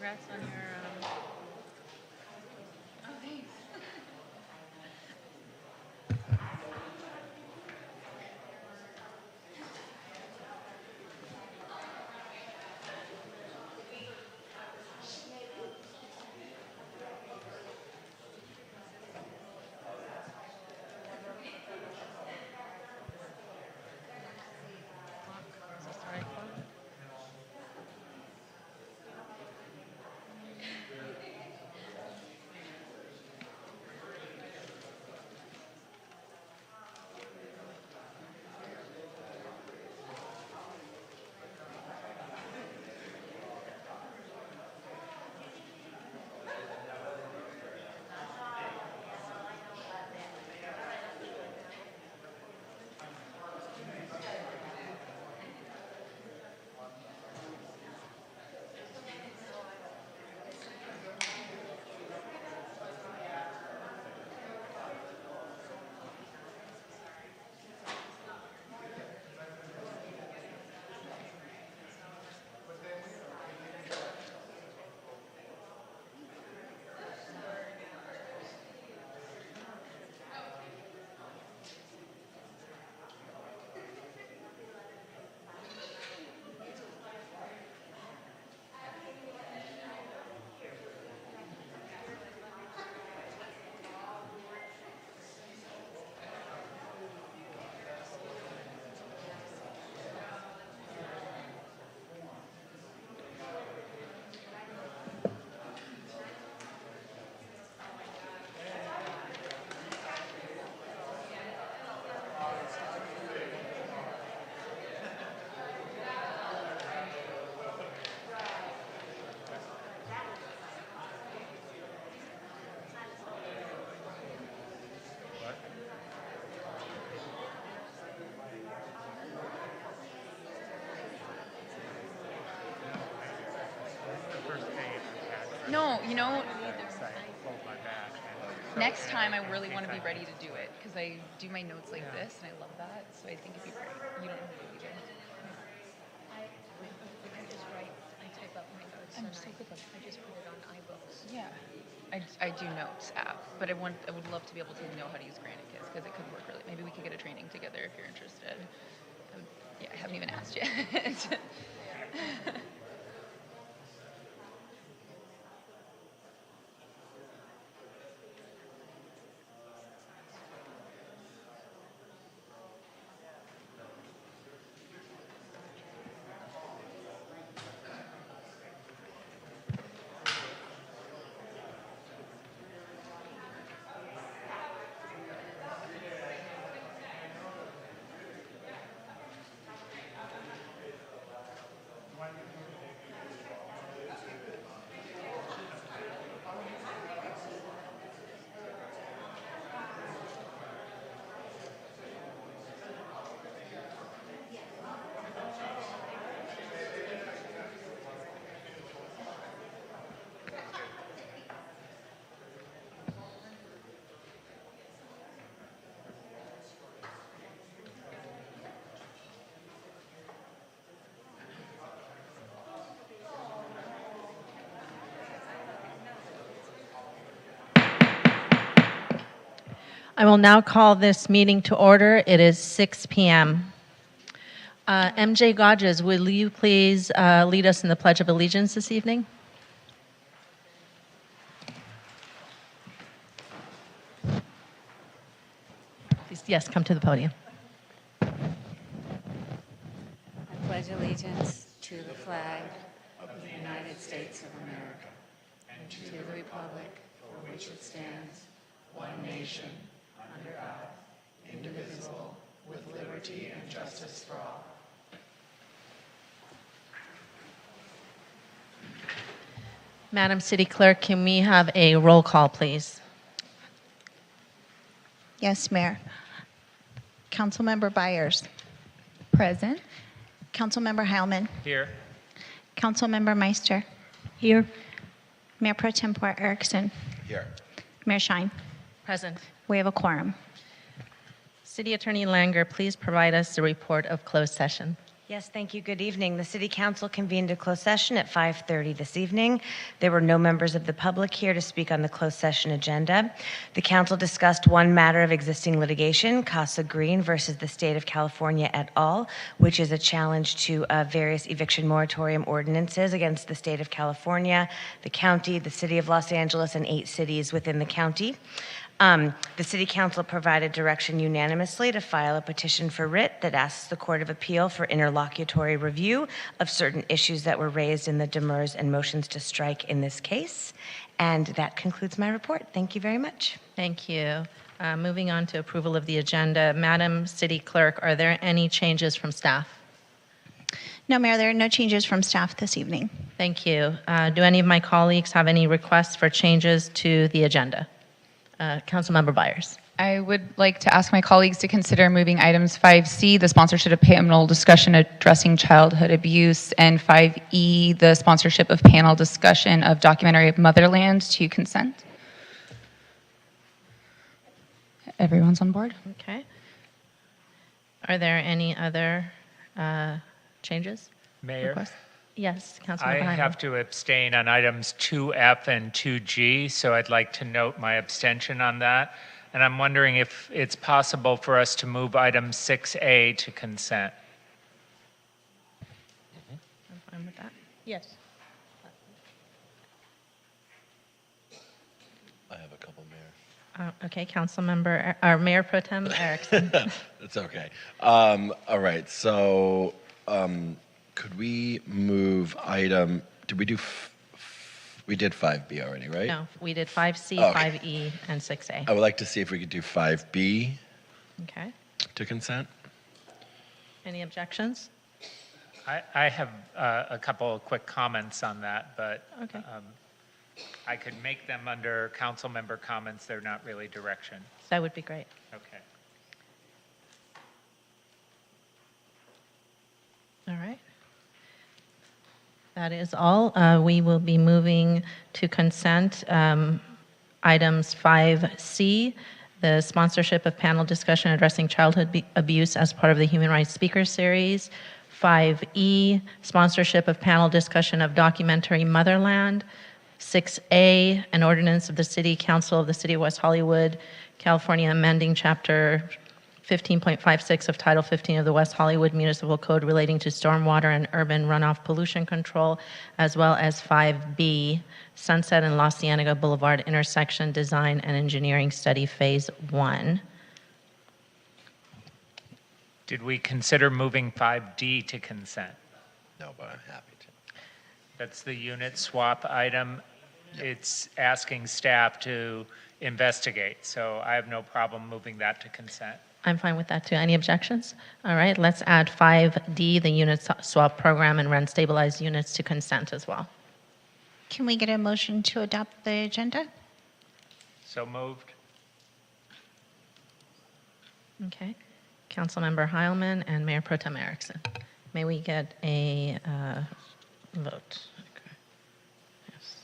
Congrats on your. Oh, thanks. Is this the right one? No, you know, next time I really want to be ready to do it because I do my notes like this and I love that. So I think it'd be great. You don't have to read it. I just write, I type up my notes and I just put it on iBooks. Yeah. I do notes app, but I would love to be able to know how to use Granicus because it could work really. Maybe we could get a training together if you're interested. Yeah, I haven't even asked yet. I will now call this meeting to order. It is 6 p.m. MJ Godges, will you please lead us in the Pledge of Allegiance this evening? Please, yes, come to the podium. I pledge allegiance to the flag of the United States of America and to the republic for which it stands, one nation, under God, indivisible, with liberty and justice for all. Madam City Clerk, can we have a roll call, please? Yes, Mayor. Councilmember Byers. Present. Councilmember Heilman. Here. Councilmember Meister. Here. Mayor Pro Tempore Erickson. Here. Mayor Schein. Present. We have a quorum. City Attorney Langer, please provide us the report of closed session. Yes, thank you. Good evening. The City Council convened a closed session at 5:30 this evening. There were no members of the public here to speak on the closed session agenda. The Council discussed one matter of existing litigation, Casa Green versus the State of California et al., which is a challenge to various eviction moratorium ordinances against the State of California, the county, the City of Los Angeles, and 8 cities within the county. The City Council provided direction unanimously to file a petition for writ that asks the Court of Appeal for interlocutory review of certain issues that were raised in the demurs and motions to strike in this case. And that concludes my report. Thank you very much. Thank you. Moving on to approval of the agenda. Madam City Clerk, are there any changes from staff? No, Mayor, there are no changes from staff this evening. Thank you. Do any of my colleagues have any requests for changes to the agenda? Councilmember Byers. I would like to ask my colleagues to consider moving items 5C, the sponsorship of panel discussion addressing childhood abuse, and 5E, the sponsorship of panel discussion of documentary of Motherland, to consent. Everyone's on board? Okay. Are there any other changes? Mayor, Requests? Yes, Councilmember I Hyman. have to abstain on items 2F and 2G, so I'd like to note my abstention on that. And I'm wondering if it's possible for us to move item 6A to consent. I'm fine with that. Yes. I have a couple, Mayor. Okay, Councilmember, or Mayor Pro Tem Erickson. It's okay. All right, so could we move item, did we do, we did 5B already, right? No, we did 5C, Okay. 5E, and 6A. I would like to see if we could do 5B Okay. to consent. Any objections? I have a couple of quick comments on that, but Okay. I could make them under council member comments. They're not really direction. That would be great. Okay. All right. That is all. We will be moving to consent items 5C, the sponsorship of panel discussion addressing childhood abuse as part of the Human Rights Speaker Series. 5E, sponsorship of panel discussion of documentary Motherland. 6A, an ordinance of the City Council of the City of West Hollywood, California, amending Chapter 15.56 of Title 15 of the West Hollywood Municipal Code relating to stormwater and urban runoff pollution control, as well as 5B, Sunset and La Cienega Boulevard intersection design and engineering study phase 1. Did we consider moving 5D to consent? No, but I'm happy to. That's the unit swap item. It's asking staff to investigate, so I have no problem moving that to consent. I'm fine with that too. Any objections? All right, let's add 5D, the unit swap program and rent stabilized units, to consent as well. Can we get a motion to adopt the agenda? So moved. Okay. Councilmember Heilman and Mayor Pro Tem Erickson. May we get a vote? Okay. Yes.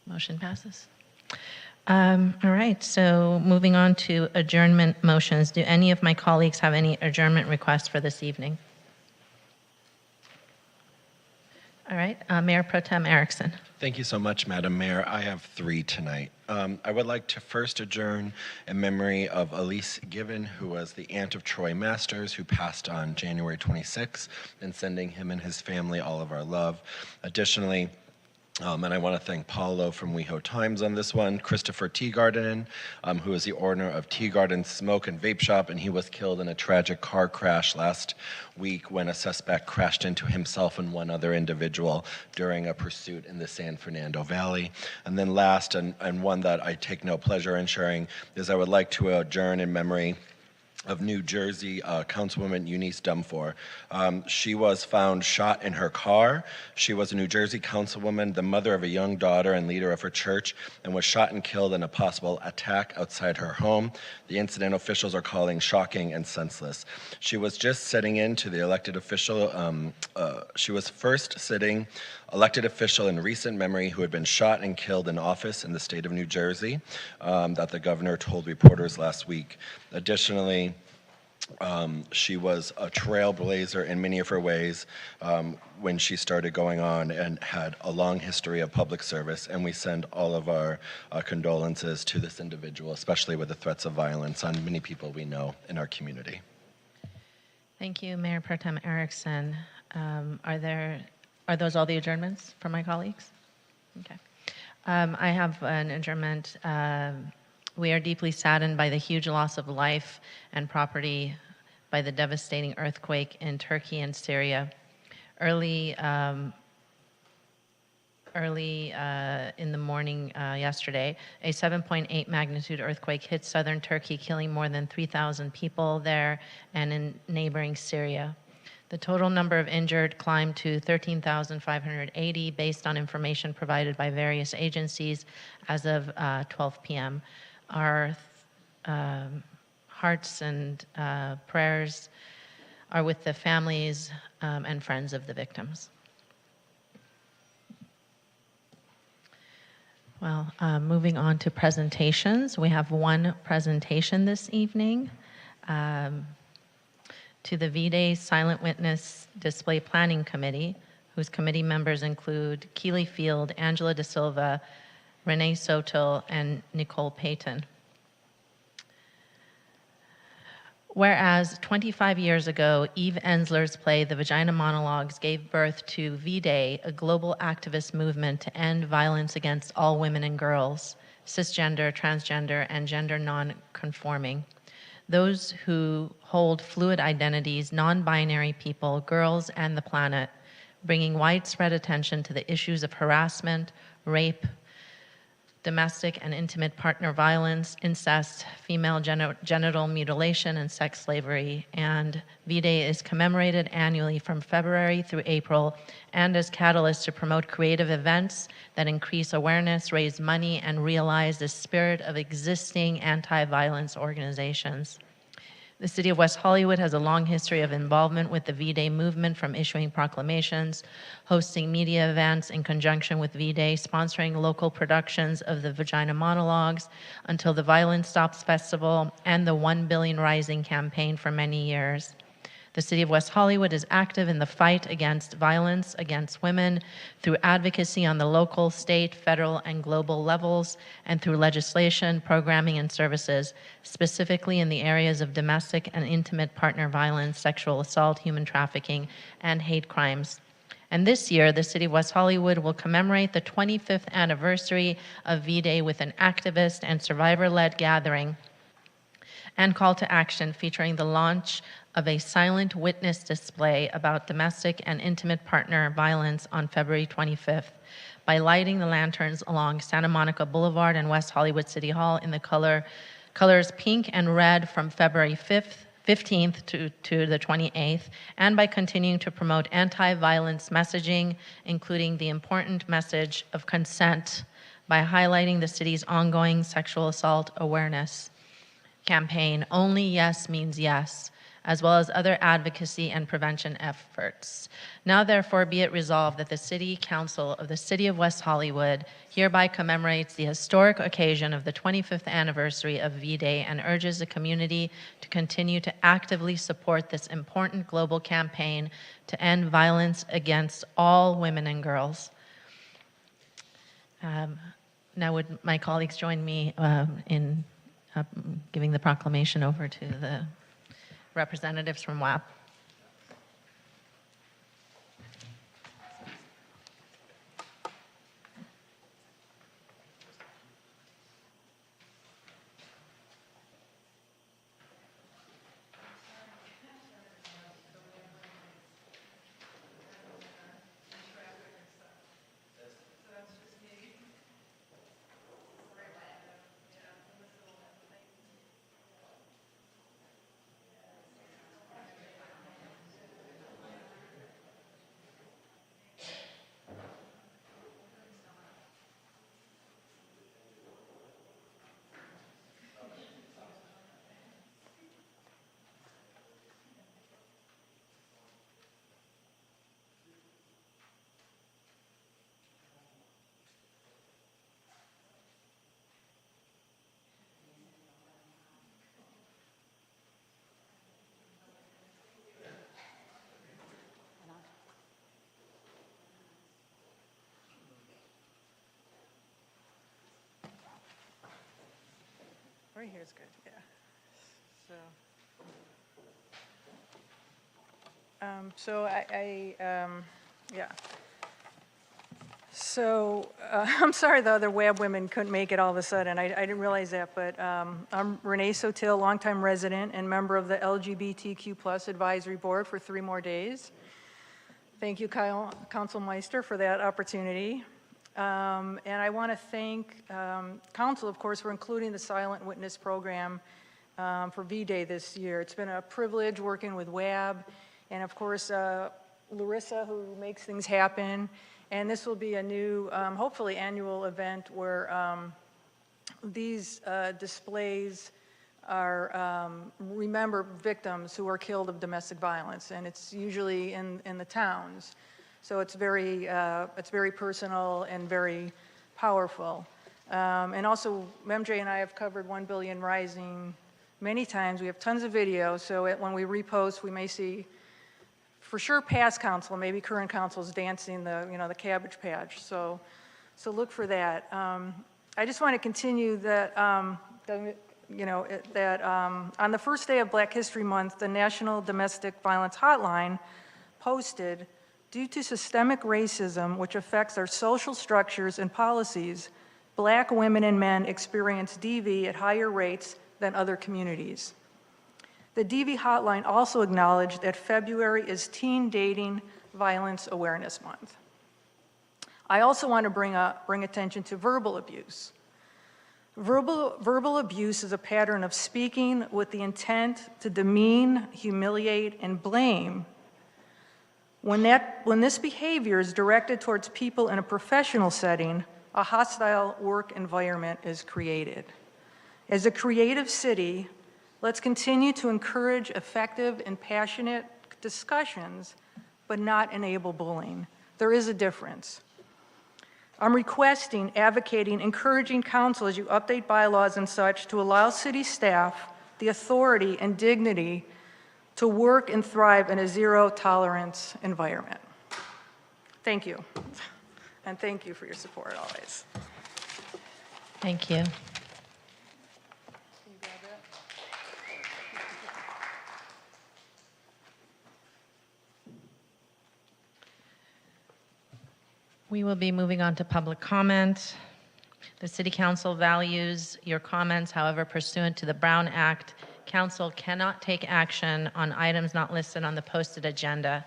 Motion passes. All right, so moving on to adjournment motions. Do any of my colleagues have any adjournment requests for this evening? All right, Mayor Pro Tem Erickson. Thank you so much, Madam Mayor. I have 3 tonight. I would like to first adjourn in memory of Elise Given, who was the aunt of Troy Masters, who passed on January 26th, and sending him and his family all of our love. Additionally, and I want to thank Paulo from WehoTimes on this one, Christopher Teagarden, who is the owner of Teagarden Smoke and Vape Shop, and he was killed in a tragic car crash last week when a suspect crashed into himself and one other individual during a pursuit in the San Fernando Valley. And then last, and one that I take no pleasure in sharing, is I would like to adjourn in memory of New Jersey, Councilwoman Eunice Dumfor. She was found shot in her car. She was a New Jersey councilwoman, the mother of a young daughter and leader of her church, and was shot and killed in a possible attack outside her home. The incident officials are calling shocking and senseless. She was just sitting in to the elected official. She was first sitting elected official in recent memory who had been shot and killed in office in the state of New Jersey, that the governor told reporters last week. Additionally, she was a trailblazer in many of her ways when she started going on and had a long history of public service, and we send all of our condolences to this individual, especially with the threats of violence on many people we know in our community. Thank you, Mayor Pro Tem Erickson. Are those all the adjournments from my colleagues? Okay. I have an adjournment. We are deeply saddened by the huge loss of life and property by the devastating earthquake in Turkey and Syria. Early in the morning yesterday, a 7.8 magnitude earthquake hit southern Turkey, killing more than 3,000 people there and in neighboring Syria. The total number of injured climbed to 13,580 based on information provided by various agencies as of 12 p.m. Our hearts and prayers are with the families and friends of the victims. Well, moving on to presentations. We have one presentation this evening. To the V-Day Silent Witness Display Planning Committee, whose committee members include Keely Field, Angela De Silva, Renee Soto, and Nicole Payton. Whereas 25 years ago, Eve Ensler's play, The Vagina Monologues, gave birth to V-Day, a global activist movement to end violence against all women and girls, cisgender, transgender, and gender non-conforming. Those who hold fluid identities, non-binary people, girls, and the planet, bringing widespread attention to the issues of harassment, rape, domestic and intimate partner violence, incest, female genital mutilation, and sex slavery. And V-Day is commemorated annually from February through April, and as catalysts to promote creative events that increase awareness, raise money, and realize the spirit of existing anti-violence organizations. The City of West Hollywood has a long history of involvement with the V-Day movement, from issuing proclamations, hosting media events in conjunction with V-Day, sponsoring local productions of the Vagina Monologues, until the Violence Stops Festival, and the 1 Billion Rising campaign for many years. The City of West Hollywood is active in the fight against violence against women through advocacy on the local, state, federal, and global levels, and through legislation, programming, and services, specifically in the areas of domestic and intimate partner violence, sexual assault, human trafficking, and hate crimes. And this year, the City of West Hollywood will commemorate the 25th anniversary of V-Day with an activist and survivor-led gathering and call to action featuring the launch of a silent witness display about domestic and intimate partner violence on February 25th by lighting the lanterns along Santa Monica Boulevard and West Hollywood City Hall in the colors pink and red from February 15th to the 28th, and by continuing to promote anti-violence messaging, including the important message of consent, by highlighting the city's ongoing sexual assault awareness campaign, Only Yes Means Yes, as well as other advocacy and prevention efforts. Now therefore be it resolved that the City Council of the City of West Hollywood hereby commemorates the historic occasion of the 25th anniversary of V-Day and urges the community to continue to actively support this important global campaign to end violence against all women and girls. Now would my colleagues join me in giving the proclamation over to the representatives from WAP. Right here is good, yeah. Yeah. So, I'm sorry the other WAB women couldn't make it all of a sudden. I didn't realize that, but I'm Renee Sotil, longtime resident and member of the LGBTQ+ Advisory Board for 3 more days. Thank you, Council Meister, for that opportunity. And I want to thank Council, of course, for including the Silent Witness program for V-Day this year. It's been a privilege working with WAB, and of course, Larissa, who makes things happen. And this will be a new, hopefully annual event where these displays are remember victims who are killed of domestic violence, and it's usually in the towns. So it's very personal and very powerful. And also, MJ and I have covered 1 Billion Rising many times. We have tons of videos, so when we repost, we may see, for sure, past council, maybe current councils dancing the Cabbage Patch. So look for that. I just want to continue that. On the first day of Black History Month, the National Domestic Violence Hotline posted, "Due to systemic racism, which affects our social structures and policies, Black women and men experience DV at higher rates than other communities." The DV hotline also acknowledged that February is Teen Dating Violence Awareness Month. I also want to bring attention to verbal abuse. Verbal abuse is a pattern of speaking with the intent to demean, humiliate, and blame. When this behavior is directed towards people in a professional setting, a hostile work environment is created. As a creative city, let's continue to encourage effective and passionate discussions, but not enable bullying. There is a difference. I'm requesting, advocating, encouraging council as you update bylaws and such to allow city staff the authority and dignity to work and thrive in a zero-tolerance environment. Thank you. And thank you for your support always. Thank you. We will be moving on to public comment. The City Council values your comments. However, pursuant to the Brown Act, Council cannot take action on items not listed on the posted agenda.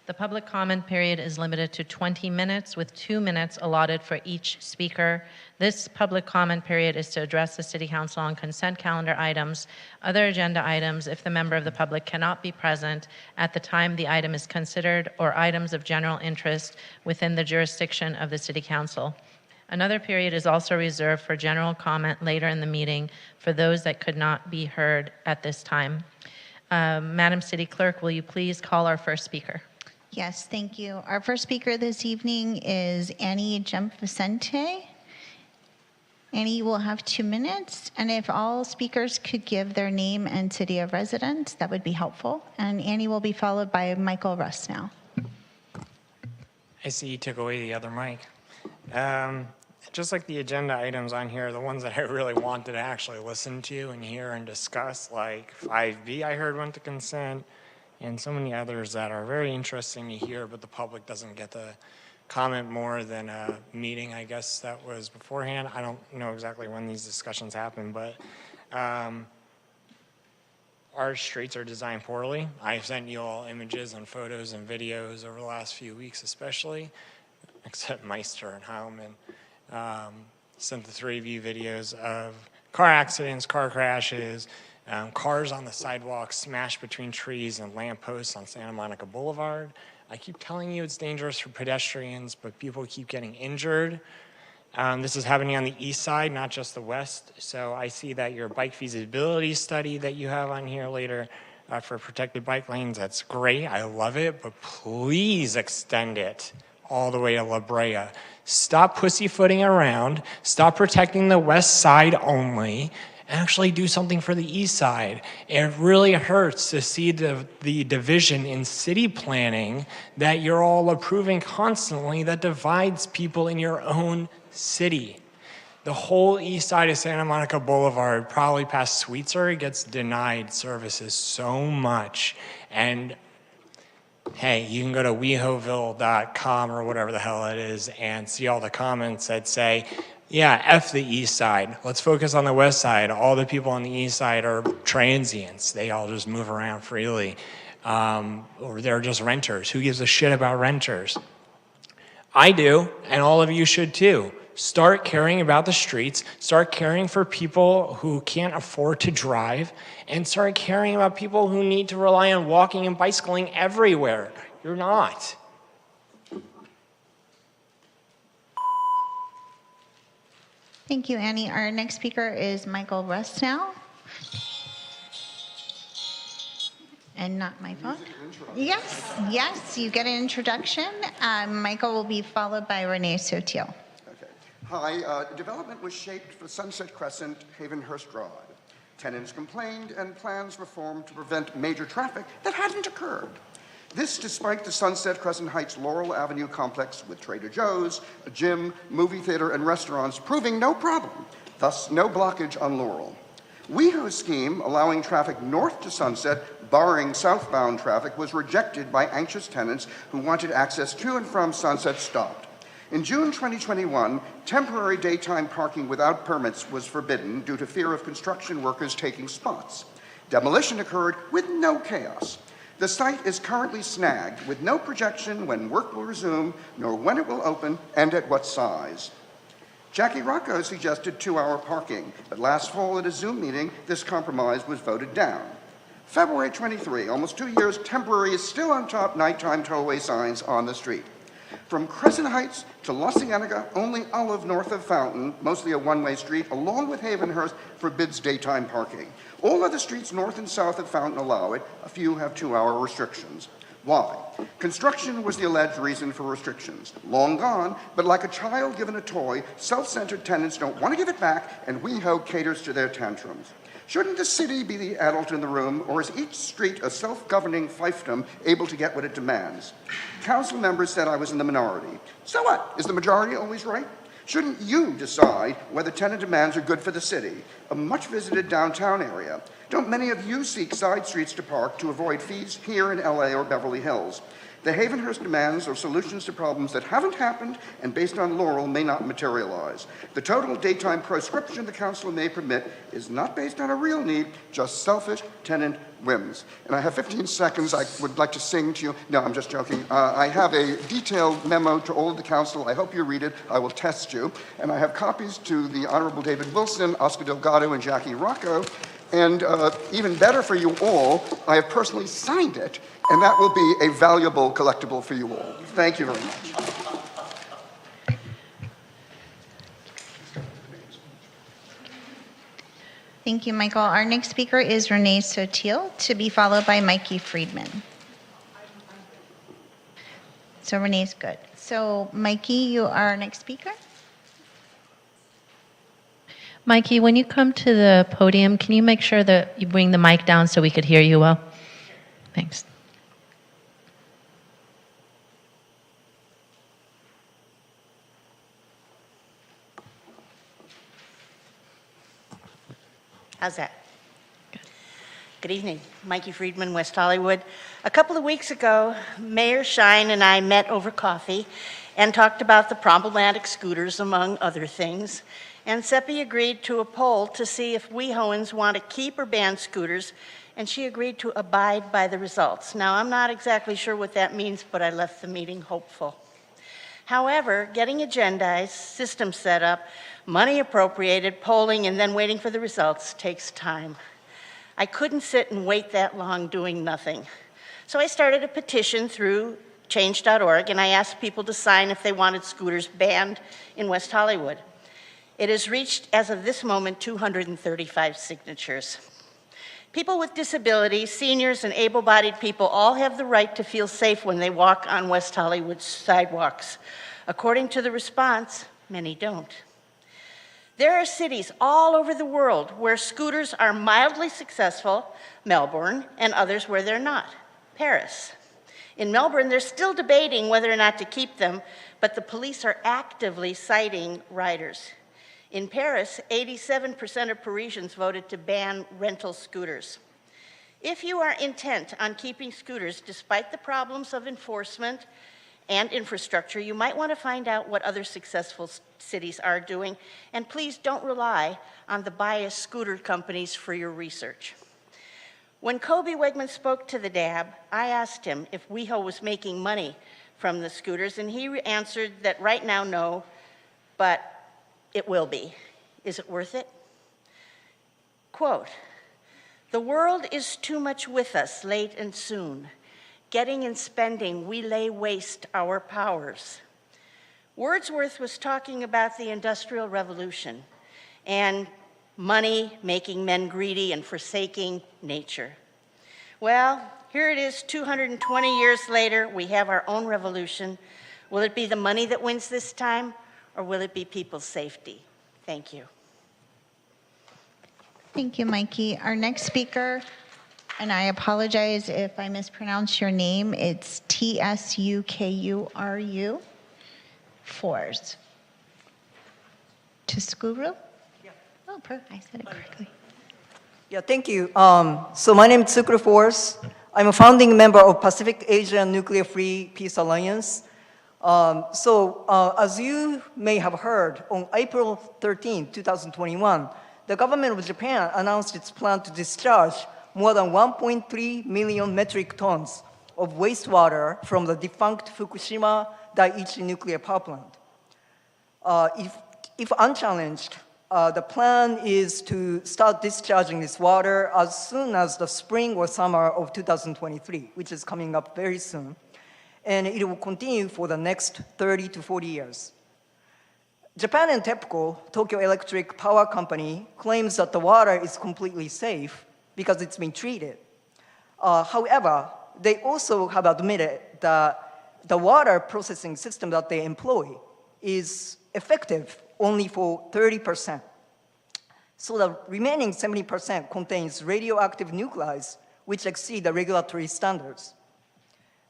The public comment period is limited to 20 minutes with 2 minutes allotted for each speaker. This public comment period is to address the City Council on consent calendar items, other agenda items if the member of the public cannot be present at the time the item is considered, or items of general interest within the jurisdiction of the City Council. Another period is also reserved for general comment later in the meeting for those that could not be heard at this time. Madam City Clerk, will you please call our first speaker? Yes, thank you. Our first speaker this evening is Annie Jump-Vicente. Annie will have 2 minutes, and if all speakers could give their name and city of residence, that would be helpful. And Annie will be followed by Michael Russ now. I see you took away the other mic. Just like the agenda items on here, the ones that I really wanted to actually listen to and hear and discuss, like 5B I heard went to consent, and so many others that are very interesting to hear, but the public doesn't get to comment more than a meeting, I guess, that was beforehand. I don't know exactly when these discussions happen, but our streets are designed poorly. I've sent you all images and photos and videos over the last few weeks especially, except Meister and Heilman. Sent the 3 of you videos of car accidents, car crashes, cars on the sidewalk smashed between trees and lampposts on Santa Monica Boulevard. I keep telling you it's dangerous for pedestrians, but people keep getting injured. This is happening on the east side, not just the west. So I see that your bike feasibility study that you have on here later for protected bike lanes, that's great. I love it, but please extend it all the way to La Brea. Stop pussyfooting around. Stop protecting the west side only. Actually do something for the east side. It really hurts to see the division in city planning that you're all approving constantly that divides people in your own city. The whole east side of Santa Monica Boulevard, probably past Sweetser, gets denied services so much. And hey, you can go to WehoVille.com or whatever the hell it is and see all the comments that say, yeah, F the east side. Let's focus on the west side. All the people on the east side are transients. They all just move around freely. Or they're just renters. Who gives a shit about renters? I do, and all of you should too. Start caring about the streets, start caring for people who can't afford to drive, and start caring about people who need to rely on walking and bicycling everywhere. You're not. Thank you, Annie. Our next speaker is Michael Rustnow. And not my phone. Yes, you get an introduction. Michael will be followed by Renee Sotil. Hi, development was shaped for Sunset Crescent, Havenhurst Drive. Tenants complained and plans were formed to prevent major traffic that hadn't occurred. This despite the Sunset Crescent Heights Laurel Avenue complex with Trader Joe's, a gym, movie theater, and restaurants proving no problem, thus no blockage on Laurel. WeHo's scheme, allowing traffic north to Sunset, barring southbound traffic, was rejected by anxious tenants who wanted access to and from Sunset stopped. In June 2021, temporary daytime parking without permits was forbidden due to fear of construction workers taking spots. Demolition occurred with no chaos. The site is currently snagged with no projection when work will resume, nor when it will open, and at what size. Jackie Rocco suggested 2-hour parking, but last fall at a Zoom meeting, this compromise was voted down. February 23, almost 2 years, temporary is still on top nighttime tollway signs on the street. From Crescent Heights to La Cienega, only Olive north of Fountain, mostly a one-way street, along with Havenhurst, forbids daytime parking. All other streets north and south of Fountain allow it. A few have 2-hour restrictions. Why? Construction was the alleged reason for restrictions. Long gone, but like a child given a toy, self-centered tenants don't want to give it back, and WeHo caters to their tantrums. Shouldn't the city be the adult in the room, or is each street a self-governing fiefdom able to get what it demands? Council members said I was in the minority. So what? Is the majority always right? Shouldn't you decide whether tenant demands are good for the city, a much-visited downtown area? Don't many of you seek side streets to park to avoid fees here in LA or Beverly Hills? The Havenhurst demands are solutions to problems that haven't happened and based on Laurel may not materialize. The total daytime proscription the council may permit is not based on a real need, just selfish tenant whims. And I have 15 seconds I would like to sing to you. No, I'm just joking. I have a detailed memo to all of the council. I hope you read it. I will test you. And I have copies to the Honorable David Wilson, Oscar Delgado, and Jackie Rocco. And even better for you all, I have personally signed it, and that will be a valuable collectible for you all. Thank you very much. Thank you, Michael. Our next speaker is Renee Sotil, to be followed by Mikey Friedman. So Renee's good. So Mikey, you are our next speaker. Mikey, when you come to the podium, can you make sure that you bring the mic down so we could hear you well? Thanks. How's that? Good evening. Mikey Friedman, West Hollywood. A couple of weeks ago, Mayor Shine and I met over coffee and talked about the problematic scooters, among other things. And Seppi agreed to a poll to see if WeHoans want to keep or ban scooters, and she agreed to abide by the results. Now, I'm not exactly sure what that means, but I left the meeting hopeful. However, getting agendized, system set up, money appropriated, polling, and then waiting for the results takes time. I couldn't sit and wait that long doing nothing. So I started a petition through change.org, and I asked people to sign if they wanted scooters banned in West Hollywood. It has reached, as of this moment, 235 signatures. People with disabilities, seniors, and able-bodied people all have the right to feel safe when they walk on West Hollywood's sidewalks. According to the response, many don't. There are cities all over the world where scooters are mildly successful, Melbourne, and others where they're not, Paris. In Melbourne, they're still debating whether or not to keep them, but the police are actively citing riders. In Paris, 87% of Parisians voted to ban rental scooters. If you are intent on keeping scooters despite the problems of enforcement and infrastructure, you might want to find out what other successful cities are doing, and please don't rely on the biased scooter companies for your research. When Kobe Wegman spoke to the DAB, I asked him if WeHo was making money from the scooters, and he answered that right now, no, but it will be. Is it worth it? Quote, "The world is too much with us late and soon. Getting and spending, we lay waste our powers." Wordsworth was talking about the Industrial Revolution and money making men greedy and forsaking nature. Well, here it is 220 years later, we have our own revolution. Will it be the money that wins this time, or will it be people's safety? Thank you. Thank you, Mikey. Our next speaker, and I apologize if I mispronounce your name, it's Tsukuru Force. Tsukuru? Yeah. Oh, I said it correctly. Yeah, thank you. So my name is Tsukuru Force. I'm a founding member of Pacific Asian Nuclear Free Peace Alliance. As you may have heard, on April 13, 2021, the government of Japan announced its plan to discharge more than 1.3 million metric tons of wastewater from the defunct Fukushima Daiichi nuclear power plant. If unchallenged, the plan is to start discharging this water as soon as the spring or summer of 2023, which is coming up very soon. And it will continue for the next 30 to 40 years. Japan and TEPCO, Tokyo Electric Power Company, claims that the water is completely safe because it's been treated. However, they also have admitted that the water processing system that they employ is effective only for 30%. So the remaining 70% contains radioactive nuclei, which exceed the regulatory standards.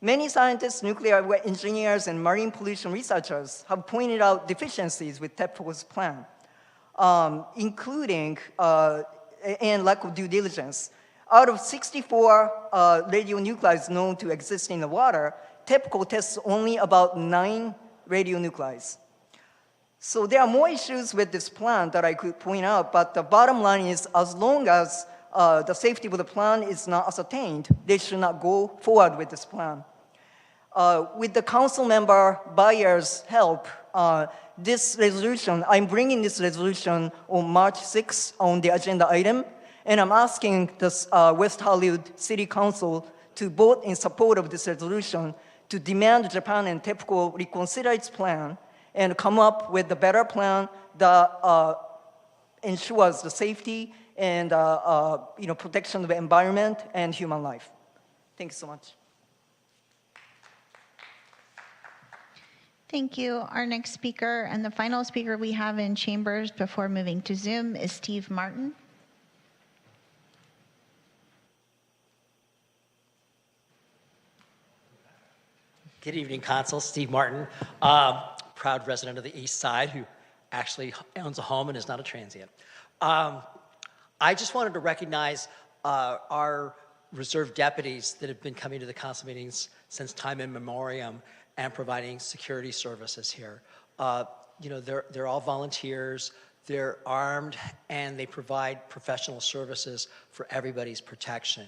Many scientists, nuclear engineers, and marine pollution researchers have pointed out deficiencies with TEPCO's plan, including and lack of due diligence. Out of 64 radionuclides known to exist in the water, TEPCO tests only about 9 radionuclides. So there are more issues with this plan that I could point out, but the bottom line is as long as the safety of the plan is not ascertained, they should not go forward with this plan. With the council member Bayer's help, this resolution, I'm bringing this resolution on March 6th on the agenda item, and I'm asking the West Hollywood City Council to vote in support of this resolution to demand Japan and TEPCO reconsider its plan and come up with a better plan that ensures the safety and protection of the environment and human life. Thank you so much. Thank you. Our next speaker and the final speaker we have in chambers before moving to Zoom is Steve Martin. Good evening, Council. Steve Martin, proud resident of the East Side who actually owns a home and is not a transient. I just wanted to recognize our reserve deputies that have been coming to the council meetings since time immemorial and providing security services here. They're all volunteers, they're armed, and they provide professional services for everybody's protection.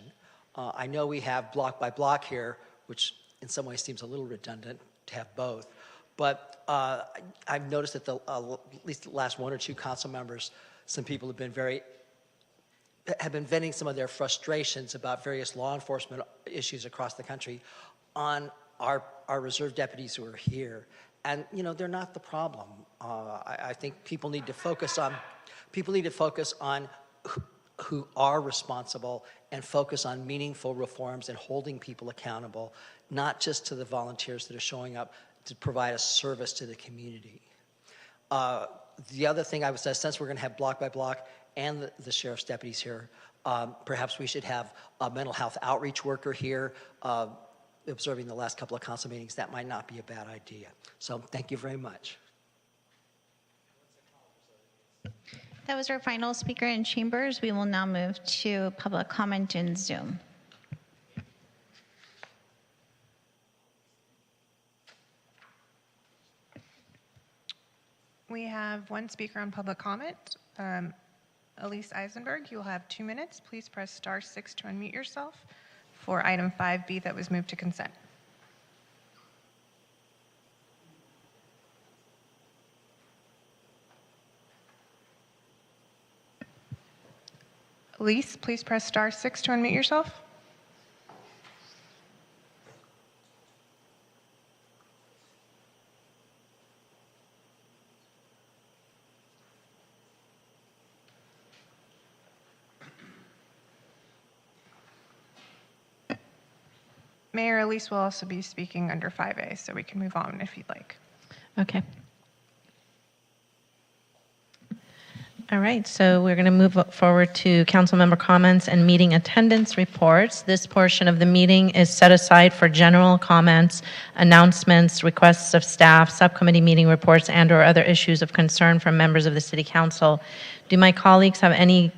I know we have block by block here, which in some ways seems a little redundant to have both, but I've noticed that at least the last 1 or 2 council members, some people have been venting some of their frustrations about various law enforcement issues across the country on our reserve deputies who are here. And they're not the problem. I think people need to focus on who are responsible and focus on meaningful reforms and holding people accountable, not just to the volunteers that are showing up to provide a service to the community. The other thing I would say, since we're going to have block by block and the sheriff's deputies here, perhaps we should have a mental health outreach worker here observing the last couple of council meetings. That might not be a bad idea. So thank you very much. That was our final speaker in chambers. We will now move to public comment in Zoom. We have one speaker on public comment. Elise Eisenberg, you will have 2 minutes. Please press *6 to unmute yourself for item 5B that was moved to consent. Elise, please press *6 to unmute yourself. Mayor, Elise will also be speaking under 5A, so we can move on if you'd like. Okay. All right, so we're going to move forward to council member comments and meeting attendance reports. This portion of the meeting is set aside for general comments, announcements, requests of staff, subcommittee meeting reports, and/or other issues of concern from members of the City Council. Do my colleagues have any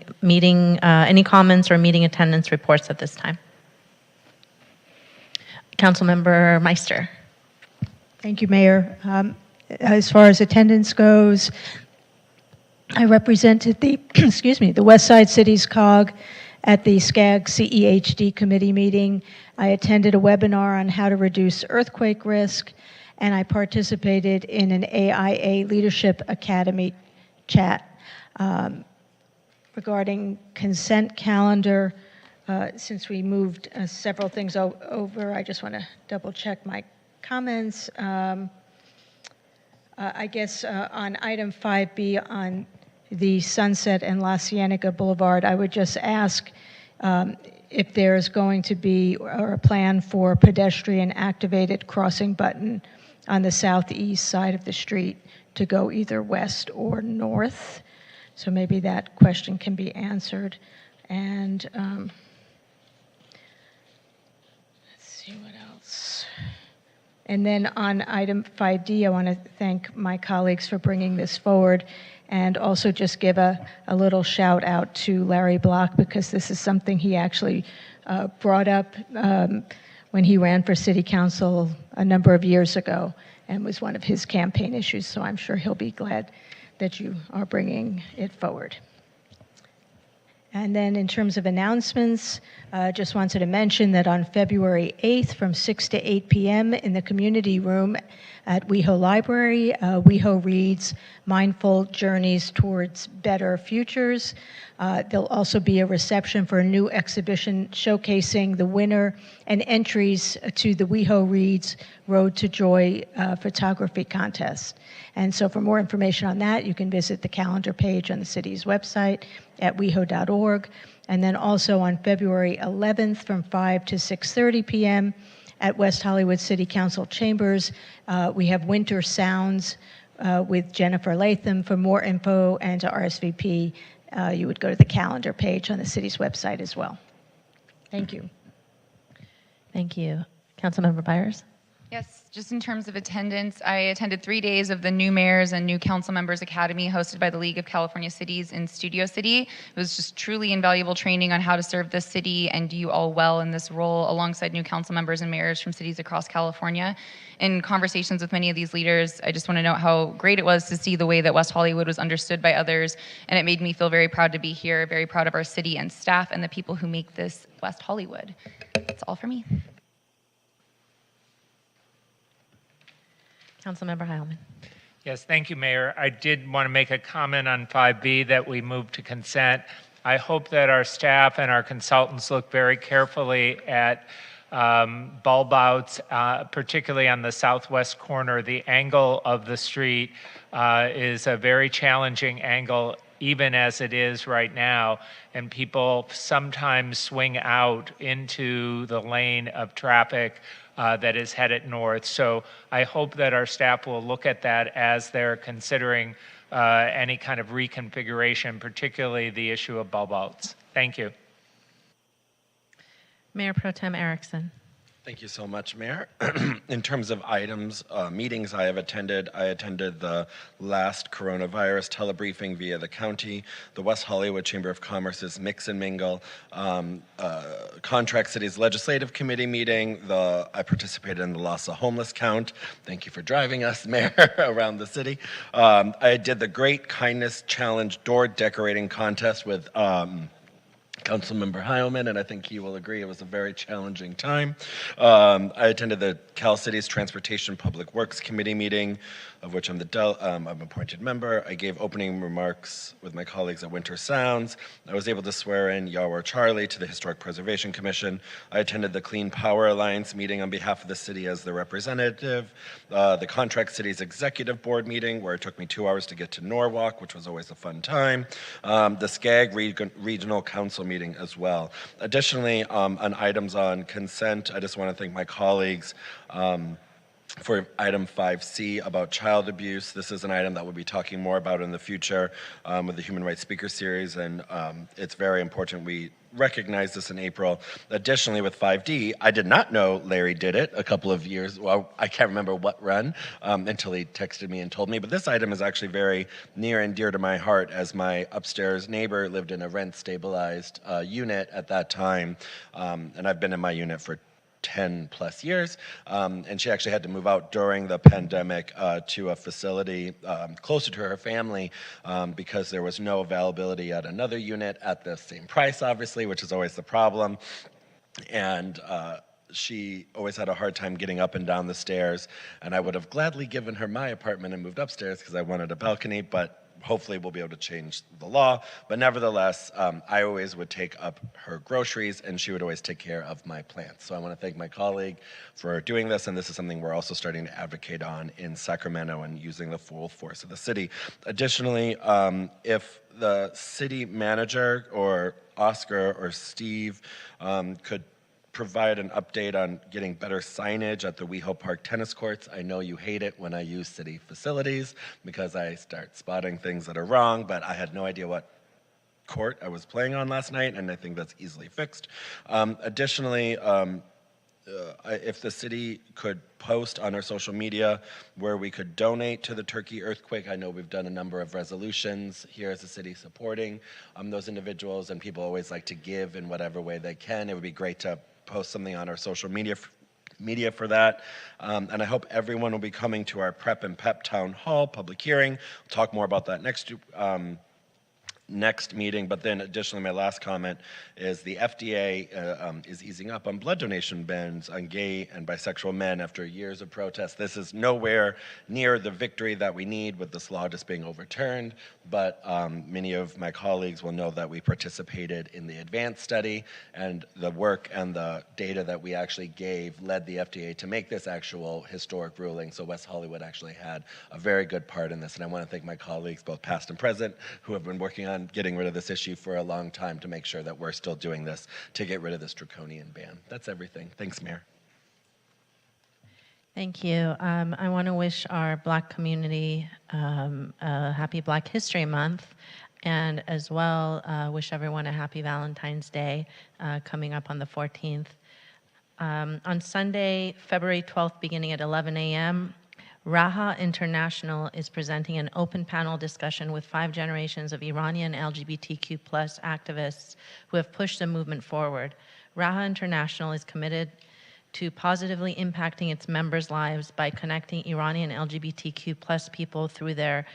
comments or meeting attendance reports at this time? Councilmember Meister. Thank you, Mayor. As far as attendance goes, I represented the, the West Side Cities COG at the SCAG CEHD committee meeting. I attended a webinar on how to reduce earthquake risk, and I participated in an AIA Leadership Academy chat regarding consent calendar. Since we moved several things over, I just want to double check my comments. I guess on item 5B on the Sunset and La Cienega Boulevard, I would just ask if there's going to be or a plan for pedestrian activated crossing button on the southeast side of the street to go either west or north. So maybe that question can be answered. And what else? And then on item 5D, I want to thank my colleagues for bringing this forward and also just give a little shout out to Larry Block, because this is something he actually brought up when he ran for city council a number of years ago and was one of his campaign issues. So I'm sure he'll be glad that you are bringing it forward. And then in terms of announcements, just wanted to mention that on February 8th from 6 to 8 p.m. in the community room at WeHo Library, WeHo reads Mindful Journeys Towards Better Futures. There'll also be a reception for a new exhibition showcasing the winner and entries to the WeHo Reads Road to Joy photography contest. And so for more information on that, you can visit the calendar page on the city's website at weho.org. And then also on February 11th from 5 to 6:30 p.m. at West Hollywood City Council Chambers, we have Winter Sounds with Jennifer Latham. For more info and to RSVP, you would go to the calendar page on the city's website as well. Thank you. Thank you. Councilmember Byers? Yes, just in terms of attendance, I attended 3 days of the New Mayors and New Council Members Academy hosted by the League of California Cities in Studio City. It was just truly invaluable training on how to serve the city and do you all well in this role alongside new council members and mayors from cities across California. In conversations with many of these leaders, I just want to note how great it was to see the way that West Hollywood was understood by others, and it made me feel very proud to be here, very proud of our city and staff and the people who make this West Hollywood. That's all for me. Councilmember Heilman. Yes, thank you, Mayor. I did want to make a comment on 5B that we moved to consent. I hope that our staff and our consultants look very carefully at bulb outs, particularly on the southwest corner. The angle of the street is a very challenging angle, even as it is right now, and people sometimes swing out into the lane of traffic that is headed north. So I hope that our staff will look at that as they're considering any kind of reconfiguration, particularly the issue of bulb outs. Thank you. Mayor Pro Tem Erickson. Thank you so much, Mayor. In terms of items, meetings I attended the last coronavirus telebriefing via the county, the West Hollywood Chamber of Commerce's Mix and Mingle, Contract Cities Legislative Committee meeting, I participated in the Lhasa Homeless Count. Thank you for driving us, Mayor, around the city. I did the Great Kindness Challenge door decorating contest with Councilmember Heilman, and I think he will agree it was a very challenging time. I attended the Cal City's Transportation Public Works Committee meeting, of which I'm I'm an appointed member. I gave opening remarks with my colleagues at Winter Sounds. I was able to swear in Yawar Charlie to the Historic Preservation Commission. I attended the Clean Power Alliance meeting on behalf of the city as the representative, the Contract Cities Executive Board meeting, where it took me 2 hours to get to Norwalk, which was always a fun time, the SCAG Regional Council meeting as well. Additionally, on items on consent, I just want to thank my colleagues for item 5C about child abuse. This is an item that we'll be talking more about in the future with the Human Rights Speaker Series, and it's very important we recognize this in April. Additionally, with 5D, I did not know Larry did it a couple of years, well, I can't remember what run until he texted me and told me, but this item is actually very near and dear to my heart as my upstairs neighbor lived in a rent-stabilized unit at that time, and I've been in my unit for 10 plus years, and she actually had to move out during the pandemic to a facility closer to her family because there was no availability at another unit at the same price, obviously, which is always the problem. And she always had a hard time getting up and down the stairs, and I would have gladly given her my apartment and moved upstairs because I wanted a balcony, but hopefully we'll be able to change the law. But nevertheless, I always would take up her groceries, and she would always take care of my plants. So I want to thank my colleague for doing this, and this is something we're also starting to advocate on in Sacramento and using the full force of the city. Additionally, if the city manager or Oscar or Steve could provide an update on getting better signage at the WeHo Park tennis courts. I know you hate it when I use city facilities because I start spotting things that are wrong, but I had no idea what court I was playing on last night, and I think that's easily fixed. Additionally, if the city could post on our social media where we could donate to the Turkey earthquake. I know we've done a number of resolutions here as a city supporting those individuals, and people always like to give in whatever way they can. It would be great to post something on our social media for that. And I hope everyone will be coming to our Prep and Pep Town Hall public hearing. We'll talk more about that next meeting. But then additionally, my last comment is the FDA is easing up on blood donation bans on gay and bisexual men after years of protests. This is nowhere near the victory that we need with this law just being overturned, but many of my colleagues will know that we participated in the advanced study, and the work and the data that we actually gave led the FDA to make this actual historic ruling. So West Hollywood actually had a very good part in this, and I want to thank my colleagues, both past and present, who have been working on getting rid of this issue for a long time to make sure that we're still doing this to get rid of this draconian ban. That's everything. Thanks, Mayor. Thank you. I want to wish our Black community a happy Black History Month, and as well wish everyone a happy Valentine's Day coming up on the 14th. On Sunday, February 12th, beginning at 11 a.m., Raha International is presenting an open panel discussion with 5 generations of Iranian LGBTQ+ activists who have pushed the movement forward. Raha International is committed to positively impacting its members' lives by connecting Iranian LGBTQ+ people through their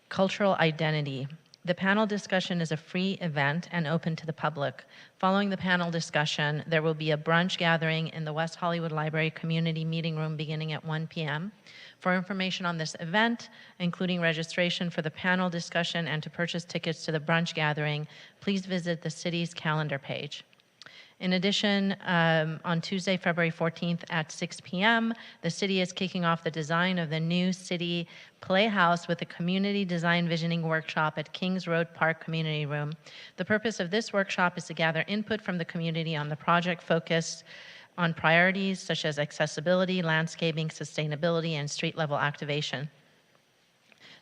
cultural identity. The panel discussion is a free event and open to the public. Following the panel discussion, there will be a brunch gathering in the West Hollywood Library Community Meeting Room beginning at 1 p.m. For information on this event, including registration for the panel discussion and to purchase tickets to the brunch gathering, please visit the city's calendar page. In addition, on Tuesday, February 14th at 6 p.m., the city is kicking off the design of the new city playhouse with a community design visioning workshop at Kings Road Park Community Room. The purpose of this workshop is to gather input from the community on the project focused on priorities such as accessibility, landscaping, sustainability, and street-level activation.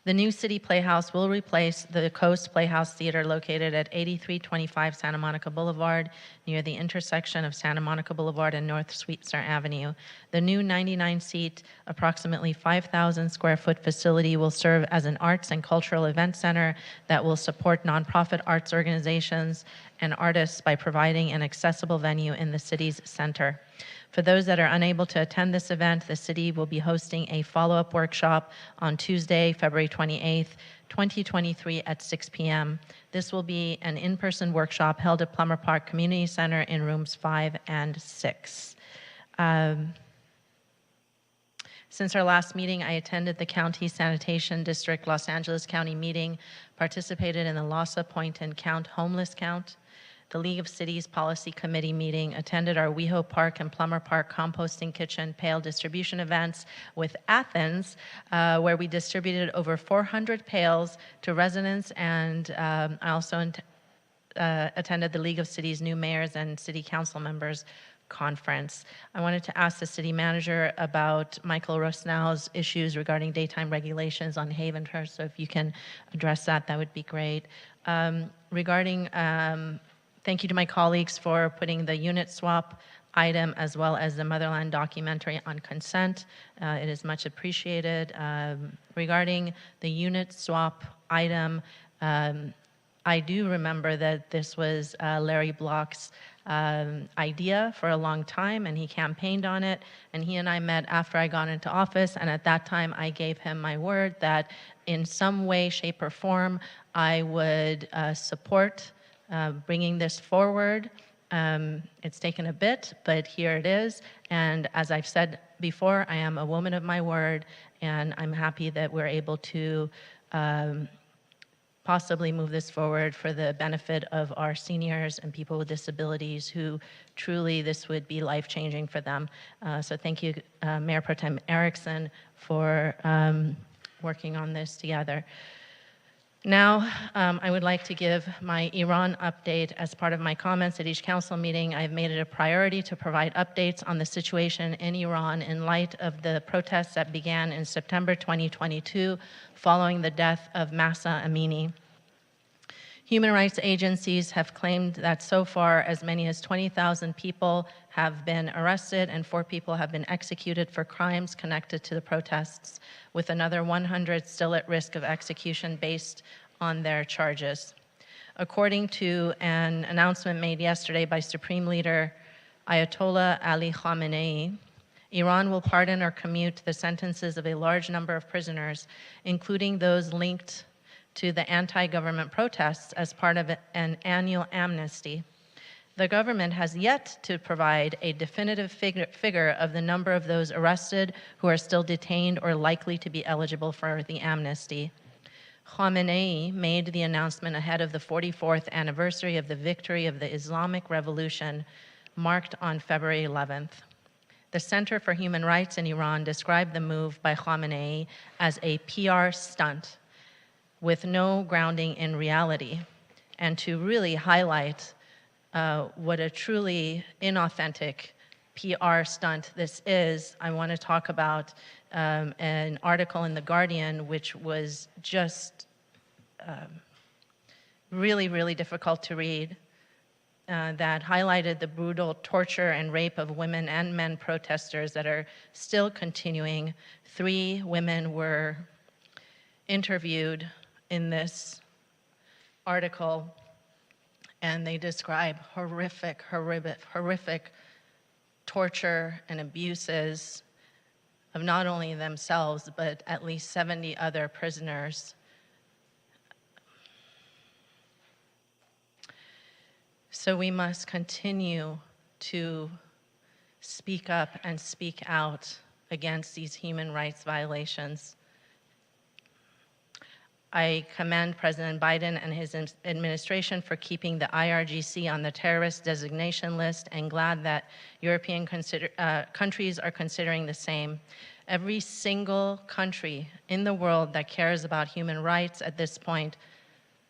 The new City Playhouse will replace the Coast Playhouse Theater located at 8325 Santa Monica Boulevard, near the intersection of Santa Monica Boulevard and North Sweetser Avenue. The new 99-seat, approximately 5,000 square foot facility will serve as an arts and cultural event center that will support nonprofit arts organizations and artists by providing an accessible venue in the city's center. For those that are unable to attend this event, the city will be hosting a follow-up workshop on Tuesday, February 28th, 2023 at 6 p.m. This will be an in-person workshop held at Plummer Park Community Center in rooms 5 and 6. Since our last meeting, I attended the County Sanitation District Los Angeles County meeting, participated in the LAHSA Point and Count homeless count, the League of Cities Policy Committee meeting, attended our WeHo Park and Plummer Park composting kitchen pail distribution events with Athens, where we distributed over 400 pails to residents, and I also attended the League of Cities New Mayors and City Council Members conference. I wanted to ask the city manager about Michael Rosnow's issues regarding daytime regulations on Havenhurst, so if you can address that, that would be great. Thank you to my colleagues for putting the unit swap item as well as the Motherland documentary on consent. It is much appreciated. Regarding the unit swap item, I do remember that this was Larry Block's idea for a long time, and he campaigned on it, and he and I met after I got into office, and at that time I gave him my word that in some way, shape, or form I would support bringing this forward. It's taken a bit, but here it is. And as I've said before, I am a woman of my word, and I'm happy that we're able to possibly move this forward for the benefit of our seniors and people with disabilities who truly this would be life-changing for them. So thank you, Mayor Pro Tem Erickson, for working on this together. Now, I would like to give my Iran update. As part of my comments at each council meeting, I've made it a priority to provide updates on the situation in Iran in light of the protests that began in September 2022 following the death of Mahsa Amini. Human rights agencies have claimed that so far as many as 20,000 people have been arrested and 4 people have been executed for crimes connected to the protests, with another 100 still at risk of execution based on their charges. According to an announcement made yesterday by Supreme Leader Ayatollah Ali Khamenei, Iran will pardon or commute the sentences of a large number of prisoners, including those linked to the anti-government protests as part of an annual amnesty. The government has yet to provide a definitive figure of the number of those arrested who are still detained or likely to be eligible for the amnesty. Khamenei made the announcement ahead of the 44th anniversary of the victory of the Islamic Revolution, marked on February 11th. The Center for Human Rights in Iran described the move by Khamenei as a PR stunt with no grounding in reality, and to really highlight what a truly inauthentic PR stunt this is, I want to talk about an article in The Guardian, which was just really, really difficult to read, that highlighted the brutal torture and rape of women and men protesters that are still continuing. 3 women were interviewed in this article, and they describe horrific torture and abuses of not only themselves, but at least 70 other prisoners. So we must continue to speak up and speak out against these human rights violations. I commend President Biden and his administration for keeping the IRGC on the terrorist designation list, and glad that European countries are considering the same. Every single country in the world that cares about human rights at this point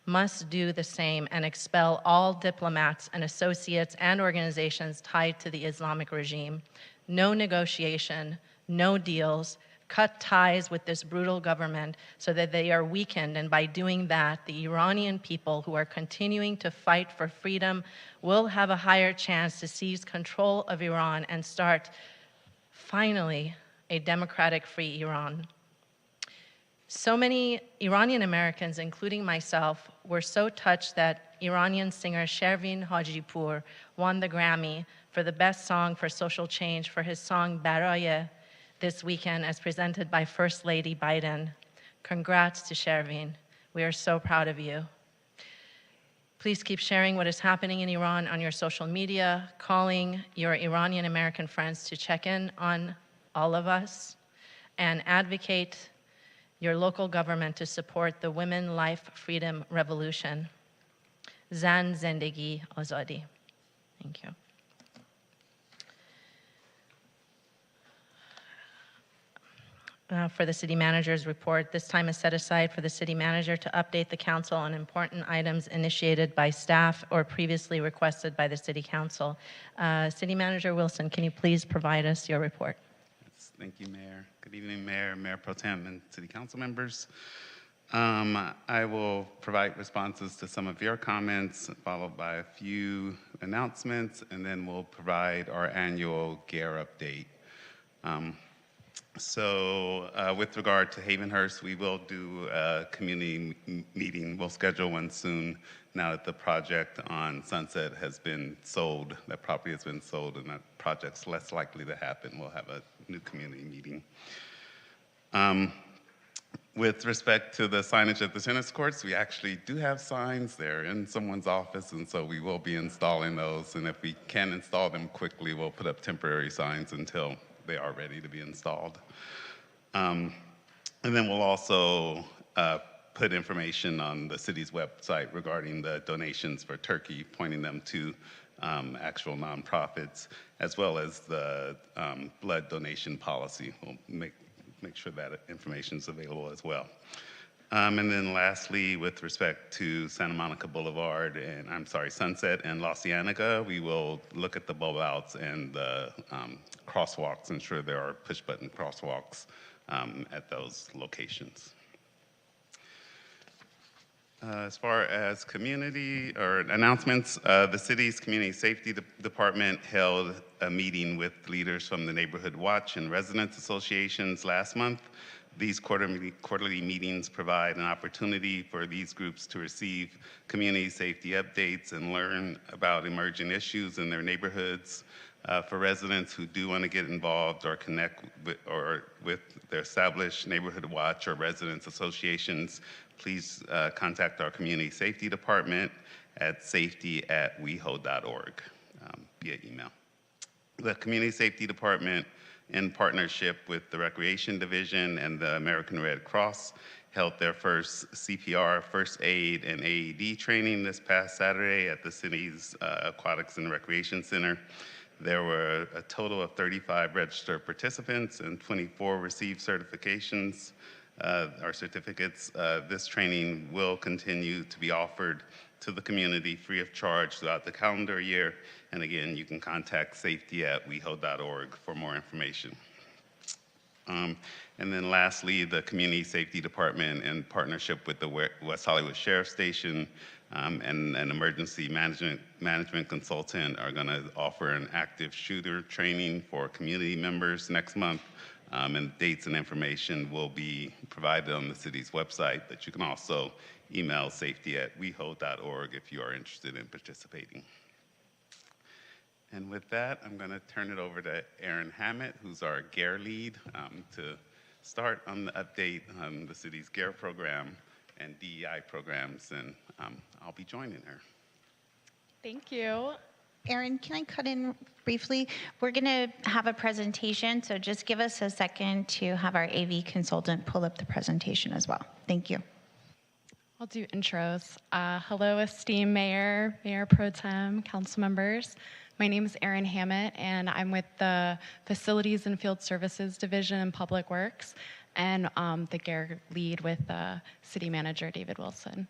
must do the same and expel all diplomats and associates and organizations tied to the Islamic regime. No negotiation, no deals cut ties with this brutal government so that they are weakened. And by doing that, the Iranian people who are continuing to fight for freedom will have a higher chance to seize control of Iran and start, finally, a democratic, free Iran. So many Iranian Americans, including myself, were so touched that Iranian singer Shervin Hajipour won the Grammy for the best song for social change for his song Baraye this weekend, as presented by First Lady Biden. Congrats to Shervin. We are so proud of you. Please keep sharing what is happening in Iran on your social media, calling your Iranian American friends to check in on all of us, and advocate your local government to support the Women, Life, Freedom Revolution. Zan, Zendegi, Azadi. Thank you. For the city manager's report, this time is set aside for the city manager to update the council on important items initiated by staff or previously requested by the city council. City Manager Wilson, can you please provide us your report? Yes, thank you, Mayor. Good evening, Mayor, Mayor Pro Tem, and city council members. I will provide responses to some of your comments, followed by a few announcements, and then we'll provide our annual GARE update. With regard to Havenhurst, we will do a community meeting. We'll schedule one soon now that the project on Sunset has been sold, that property has been sold, and that project's less likely to happen. We'll have a new community meeting. With respect to the signage at the tennis courts, we actually do have signs there in someone's office, and so we will be installing those. And if we can install them quickly, we'll put up temporary signs until they are ready to be installed. And then we'll also put information on the city's website regarding the donations for turkey, pointing them to actual nonprofits, as well as the blood donation policy. We'll make sure that information is available as well. And then lastly, with respect to Santa Monica Boulevard and, Sunset and La Cienega, we will look at the bulb outs and the crosswalks, ensure there are push-button crosswalks at those locations. As far as community or announcements, the city's community safety department held a meeting with leaders from the Neighborhood Watch and residents associations last month. These quarterly meetings provide an opportunity for these groups to receive community safety updates and learn about emerging issues in their neighborhoods. For residents who do want to get involved or connect with their established Neighborhood Watch or residents associations, please contact our community safety department at safety@weho.org via email. The community safety department, in partnership with the Recreation Division and the American Red Cross, held their first CPR, first aid, and AED training this past Saturday at the city's Aquatics and Recreation Center. There were a total of 35 registered participants and 24 received certifications or certificates. This training will continue to be offered to the community free of charge throughout the calendar year. And again, you can contact safety@weho.org for more information. And then lastly, the Community Safety Department, in partnership with the West Hollywood Sheriff Station and an emergency management consultant, are going to offer an active shooter training for community members next month. And dates and information will be provided on the city's website, but you can also email safety@weho.org if you are interested in participating. And with that, I'm going to turn it over to Aaron Hammett, who's our GARE lead, to start on the update on the city's GARE program and DEI programs, and I'll be joining her. Thank you. Aaron, can I cut in briefly? We're going to have a presentation, so just give us a second to have our AV consultant pull up the presentation as well. Thank you. I'll do intros. Hello, esteemed Mayor, Mayor Pro Tem, council members. My name is Erin Hammett, and I'm with the Facilities and Field Services Division in Public Works, and the GARE lead with City Manager David Wilson.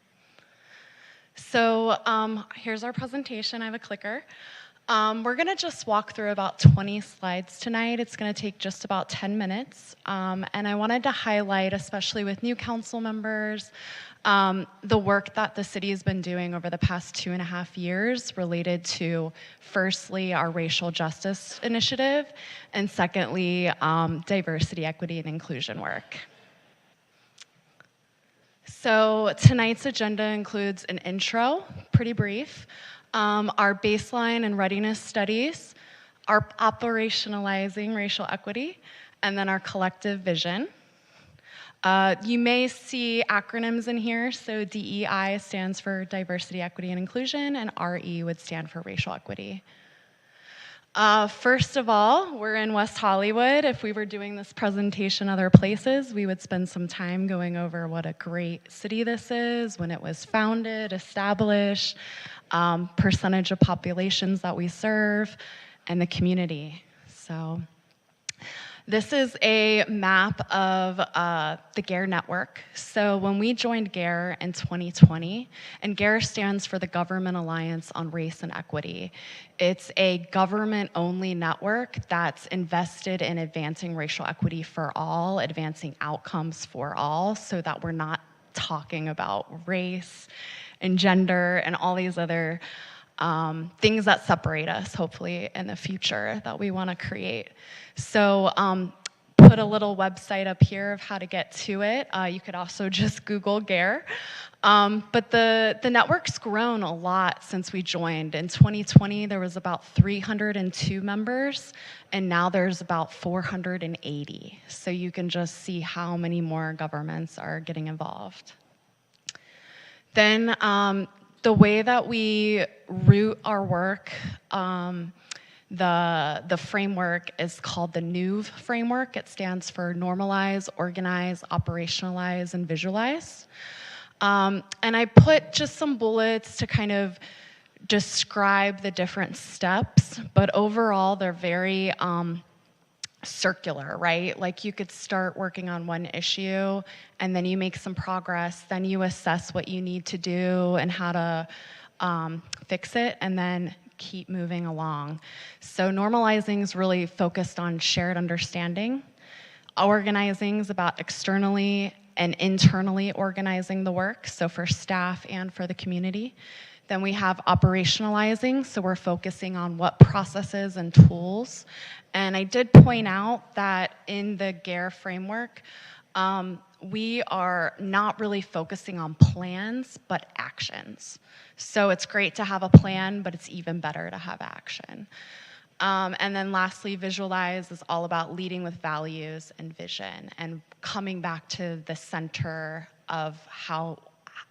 So here's our presentation. I have a clicker. We're going to just walk through about 20 slides tonight. It's going to take just about 10 minutes. And I wanted to highlight, especially with new council members, the work that the city has been doing over the past 2.5 years related to, firstly, our racial justice initiative, and secondly, diversity, equity, and inclusion work. So tonight's agenda includes an intro, pretty brief, our baseline and readiness studies, our operationalizing racial equity, and then our collective vision. You may see acronyms in here, so DEI stands for diversity, equity, and inclusion, and RE would stand for racial equity. First of all, we're in West Hollywood. If we were doing this presentation other places, we would spend some time going over what a great city this is, when it was founded, established, percentage of populations that we serve, and the community. So this is a map of the GARE network. So when we joined GARE in 2020, and GARE stands for the Government Alliance on Race and Equity. It's a government-only network that's invested in advancing racial equity for all, advancing outcomes for all, so that we're not talking about race and gender and all these other things that separate us, hopefully, in the future that we want to create. So put a little website up here of how to get to it. You could also just Google GARE. But the network's grown a lot since we joined. In 2020, there was about 302 members, and now there's about 480. So you can just see how many more governments are getting involved. Then the way that we root our work, the framework is called the NUV framework. It stands for Normalize, Organize, Operationalize, and Visualize. And I put just some bullets to kind of describe the different steps, but overall they're very circular, right? Like you could start working on one issue and then you make some progress, then you assess what you need to do and how to fix it, and then keep moving along. So normalizing is really focused on shared understanding. Organizing is about externally and internally organizing the work, so for staff and for the community. Then we have operationalizing, so we're focusing on what processes and tools. And I did point out that in the GARE framework, we are not really focusing on plans, but actions. So it's great to have a plan, but it's even better to have action. And then lastly, visualize is all about leading with values and vision and coming back to the center of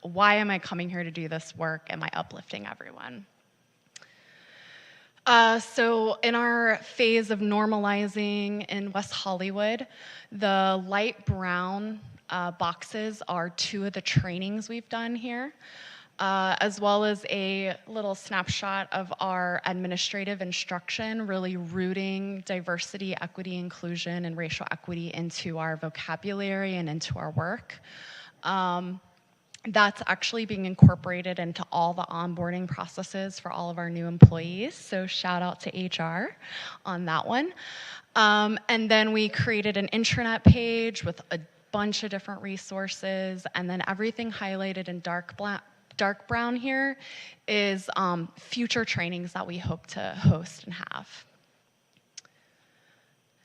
why am I coming here to do this work? Am I uplifting everyone? So in our phase of normalizing in West Hollywood, the light brown boxes are 2 of the trainings we've done here, as well as a little snapshot of our administrative instruction, really rooting diversity, equity, inclusion, and racial equity into our vocabulary and into our work. That's actually being incorporated into all the onboarding processes for all of our new employees. So shout out to HR on that one. And then we created an intranet page with a bunch of different resources, and then everything highlighted in dark brown here is future trainings that we hope to host and have.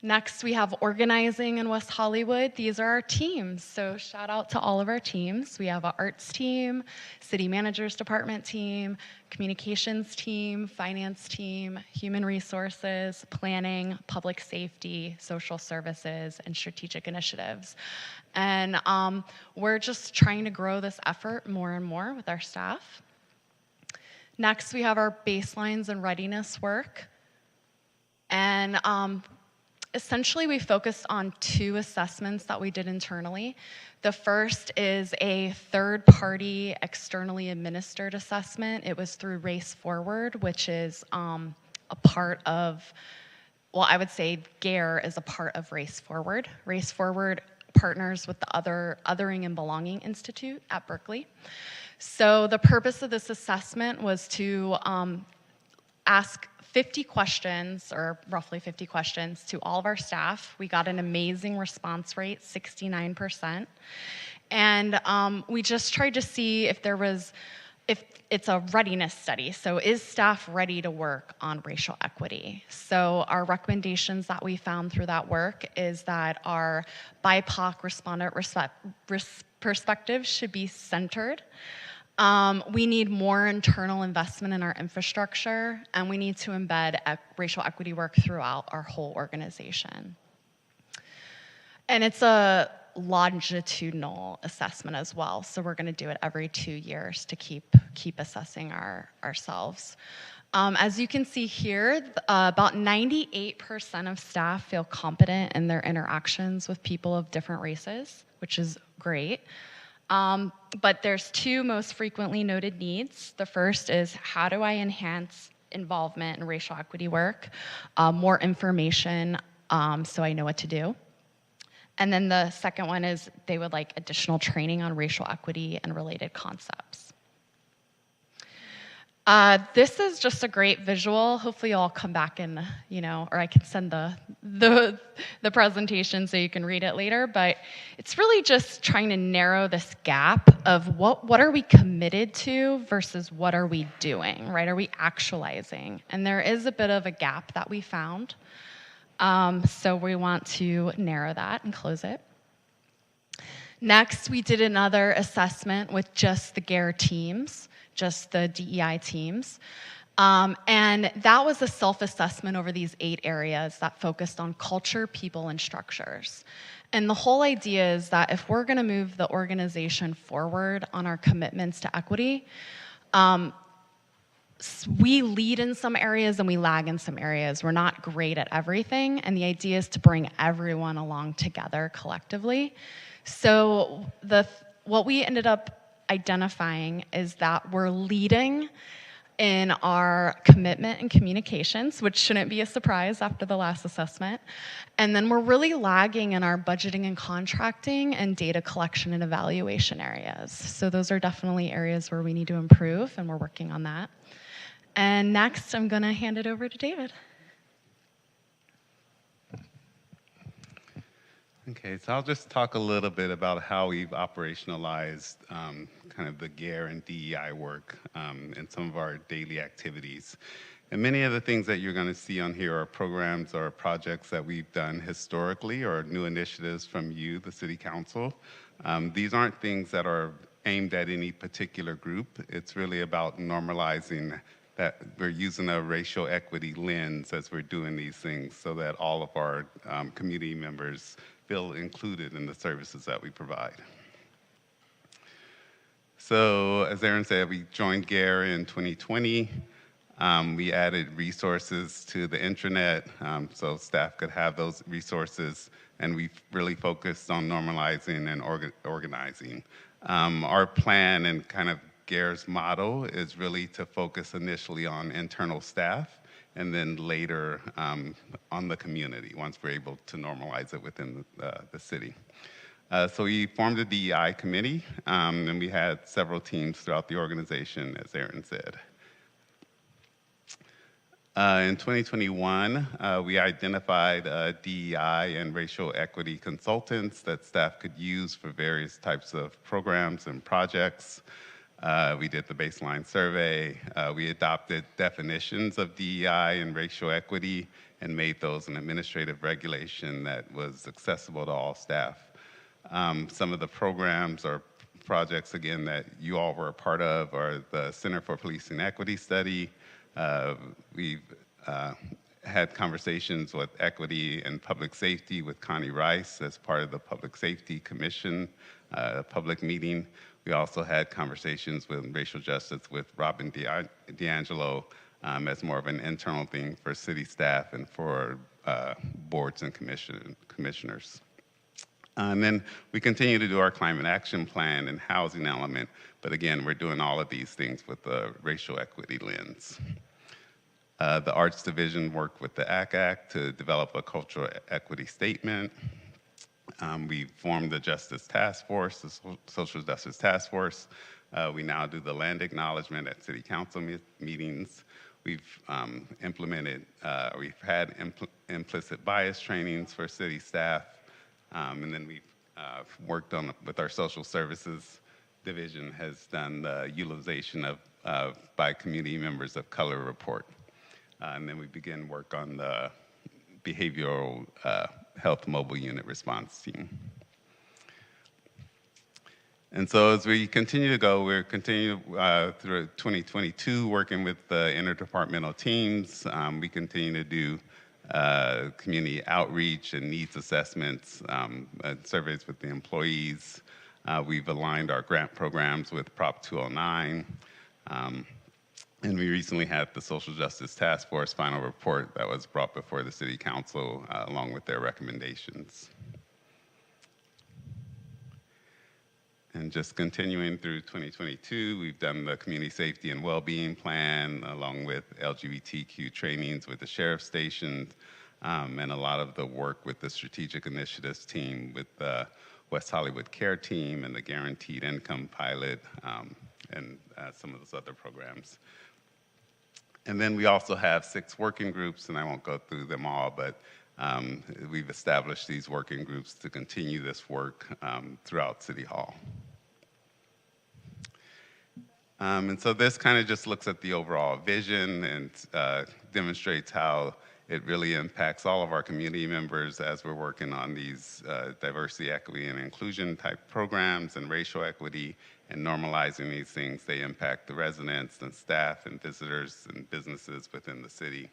Next, we have organizing in West Hollywood. These are our teams, so shout out to all of our teams. We have an arts team, city manager's department team, communications team, finance team, human resources, planning, public safety, social services, and strategic initiatives. And we're just trying to grow this effort more and more with our staff. Next, we have our baselines and readiness work. And essentially, we focused on 2 assessments that we did internally. The first is a third-party, externally administered assessment. It was through Race Forward, which is a part of, well, I would say GARE is a part of Race Forward. Race Forward partners with the Othering and Belonging Institute at Berkeley. So the purpose of this assessment was to ask 50 questions, or roughly 50 questions, to all of our staff. We got an amazing response rate, 69%. And we just tried to see if it's a readiness study. So is staff ready to work on racial equity? So our recommendations that we found through that work is that our BIPOC respondent perspectives should be centered. We need more internal investment in our infrastructure, and we need to embed racial equity work throughout our whole organization. And it's a longitudinal assessment as well, so we're going to do it every 2 years to keep assessing ourselves. As you can see here, about 98% of staff feel competent in their interactions with people of different races, which is great. But there's two most frequently noted needs. The first is, how do I enhance involvement in racial equity work? More information so I know what to do. And then the second one is they would like additional training on racial equity and related concepts. This is just a great visual. Hopefully I'll come back and, or I can send the presentation so you can read it later, but it's really just trying to narrow this gap of what are we committed to versus what are we doing, right? Are we actualizing? And there is a bit of a gap that we found. So we want to narrow that and close it. Next, we did another assessment with just the GARE teams, just the DEI teams. And that was a self-assessment over these 8 areas that focused on culture, people, and structures. And the whole idea is that if we're going to move the organization forward on our commitments to equity, we lead in some areas and we lag in some areas. We're not great at everything, and the idea is to bring everyone along together collectively. So what we ended up identifying is that we're leading in our commitment and communications, which shouldn't be a surprise after the last assessment. And then we're really lagging in our budgeting and contracting and data collection and evaluation areas. So those are definitely areas where we need to improve, and we're working on that. And next, I'm going to hand it over to David. Okay, so I'll just talk a little bit about how we've operationalized kind of the GARE and DEI work in some of our daily activities. And many of the things that you're going to see on here are programs or projects that we've done historically or new initiatives from you, the City Council. These aren't things that are aimed at any particular group. It's really about normalizing that we're using a racial equity lens as we're doing these things so that all of our community members feel included in the services that we provide. So as Aaron said, we joined GARE in 2020. We added resources to the intranet so staff could have those resources, and we really focused on normalizing and organizing. Our plan and kind of GARE's motto is really to focus initially on internal staff and then later on the community once we're able to normalize it within the city. So we formed a DEI committee, and we had several teams throughout the organization, as Aaron said. In 2021, we identified DEI and racial equity consultants that staff could use for various types of programs and projects. We did the baseline survey. We adopted definitions of DEI and racial equity and made those an administrative regulation that was accessible to all staff. Some of the programs or projects, again, that you all were a part of are the Center for Policing Equity Study. We've had conversations with equity and public safety with Connie Rice as part of the Public Safety Commission public meeting. We also had conversations with racial justice with Robin D'Angelo as more of an internal thing for city staff and for boards and commissioners. And then we continue to do our climate action plan and housing element, but again, we're doing all of these things with a racial equity lens. The Arts Division worked with the ACAC to develop a cultural equity statement. We formed the Justice Task Force, the Social Justice Task Force. We now do the land acknowledgement at City Council meetings. We've implemented, we've had implicit bias trainings for city staff, and then we've worked on, with our social services division, has done the utilization of by community members of color report. And then we begin work on the behavioral health mobile unit response team. And so as we continue to go, we're continuing through 2022 working with the interdepartmental teams. We continue to do community outreach and needs assessments, surveys with the employees. We've aligned our grant programs with Prop 209. And we recently had the Social Justice Task Force final report that was brought before the City Council along with their recommendations. And just continuing through 2022, we've done the Community Safety and Wellbeing Plan along with LGBTQ trainings with the sheriff stations and a lot of the work with the Strategic Initiatives team with the West Hollywood Care Team and the Guaranteed Income Pilot and some of those other programs. And then we also have 6 working groups, and I won't go through them all, but we've established these working groups to continue this work throughout City Hall. And so this kind of just looks at the overall vision and demonstrates how it really impacts all of our community members as we're working on these diversity, equity, and inclusion type programs and racial equity and normalizing these things. They impact the residents and staff and visitors and businesses within the city.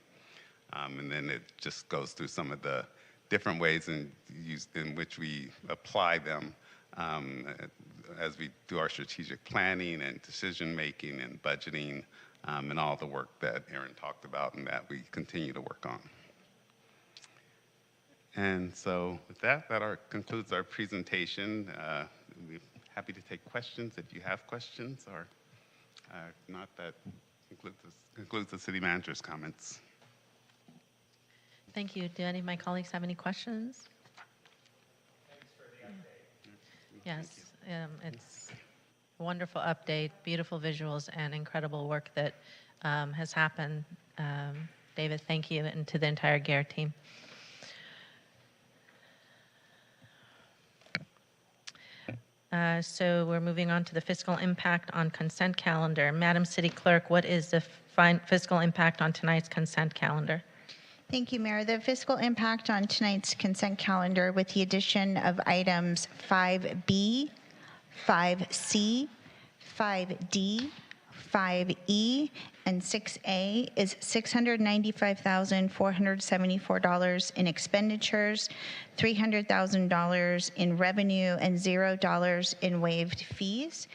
And then it just goes through some of the different ways in which we apply them as we do our strategic planning and decision making and budgeting and all the work that Aaron talked about and that we continue to work on. And so with that, concludes our presentation. We're happy to take questions if you have questions, or if not, that concludes the city manager's comments. Thank you. Do any of my colleagues have any questions? Thanks for the update. Yes, it's a wonderful update, beautiful visuals, and incredible work that has happened. David, thank you, and to the entire GARE team. So we're moving on to the fiscal impact on consent calendar. Madam City Clerk, what is the fiscal impact on tonight's consent calendar? Thank you, Mayor. The fiscal impact on tonight's consent calendar with the addition of items 5B, 5C, 5D, 5E, and 6A is $695,474 in expenditures, $300,000 in revenue, and $0 in waived fees.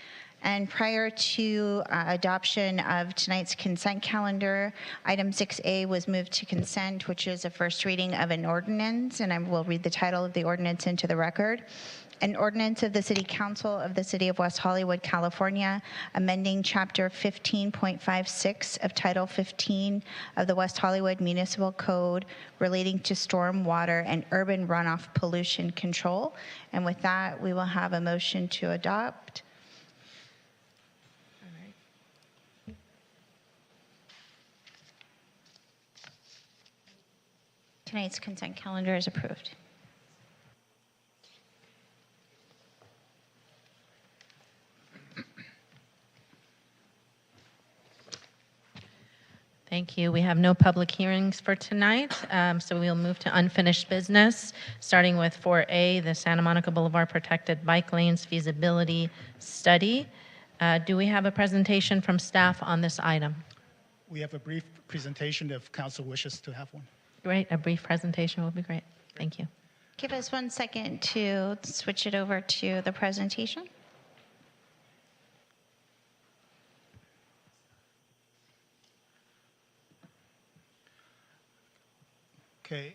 And prior to adoption of tonight's consent calendar, item 6A was moved to consent, which is a first reading of an ordinance, and I will read the title of the ordinance into the record. An ordinance of the City Council of the City of West Hollywood, California, amending Chapter 15.56 of Title 15 of the West Hollywood Municipal Code relating to storm water and urban runoff pollution control. And with that, we will have a motion to adopt. Tonight's consent calendar is approved. Thank you. We have no public hearings for tonight, so we'll move to unfinished business, starting with 4A, the Santa Monica Boulevard Protected Bike Lanes Feasibility Study. Do we have a presentation from staff on this item? We have a brief presentation if council wishes to have one. Great. A brief presentation will be great. Thank you. Give us 1 second to switch it over to the presentation. Okay,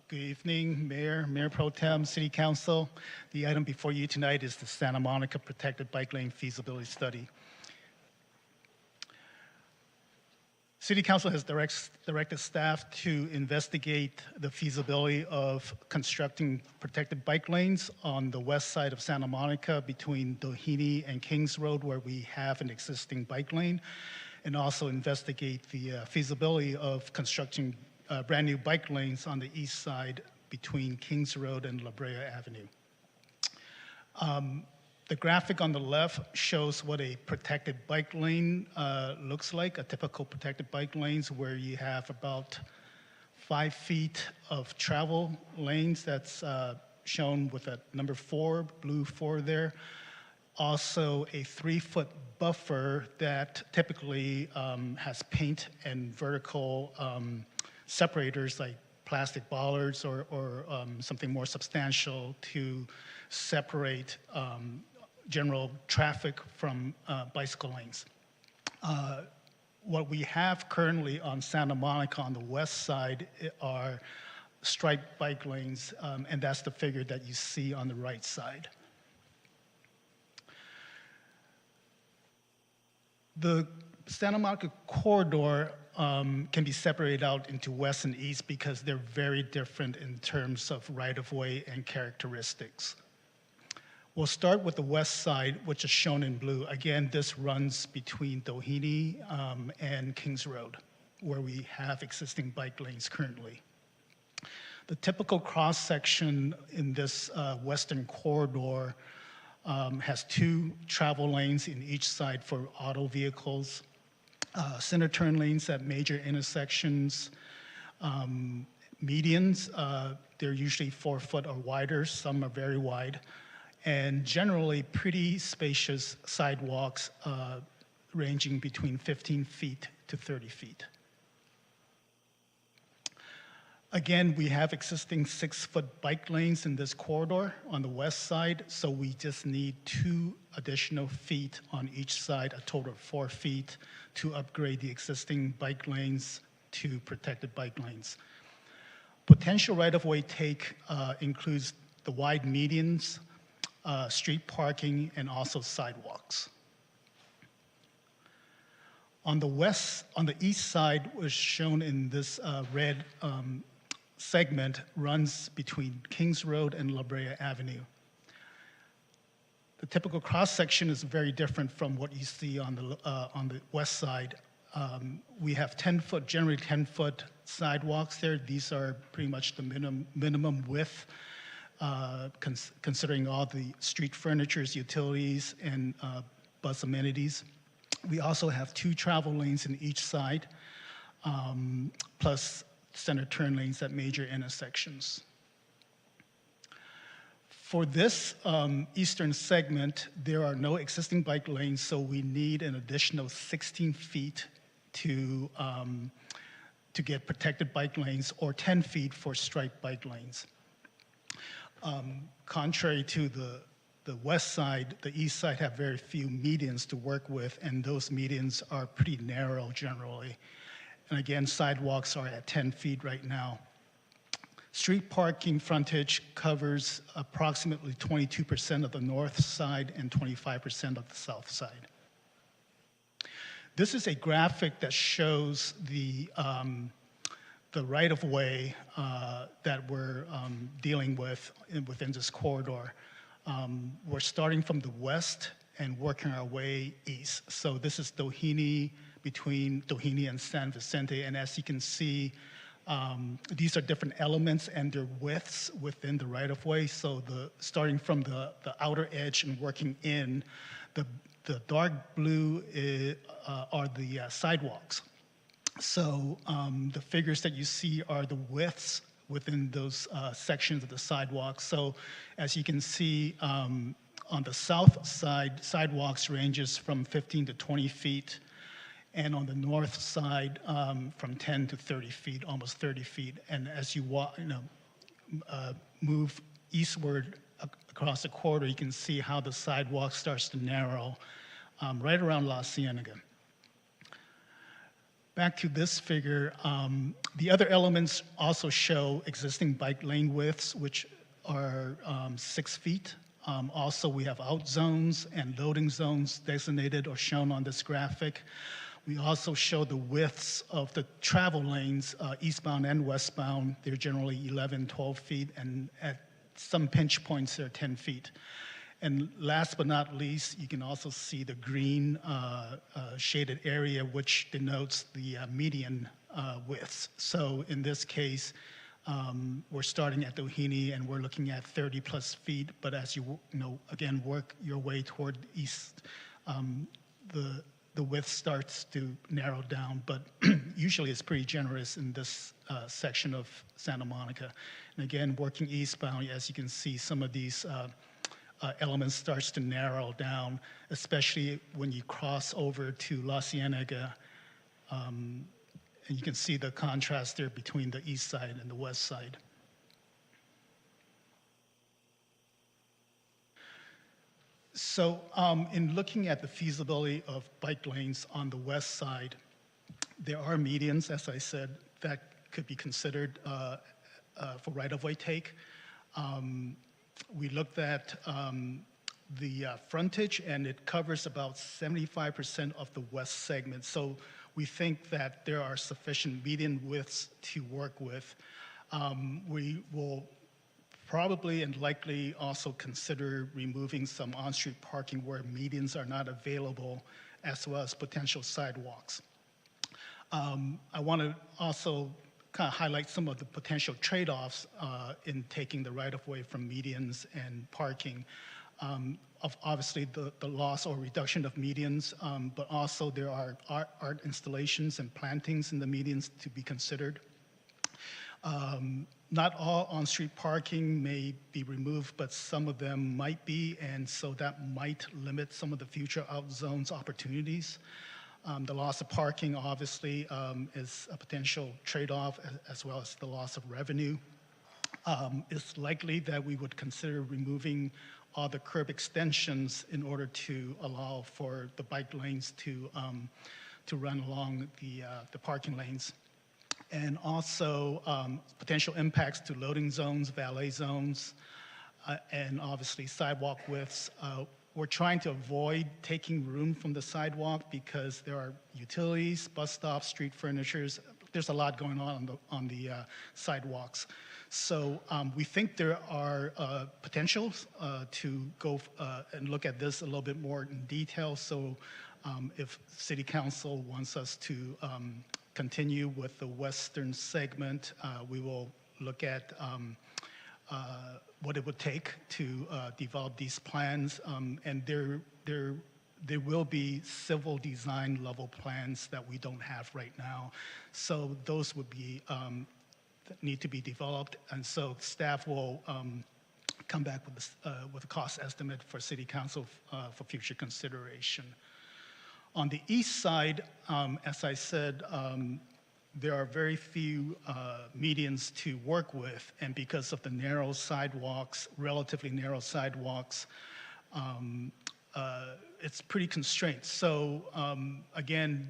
good evening, Mayor, Mayor Pro Tem, City Council. The item before you tonight is the Santa Monica Protected Bike Lane Feasibility Study. City Council has directed staff to investigate the feasibility of constructing protected bike lanes on the west side of Santa Monica between Doheny and Kings Road, where we have an existing bike lane. and also investigate the feasibility of constructing brand new bike lanes on the east side between Kings Road and La Brea Avenue. The graphic on the left shows what a protected bike lane looks like, a typical protected bike lanes where you have about 5 feet of travel lanes. That's shown with a number 4, blue 4 there. Also a 3-foot buffer that typically has paint and vertical separators like plastic bollards or something more substantial to separate general traffic from bicycle lanes. What we have currently on Santa Monica on the west side are striped bike lanes, and that's the figure that you see on the right side. The Santa Monica corridor can be separated out into west and east because they're very different in terms of right-of-way and characteristics. We'll start with the west side, which is shown in blue. Again, this runs between Doheny and Kings Road, where we have existing bike lanes currently. The typical cross-section in this western corridor has 2 travel lanes in each side for auto vehicles, center turn lanes at major intersections, medians, they're usually 4 foot or wider, some are very wide, and generally pretty spacious sidewalks ranging between 15 feet to 30 feet. Again, we have existing 6-foot bike lanes in this corridor on the west side, so we just need 2 additional feet on each side, a total of 4 feet, to upgrade the existing bike lanes to protected bike lanes. Potential right-of-way take includes the wide medians, street parking, and also sidewalks. On the east side, was shown in this red segment, runs between Kings Road and La Brea Avenue. The typical cross-section is very different from what you see on the west side. We have 10-foot, generally 10-foot sidewalks there. These are pretty much the minimum width, considering all the street furnitures, utilities, and bus amenities. We also have 2 travel lanes in each side, plus center turn lanes at major intersections. For this eastern segment, there are no existing bike lanes, so we need an additional 16 feet to get protected bike lanes, or 10 feet for striped bike lanes. Contrary to the west side, the east side have very few medians to work with, and those medians are pretty narrow generally. And again, sidewalks are at 10 feet right now. Street parking frontage covers approximately 22% of the north side and 25% of the south side. This is a graphic that shows the right-of-way that we're dealing with within this corridor. We're starting from the west and working our way east. So this is Doheny, between Doheny and San Vicente, and as you can see, these are different elements and their widths within the right-of-way. So starting from the outer edge and working in, the dark blue are the sidewalks. So the figures that you see are the widths within those sections of the sidewalk. So as you can see, on the south side, sidewalks ranges from 15 to 20 feet, and on the north side, from 10 to 30 feet, almost 30 feet. And as you walk, move eastward across the corridor, you can see how the sidewalk starts to narrow right around La Cienega. Back to this figure, the other elements also show existing bike lane widths, which are 6 feet. Also, we have out zones and loading zones designated or shown on this graphic. We also show the widths of the travel lanes, eastbound and westbound. They're generally 11, 12 feet, and at some pinch points, they're 10 feet. And last but not least, you can also see the green shaded area, which denotes the median widths. So in this case, we're starting at Doheny and we're looking at 30 plus feet, but as you know, again, work your way toward the east, the width starts to narrow down, but usually it's pretty generous in this section of Santa Monica. And again, working eastbound, as you can see, some of these elements starts to narrow down, especially when you cross over to La Cienega. And you can see the contrast there between the east side and the west side. So in looking at the feasibility of bike lanes on the west side, there are medians, as I said, that could be considered for right-of-way take. We looked at the frontage, and it covers about 75% of the west segment. So we think that there are sufficient median widths to work with. We will probably and likely also consider removing some on-street parking where medians are not available, as well as potential sidewalks. I want to also kind of highlight some of the potential trade-offs in taking the right-of-way from medians and parking. Obviously, the loss or reduction of medians, but also there are art installations and plantings in the medians to be considered. Not all on-street parking may be removed, but some of them might be, and so that might limit some of the future out zones opportunities. The loss of parking, obviously, is a potential trade-off, as well as the loss of revenue. It's likely that we would consider removing all the curb extensions in order to allow for the bike lanes to run along the parking lanes. And also potential impacts to loading zones, valet zones, and obviously sidewalk widths. We're trying to avoid taking room from the sidewalk because there are utilities, bus stops, street furnitures. There's a lot going on the sidewalks. So we think there are potentials to go and look at this a little bit more in detail. So if City Council wants us to continue with the western segment, we will look at what it would take to develop these plans. And there will be civil design level plans that we don't have right now. So those would be need to be developed. And so staff will come back with a cost estimate for City Council for future consideration. On the east side, as I said, there are very few medians to work with, and because of the narrow sidewalks, relatively narrow sidewalks, it's pretty constrained. So again,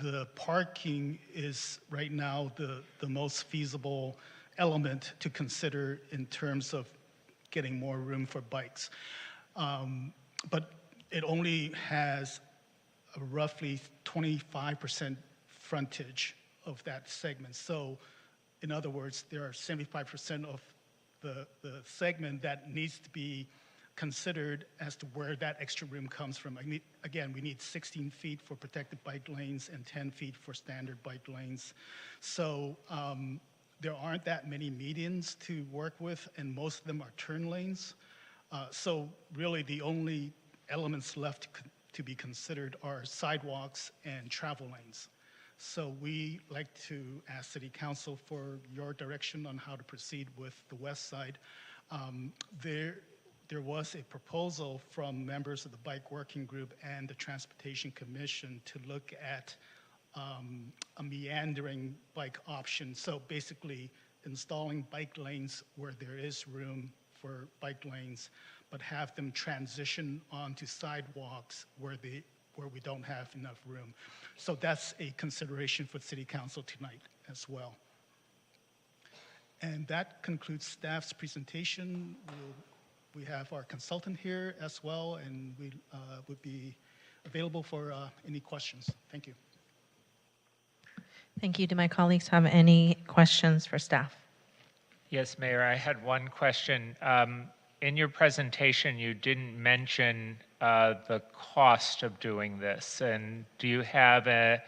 the parking is right now the most feasible element to consider in terms of getting more room for bikes. But it only has a roughly 25% frontage of that segment. So in other words, there are 75% of the segment that needs to be considered as to where that extra room comes from. Again, we need 16 feet for protected bike lanes and 10 feet for standard bike lanes. So there aren't that many medians to work with, and most of them are turn lanes. So really the only elements left to be considered are sidewalks and travel lanes. So we like to ask City Council for your direction on how to proceed with the west side. There was a proposal from members of the Bike Working Group and the Transportation Commission to look at a meandering bike option. So basically installing bike lanes where there is room for bike lanes, but have them transition onto sidewalks where we don't have enough room. So that's a consideration for City Council tonight as well. And that concludes staff's presentation. We have our consultant here as well, and we would be available for any questions. Thank you. Thank you. Do my colleagues have any questions for staff? Yes, Mayor, I had one question. in your presentation, you didn't mention the cost of doing this. And do you have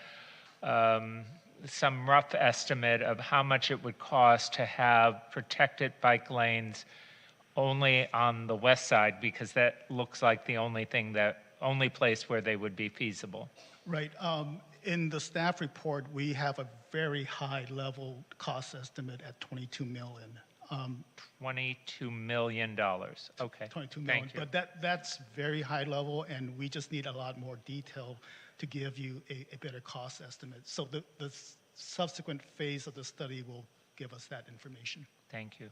some rough estimate of how much it would cost to have protected bike lanes only on the west side? Because that looks like the only place where they would be feasible. Right. In the staff report, we have a very high level cost estimate at $22 million. $22 million. Okay. 22 million. Thank you. But that's very high level, and we just need a lot more detail to give you a better cost estimate. So the subsequent phase of the study will give us that information. Thank you.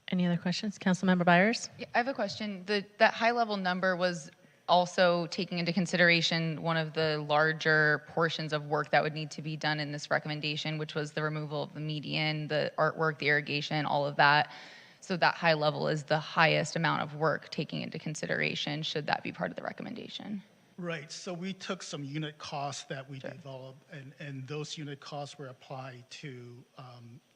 Any other questions? Councilmember Byers? Yeah, I have a question. That high-level number was also taking into consideration one of the larger portions of work that would need to be done in this recommendation, which was the removal of the median, the artwork, the irrigation, all of that. So that high level is the highest amount of work taking into consideration. Should that be part of the recommendation? Right. So we took some unit costs that we developed, and those unit costs were applied to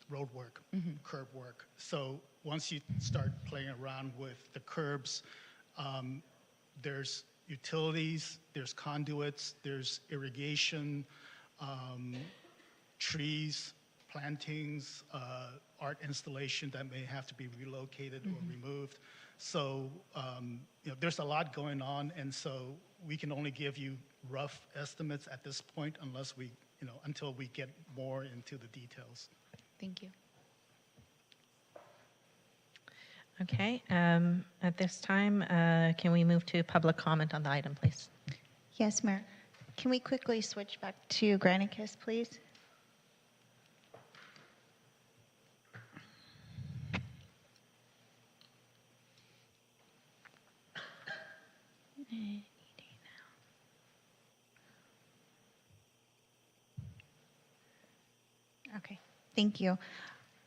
road work, curb work. So once you start playing around with the curbs, there's utilities, there's conduits, there's irrigation, trees, plantings, art installation that may have to be relocated or removed. So there's a lot going on, and so we can only give you rough estimates at this point unless we, until we get more into the details. Thank you. Okay, at this time, can we move to public comment on the item, please? Yes, Mayor. Can we quickly switch back to Granicus, please? Okay, thank you.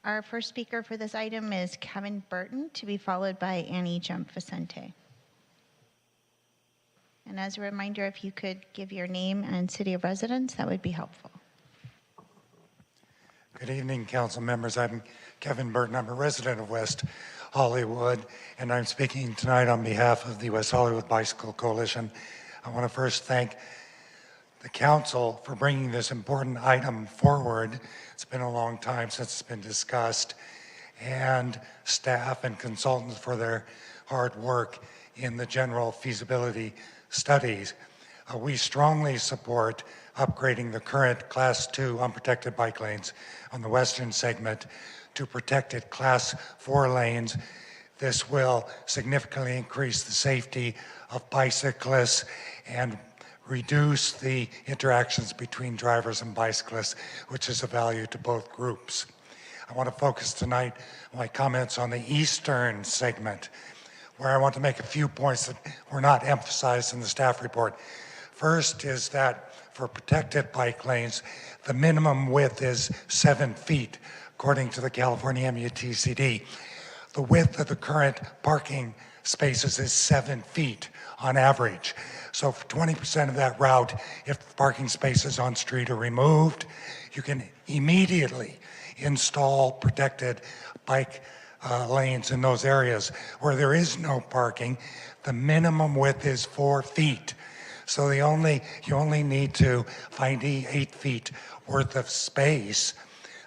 Our first speaker for this item is Kevin Burton, to be followed by Annie Jump Vicente. And as a reminder, if you could give your name and city of residence, that would be helpful. Good evening, council members. I'm Kevin Burton. I'm a resident of West Hollywood, and I'm speaking tonight on behalf of the West Hollywood Bicycle Coalition. I want to first thank the council for bringing this important item forward. It's been a long time since it's been discussed, and staff and consultants for their hard work in the general feasibility studies. We strongly support upgrading the current Class 2 unprotected bike lanes on the western segment to protected Class 4 lanes. This will significantly increase the safety of bicyclists and reduce the interactions between drivers and bicyclists, which is of value to both groups. I want to focus tonight my comments on the eastern segment, where I want to make a few points that were not emphasized in the staff report. First is that for protected bike lanes, the minimum width is 7 feet, according to the California MUTCD. The width of the current parking spaces is 7 feet on average. So for 20% of that route, if parking spaces on street are removed, you can immediately install protected bike lanes in those areas. Where there is no parking, the minimum width is 4 feet. So you only need to find 8 feet worth of space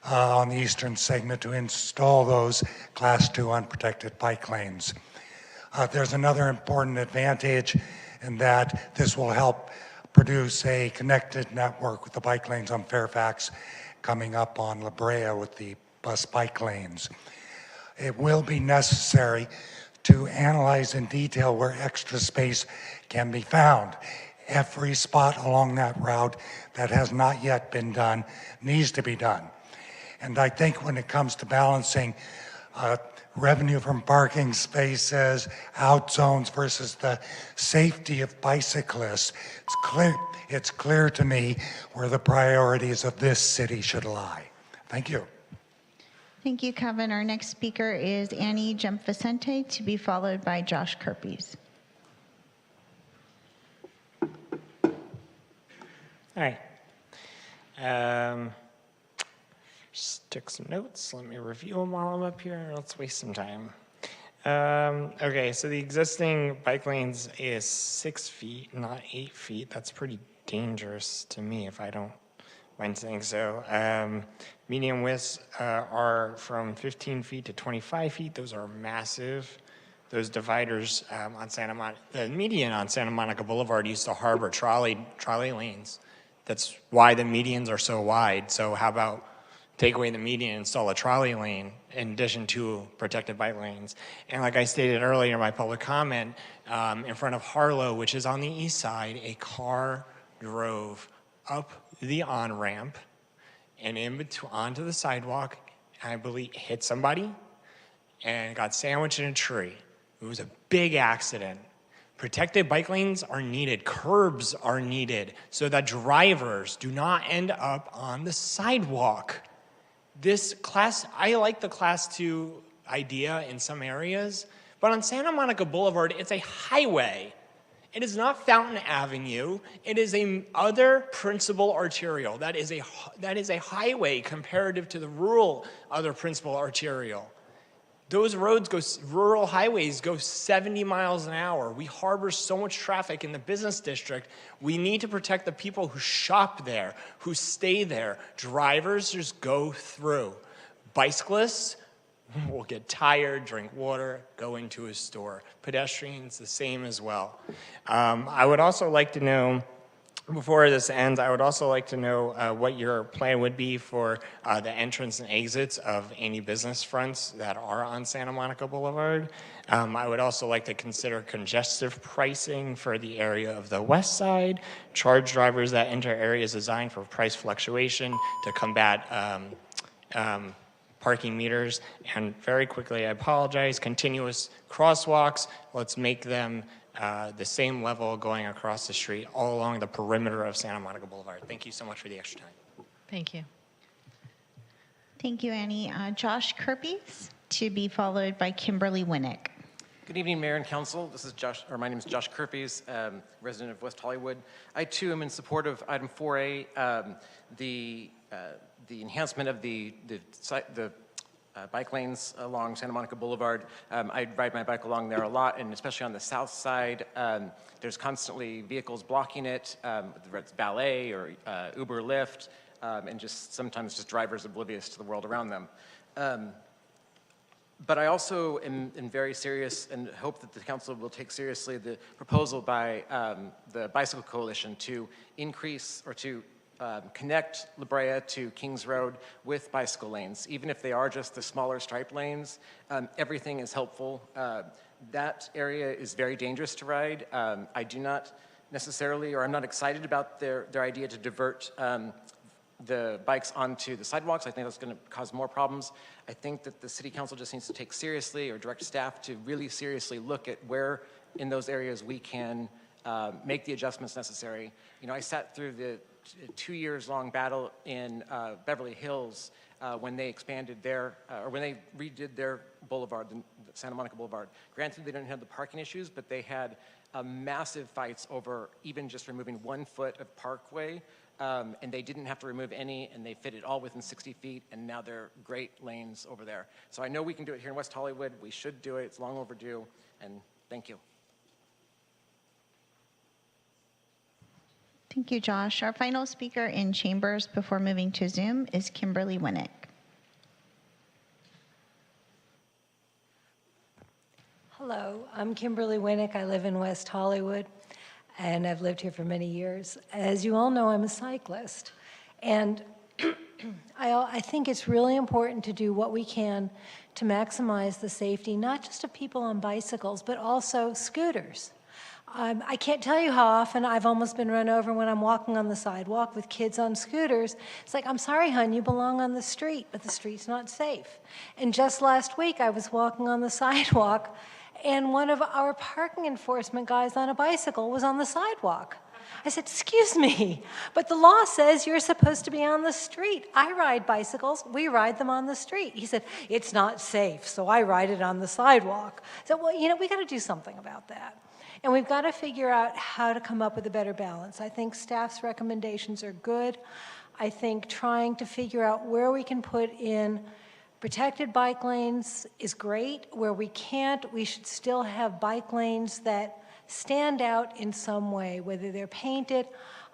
on the eastern segment to install those Class 2 unprotected bike lanes. There's another important advantage in that this will help produce a connected network with the bike lanes on Fairfax coming up on La Brea with the bus bike lanes. It will be necessary to analyze in detail where extra space can be found. Every spot along that route that has not yet been done needs to be done. And I think when it comes to balancing revenue from parking spaces, out zones versus the safety of bicyclists, it's clear to me where the priorities of this city should lie. Thank you. Thank you, Kevin. Our next speaker is Annie Jump Vicente, to be followed by Josh Kerpies. Hi. Just took some notes. Let me review them while I'm up here. Let's waste some time. Okay, so the existing bike lanes is 6 feet, not 8 feet. That's pretty dangerous to me if I don't mind saying so. Median widths are from 15 feet to 25 feet. Those are massive. Those dividers on Santa Monica, the median on Santa Monica Boulevard used to harbor trolley lanes. That's why the medians are so wide. So how about take away the median and install a trolley lane in addition to protected bike lanes? And like I stated earlier in my public comment, in front of Harlow, which is on the east side, a car drove up the on-ramp and onto the sidewalk, and I believe hit somebody and got sandwiched in a tree. It was a big accident. Protected bike lanes are needed, curbs are needed, so that drivers do not end up on the sidewalk. I like the Class 2 idea in some areas, but on Santa Monica Boulevard, it's a highway. It is not Fountain Avenue. It is a other principal arterial. That is a highway comparative to the rural other principal arterial. Those rural highways go 70 miles an hour. We harbor so much traffic in the business district. We need to protect the people who shop there, who stay there. Drivers just go through. Bicyclists will get tired, drink water, go into a store. Pedestrians, the same as well. I would also like to know, before this ends, I would also like to know what your plan would be for the entrance and exits of any business fronts that are on Santa Monica Boulevard. I would also like to consider congestive pricing for the area of the west side, charge drivers that enter areas designed for price fluctuation to combat parking meters, and very quickly, I apologize, continuous crosswalks. Let's make them the same level going across the street all along the perimeter of Santa Monica Boulevard. Thank you so much for the extra time. Thank you. Thank you, Annie. Josh Kirpies, to be followed by Kimberly Winnick. Good evening, Mayor and Council. My name is Josh Kirpies, resident of West Hollywood. I too am in support of item 4A, the enhancement of the bike lanes along Santa Monica Boulevard. I ride my bike along there a lot, and especially on the south side, there's constantly vehicles blocking it, whether it's valet or Uber, Lyft, and just sometimes just drivers oblivious to the world around them. But I also am very serious and hope that the council will take seriously the proposal by the Bicycle Coalition to increase or to connect La Brea to Kings Road with bicycle lanes. Even if they are just the smaller stripe lanes, everything is helpful. That area is very dangerous to ride. I do not necessarily, or I'm not excited about their idea to divert the bikes onto the sidewalks. I think that's going to cause more problems. I think that the city council just needs to take seriously, or direct staff to really seriously look at where in those areas we can make the adjustments necessary. You know, I sat through the 2 years long battle in Beverly Hills when they expanded or when they redid their boulevard, the Santa Monica Boulevard. Granted, they didn't have the parking issues, but they had massive fights over even just removing 1 foot of parkway, and they didn't have to remove any, and they fit it all within 60 feet, and now they're great lanes over there. So I know we can do it here in West Hollywood. We should do it. It's long overdue, and thank you. Thank you, Josh. Our final speaker in chambers before moving to Zoom is Kimberly Winnick. Hello, I'm Kimberly Winnick. I live in West Hollywood, and I've lived here for many years. As you all know, I'm a cyclist, and I think it's really important to do what we can to maximize the safety, not just of people on bicycles, but also scooters. I can't tell you how often I've almost been run over when I'm walking on the sidewalk with kids on scooters. It's like, I'm sorry, hon, you belong on the street, but the street's not safe. And just last week, I was walking on the sidewalk, and one of our parking enforcement guys on a bicycle was on the sidewalk. I said, excuse me, but the law says you're supposed to be on the street. I ride bicycles, we ride them on the street. He said, it's not safe, so I ride it on the sidewalk. So, well, you know, we got to do something about that. And we've got to figure out how to come up with a better balance. I think staff's recommendations are good. I think trying to figure out where we can put in protected bike lanes is great. Where we can't, we should still have bike lanes that stand out in some way, whether they're painted,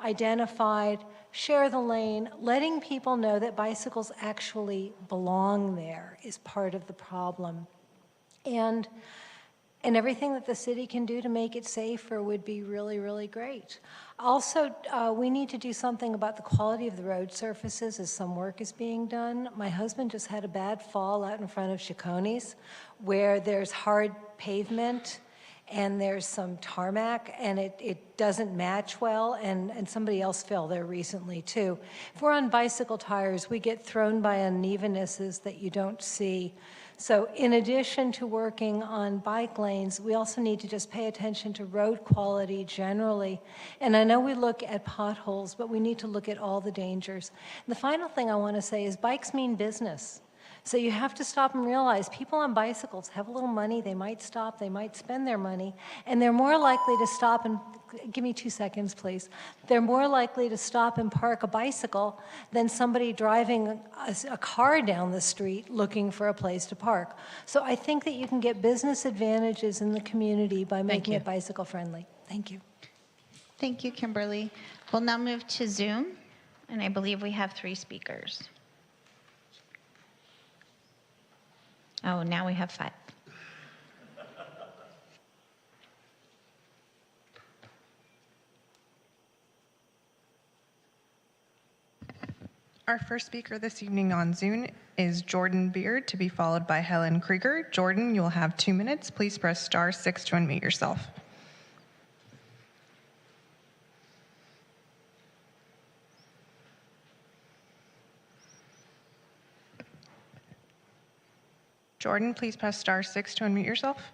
identified, share the lane, letting people know that bicycles actually belong there is part of the problem. And everything that the city can do to make it safer would be really, really great. Also, we need to do something about the quality of the road surfaces as some work is being done. My husband just had a bad fall out in front of Chaconis where there's hard pavement and there's some tarmac, and it doesn't match well, and somebody else fell there recently too. If we're on bicycle tires, we get thrown by unevennesses that you don't see. So in addition to working on bike lanes, we also need to just pay attention to road quality generally. And I know we look at potholes, but we need to look at all the dangers. And the final thing I want to say is bikes mean business. So you have to stop and realize people on bicycles have a little money, they might stop, they might spend their money, and they're more likely to stop and, give me 2 seconds please, they're more likely to stop and park a bicycle than somebody driving a car down the street looking for a place to park. So I think that you can get business advantages in the community by making it bicycle friendly. Thank you. Thank you, Kimberly. We'll now move to Zoom, and I believe we have 3 speakers. Oh, now we have 5. Our first speaker this evening on Zoom is Jordan Beard, to be followed by Helen Krieger. Jordan, you'll have 2 minutes. Please press *6 to unmute yourself. Jordan, please press *6 to unmute yourself.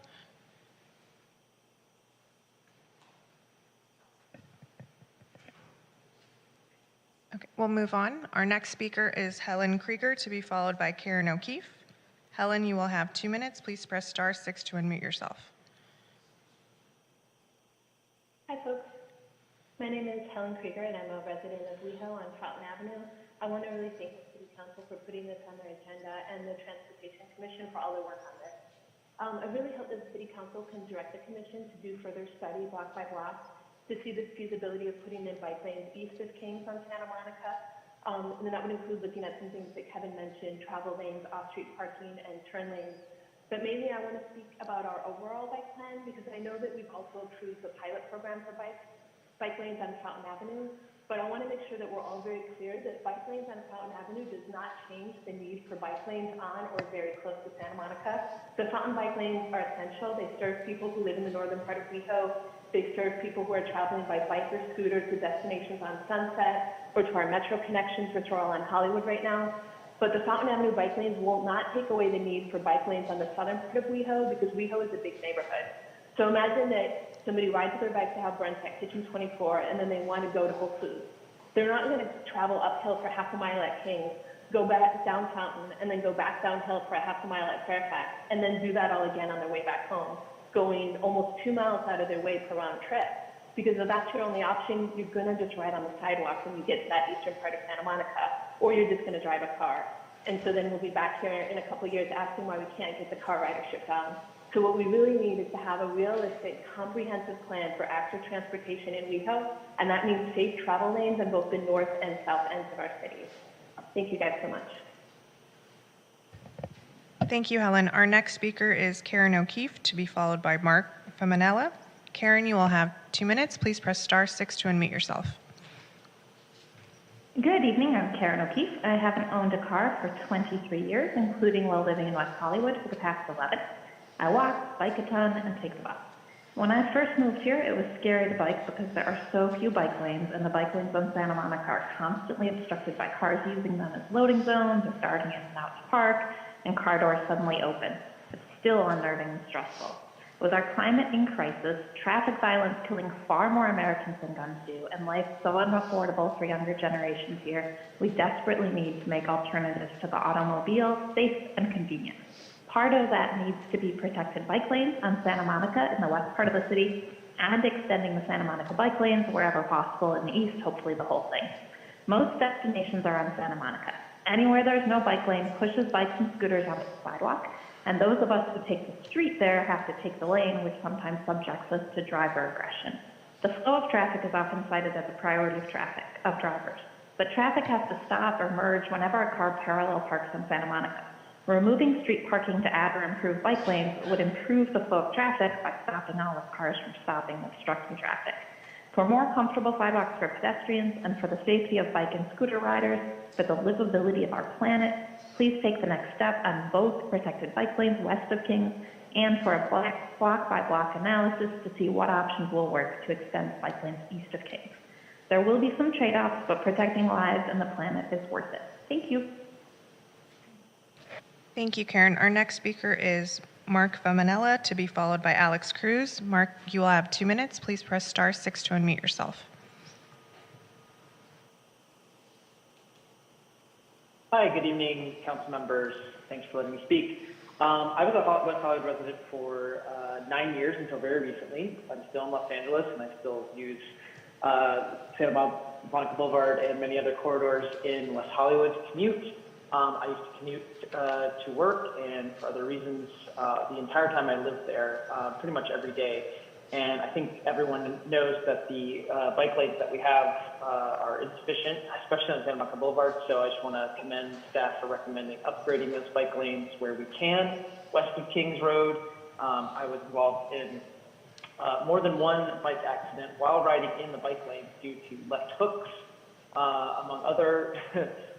Okay, we'll move on. Our next speaker is Helen Krieger, to be followed by Karen O'Keefe. Helen, you will have 2 minutes. Please press *6 to unmute yourself. Hi, folks. My name is Helen Krieger, and I'm a resident of WeHo on Fountain Avenue. I want to really thank the City Council for putting this on their agenda and the Transportation Commission for all their work on this. I really hope that the City Council can direct the Commission to do further study block by block to see the feasibility of putting in bike lanes east of Kings on Santa Monica. And then that would include looking at some things that Kevin mentioned, travel lanes, off-street parking, and turn lanes. But mainly I want to speak about our overall bike plan, because I know that we've also approved the pilot program for bike lanes on Fountain Avenue. But I want to make sure that we're all very clear that bike lanes on Fountain Avenue does not change the need for bike lanes on or very close to Santa Monica. The fountain bike lanes are essential. They serve people who live in the northern part of WeHo. They serve people who are traveling by bike or scooter to destinations on Sunset or to our metro connections, which are all on Hollywood right now. But the Fountain Avenue bike lanes will not take away the need for bike lanes on the southern part of WeHo, because WeHo is a big neighborhood. So imagine that somebody rides their bike to have brunch at Kitchen 24 and then they want to go to Whole Foods. They're not going to travel uphill for half a mile at Kings, go back down Fountain, and then go back downhill for a half a mile at Fairfax, and then do that all again on their way back home, going almost 2 miles out of their way per round trip. Because if that's your only option, you're going to just ride on the sidewalk when you get to that eastern part of Santa Monica, or you're just going to drive a car. And so then we'll be back here in a couple of years asking why we can't get the car ridership down. So what we really need is to have a realistic, comprehensive plan for active transportation in WeHo, and that means safe travel lanes on both the north and south ends of our cities. Thank you guys so much. Thank you, Helen. Our next speaker is Karen O'Keefe, to be followed by Mark Feminella. Karen, you will have 2 minutes. Please press *6 to unmute yourself. Good evening, I'm Karen O'Keefe. I haven't owned a car for 23 years, including while living in West Hollywood for the past 11. I walk, bike a ton, and take the bus. When I first moved here, it was scary to bike because there are so few bike lanes, and the bike lanes on Santa Monica are constantly obstructed by cars using them as loading zones or darting in and out to park, and car doors suddenly open. It's still unnerving and stressful. With our climate in crisis, traffic violence killing far more Americans than guns do, and life so unaffordable for younger generations here, we desperately need to make alternatives to the automobile safe and convenient. Part of that needs to be protected bike lanes on Santa Monica in the west part of the city, and extending the Santa Monica bike lanes wherever possible in the east, hopefully the whole thing. Most destinations are on Santa Monica. Anywhere there's no bike lane pushes bikes and scooters onto the sidewalk, and those of us who take the street there have to take the lane, which sometimes subjects us to driver aggression. The flow of traffic is often cited as a priority of drivers, but traffic has to stop or merge whenever a car parallel parks on Santa Monica. Removing street parking to add or improve bike lanes would improve the flow of traffic by stopping all of cars from stopping and obstructing traffic. For more comfortable sidewalks for pedestrians and for the safety of bike and scooter riders, for the livability of our planet, please take the next step on both protected bike lanes west of Kings and for a block-by-block analysis to see what options will work to extend bike lanes east of Kings. There will be some trade-offs, but protecting lives and the planet is worth it. Thank you. Thank you, Karen. Our next speaker is Mark Vamanella, to be followed by Alex Cruz. Mark, you will have 2 minutes. Please press star 6 to unmute yourself. Hi, good evening, council members. Thanks for letting me speak. I was a West Hollywood resident for 9 years until very recently. I'm still in Los Angeles, and I still use Santa Monica Boulevard and many other corridors in West Hollywood to commute. I used to commute to work and for other reasons the entire time I lived there, pretty much every day. And I think everyone knows that the bike lanes that we have are insufficient, especially on Santa Monica Boulevard. So I just want to commend staff for recommending upgrading those bike lanes where we can, west of Kings Road. I was involved in more than one bike accident while riding in the bike lanes due to left hooks, among other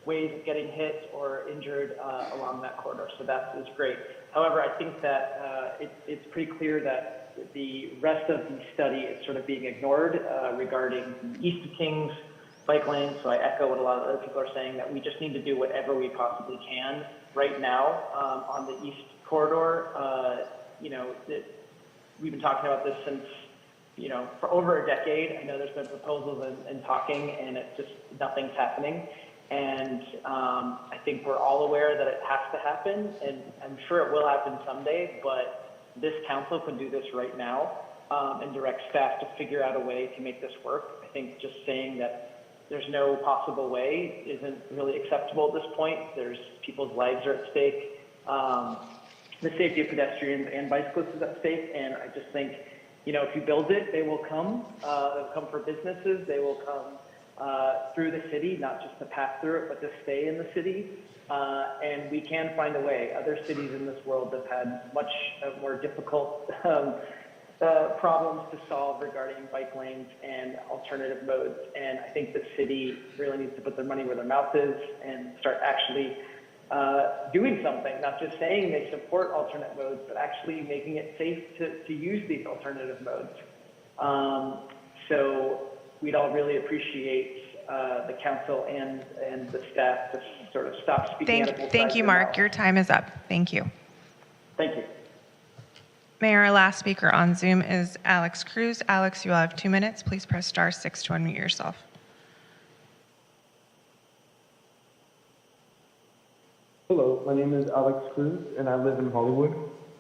ways of getting hit or injured along that corridor. So that is great. However, I think that it's pretty clear that the rest of the study is sort of being ignored regarding East of Kings bike lanes. So I echo what a lot of other people are saying, that we just need to do whatever we possibly can right now on the East corridor. We've been talking about this since, for over a decade. I know there's been proposals and talking, and it's just nothing's happening. And I think we're all aware that it has to happen, and I'm sure it will happen someday, but this council can do this right now and direct staff to figure out a way to make this work. I think just saying that there's no possible way isn't really acceptable at this point. There's people's lives are at stake. The safety of pedestrians and bicyclists is at stake, and I just think, if you build it, they will come. They'll come for businesses. They will come through the city, not just to pass through it, but to stay in the city. And we can find a way. Other cities in this world have had much more difficult problems to solve regarding bike lanes and alternative modes. And I think the city really needs to put their money where their mouth is and start actually doing something, not just saying they support alternate modes, but actually making it safe to use these alternative modes. So we'd all really appreciate the council and the staff to sort of stop speaking out of both sides Thank you, of their Mark. mouth. Your time is up. Thank you. Thank you. Mayor, our last speaker on Zoom is Alex Cruz. Alex, you will have 2 minutes. Please press star 6 to unmute yourself. Hello, my name is Alex Cruz, and I live in Hollywood.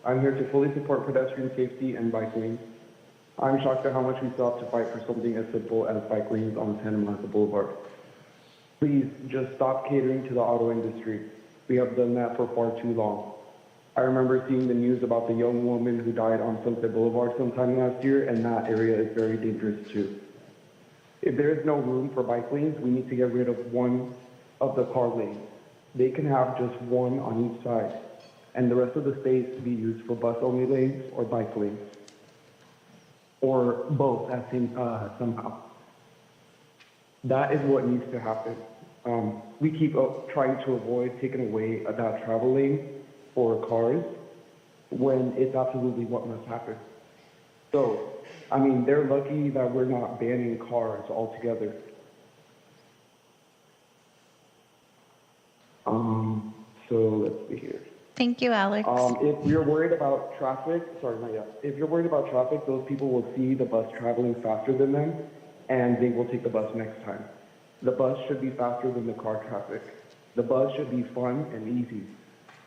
I'm here to fully support pedestrian safety and bike lanes. I'm shocked at how much we still have to fight for something as simple as bike lanes on Santa Monica Boulevard. Please, just stop catering to the auto industry. We have done that for far too long. I remember seeing the news about the young woman who died on Sunset Boulevard sometime last year, and that area is very dangerous too. If there is no room for bike lanes, we need to get rid of one of the car lanes. They can have just one on each side, and the rest of the space to be used for bus-only lanes or bike lanes, or both at somehow. That is what needs to happen. We keep trying to avoid taking away that travel lane for cars when it's absolutely what must happen. So, they're lucky that we're not banning cars altogether. So let's see here. Thank you, Alex. If you're worried about traffic, if you're worried about traffic, those people will see the bus traveling faster than them, and they will take the bus next time. The bus should be faster than the car traffic. The bus should be fun and easy.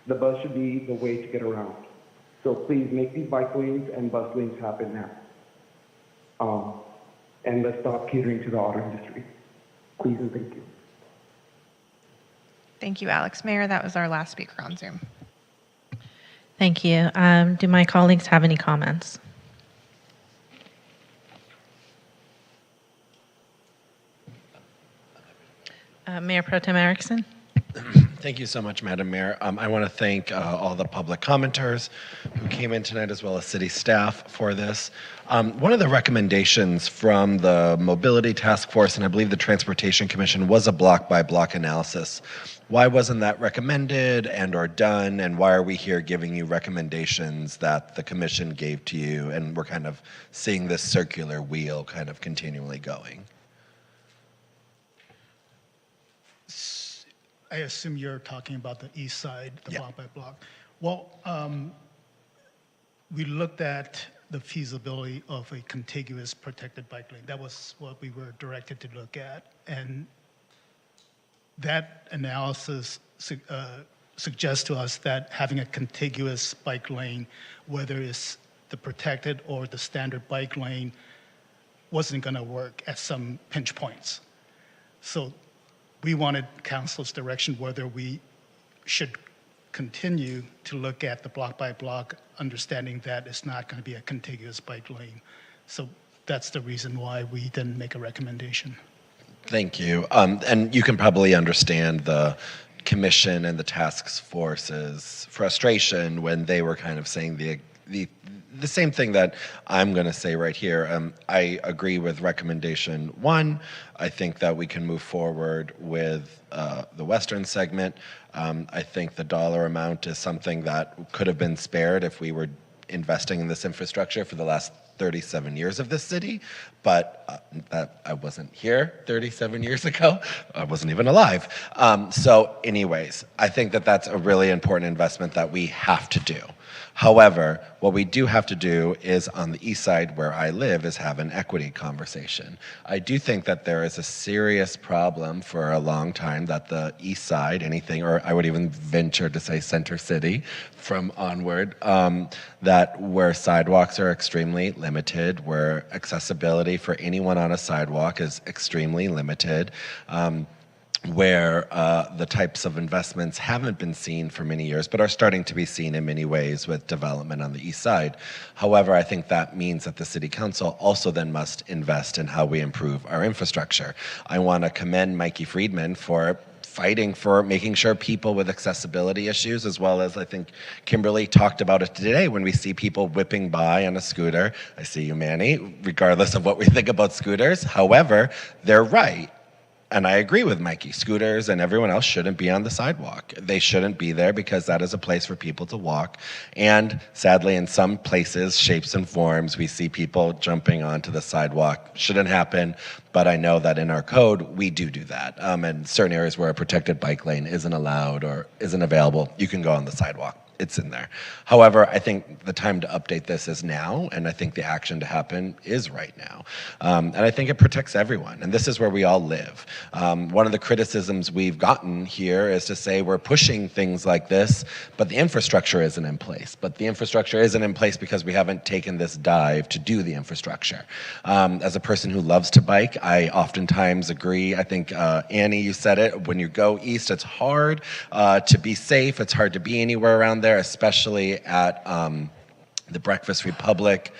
The bus should be the way to get around. So please make these bike lanes and bus lanes happen now. And let's stop catering to the auto industry. Please and thank you. Thank you, Alex. Mayor, that was our last speaker on Zoom. Thank you. Do my colleagues have any comments? Mayor Pro Tem Erickson? Thank you so much, Madam Mayor. I want to thank all the public commenters who came in tonight, as well as city staff for this. One of the recommendations from the Mobility Task Force, and I believe the Transportation Commission, was a block-by-block analysis. Why wasn't that recommended and or done, and why are we here giving you recommendations that the commission gave to you, and we're kind of seeing this circular wheel kind of continually going? I assume you're talking about the east side, the block by block. Well, we looked at the feasibility of a contiguous protected bike lane. That was what we were directed to look at. And that analysis suggests to us that having a contiguous bike lane, whether it's the protected or the standard bike lane, wasn't going to work at some pinch points. So we wanted council's direction whether we should continue to look at the block by block, understanding that it's not going to be a contiguous bike lane. So that's the reason why we didn't make a recommendation. Thank you. And you can probably understand the commission and the task force's frustration when they were kind of saying the same thing that I'm going to say right here. I agree with recommendation 1. I think that we can move forward with the western segment. I think the dollar amount is something that could have been spared if we were investing in this infrastructure for the last 37 years of this city, but that I wasn't here 37 years ago. I wasn't even alive. So anyways, I think that that's a really important investment that we have to do. However, what we do have to do is on the east side where I live is have an equity conversation. I do think that there is a serious problem for a long time that the east side, anything, or I would even venture to say Center City from onward, that where sidewalks are extremely limited, where accessibility for anyone on a sidewalk is extremely limited, where the types of investments haven't been seen for many years, but are starting to be seen in many ways with development on the east side. However, I think that means that the city council also then must invest in how we improve our infrastructure. I want to commend Mikey Friedman for fighting for making sure people with accessibility issues, as well as I think Kimberly talked about it today when we see people whipping by on a scooter. I see you, Manny, regardless of what we think about scooters. However, they're right. And I agree with Mikey. Scooters and everyone else shouldn't be on the sidewalk. They shouldn't be there because that is a place for people to walk. And sadly, in some places, shapes and forms, we see people jumping onto the sidewalk. Shouldn't happen, but I know that in our code, we do that. And certain areas where a protected bike lane isn't allowed or isn't available, you can go on the sidewalk. It's in there. However, I think the time to update this is now, and I think the action to happen is right now. And I think it protects everyone, and this is where we all live. One of the criticisms we've gotten here is to say we're pushing things like this, but the infrastructure isn't in place. But the infrastructure isn't in place because we haven't taken this dive to do the infrastructure. As a person who loves to bike, I oftentimes agree. I think, Annie, you said it, when you go east, it's hard to be safe. It's hard to be anywhere around there, especially at the Breakfast Republic,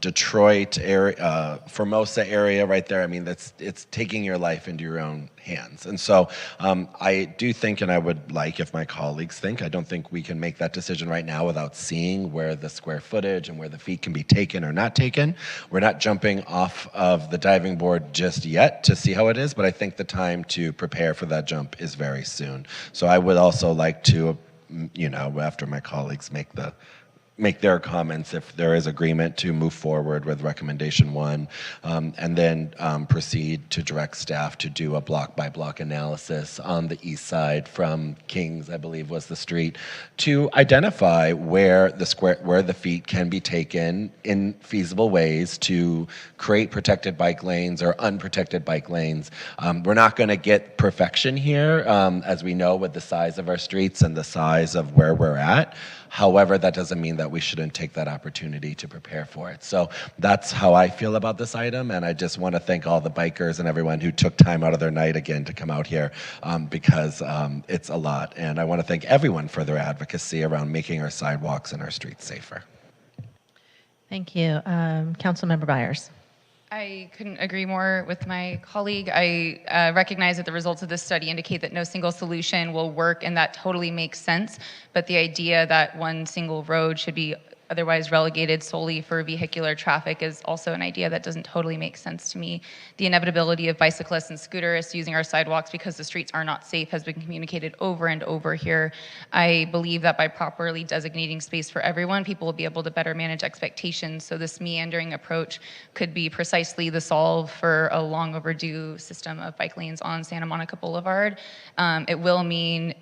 Detroit area, Formosa area right there. I mean, it's taking your life into your own hands. And so I do think, and I would like if my colleagues think, I don't think we can make that decision right now without seeing where the square footage and where the feet can be taken or not taken. We're not jumping off of the diving board just yet to see how it is, but I think the time to prepare for that jump is very soon. So I would also like to, after my colleagues make their comments, if there is agreement to move forward with recommendation 1, and then proceed to direct staff to do a block-by-block analysis on the east side from Kings, I believe was the street, to identify where the feet can be taken in feasible ways to create protected bike lanes or unprotected bike lanes. We're not going to get perfection here, as we know with the size of our streets and the size of where we're at. However, that doesn't mean that we shouldn't take that opportunity to prepare for it. So that's how I feel about this item, and I just want to thank all the bikers and everyone who took time out of their night again to come out here because it's a lot. And I want to thank everyone for their advocacy around making our sidewalks and our streets safer. Thank you. Councilmember Byers. I couldn't agree more with my colleague. I recognize that the results of this study indicate that no single solution will work, and that totally makes sense. But the idea that one single road should be otherwise relegated solely for vehicular traffic is also an idea that doesn't totally make sense to me. The inevitability of bicyclists and scooters using our sidewalks because the streets are not safe has been communicated over and over here. I believe that by properly designating space for everyone, people will be able to better manage expectations. So this meandering approach could be precisely the solve for a long overdue system of bike lanes on Santa Monica Boulevard. It will mean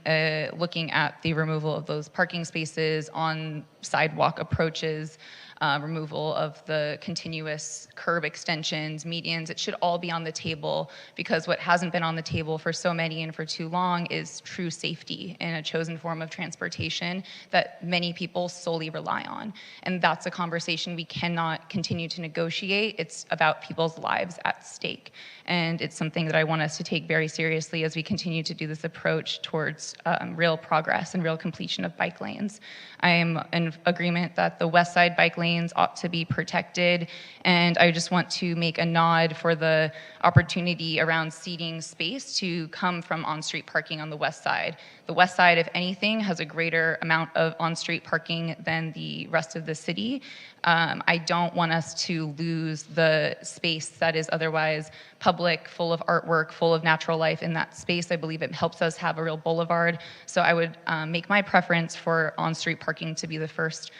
looking at the removal of those parking spaces on sidewalk approaches, removal of the continuous curb extensions, medians. It should all be on the table, because what hasn't been on the table for so many and for too long is true safety in a chosen form of transportation that many people solely rely on. And that's a conversation we cannot continue to negotiate. It's about people's lives at stake. And it's something that I want us to take very seriously as we continue to do this approach towards real progress and real completion of bike lanes. I am in agreement that the west side bike lanes ought to be protected, and I just want to make a nod for the opportunity around seating space to come from on-street parking on the west side. The west side, if anything, has a greater amount of on-street parking than the rest of the city. I don't want us to lose the space that is otherwise public, full of artwork, full of natural life in that space. I believe it helps us have a real boulevard. So I would make my preference for on-street parking to be the first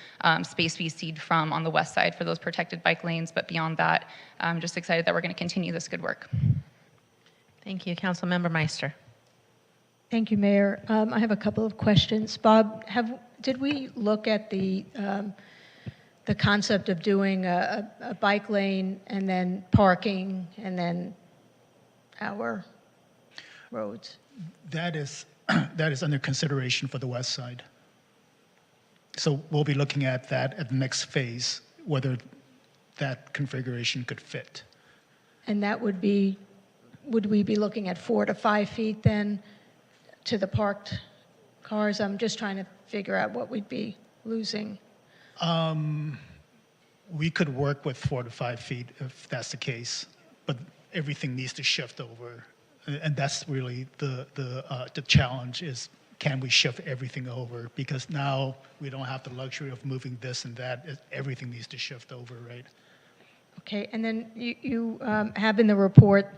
space we cede from on the west side for those protected bike lanes. But beyond that, I'm just excited that we're going to continue this good work. Thank you. Councilmember Meister. Thank you, Mayor. I have a couple of questions. Bob, did we look at the concept of doing a bike lane and then parking and then our roads? That is under consideration for the west side. So we'll be looking at that at the next phase, whether that configuration could fit. And that would be, would we be looking at 4 to 5 feet then to the parked cars? I'm just trying to figure out what we'd be losing. We could work with 4 to 5 feet if that's the case, but everything needs to shift over. And that's really the challenge is, can we shift everything over? Because now we don't have the luxury of moving this and that. Everything needs to shift over, right? Okay, and then you have in the report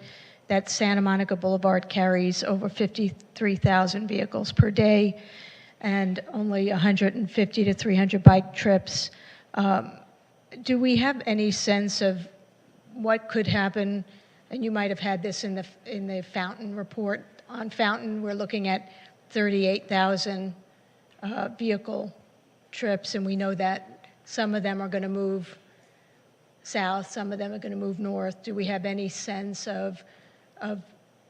that Santa Monica Boulevard carries over 53,000 vehicles per day and only 150 to 300 bike trips. Do we have any sense of what could happen? And you might have had this in the Fountain report. On Fountain, we're looking at 38,000 vehicle trips, and we know that some of them are going to move south, some of them are going to move north. Do we have any sense of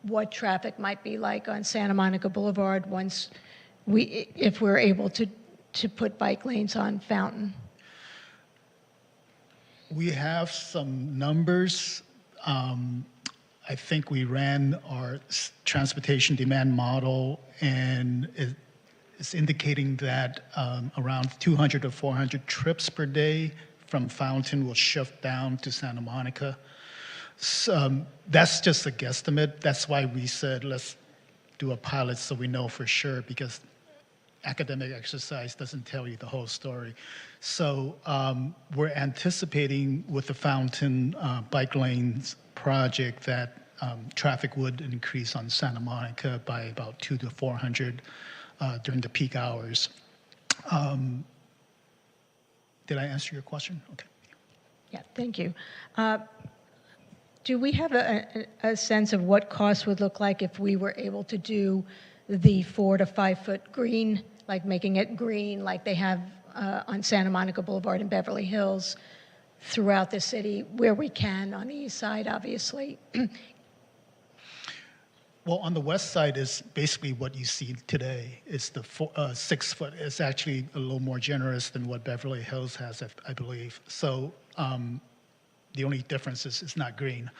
what traffic might be like on Santa Monica Boulevard once if we're able to put bike lanes on Fountain? We have some numbers. I think we ran our transportation demand model, and it's indicating that around 200 to 400 trips per day from Fountain will shift down to Santa Monica. So, that's just a guesstimate. That's why we said let's do a pilot so we know for sure, because academic exercise doesn't tell you the whole story. So we're anticipating with the Fountain bike lanes project that traffic would increase on Santa Monica by about 200 to 400 during the peak hours. Did I answer your question? Okay. Yeah, thank you. Do we have a sense of what costs would look like if we were able to do the 4 to 5 foot green, like making it green like they have on Santa Monica Boulevard in Beverly Hills throughout the city where we can on the east side, obviously? Well, on the west side is basically what you see today. It's the 6 foot. It's actually a little more generous than what Beverly Hills has, I believe. So the only difference is it's not green.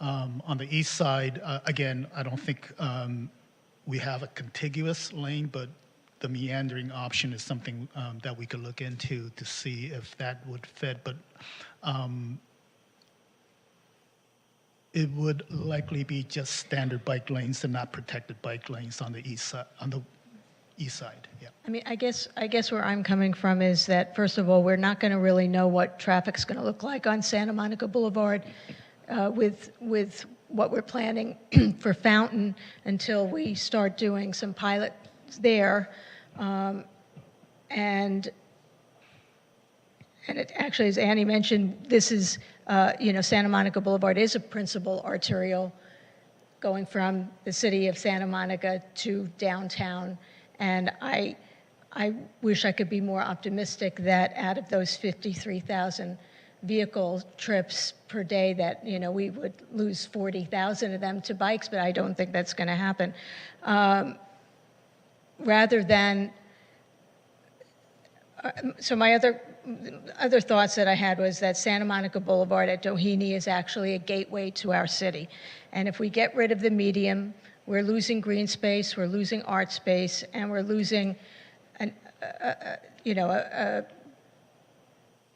On the east side, again, I don't think we have a contiguous lane, but the meandering option is something that we could look into to see if that would fit. But it would likely be just standard bike lanes and not protected bike lanes on the east side. Yeah. I mean, I guess where I'm coming from is that, first of all, we're not going to really know what traffic's going to look like on Santa Monica Boulevard with what we're planning for Fountain until we start doing some pilots there. And it actually, as Annie mentioned, this is, Santa Monica Boulevard is a principal arterial going from the city of Santa Monica to downtown. And I wish I could be more optimistic that out of those 53,000 vehicle trips per day that, we would lose 40,000 of them to bikes, but I don't think that's going to happen. Rather than, so my other thoughts that I had was that Santa Monica Boulevard at Doheny is actually a gateway to our city. And if we get rid of the medium, we're losing green space, we're losing art space, and we're losing a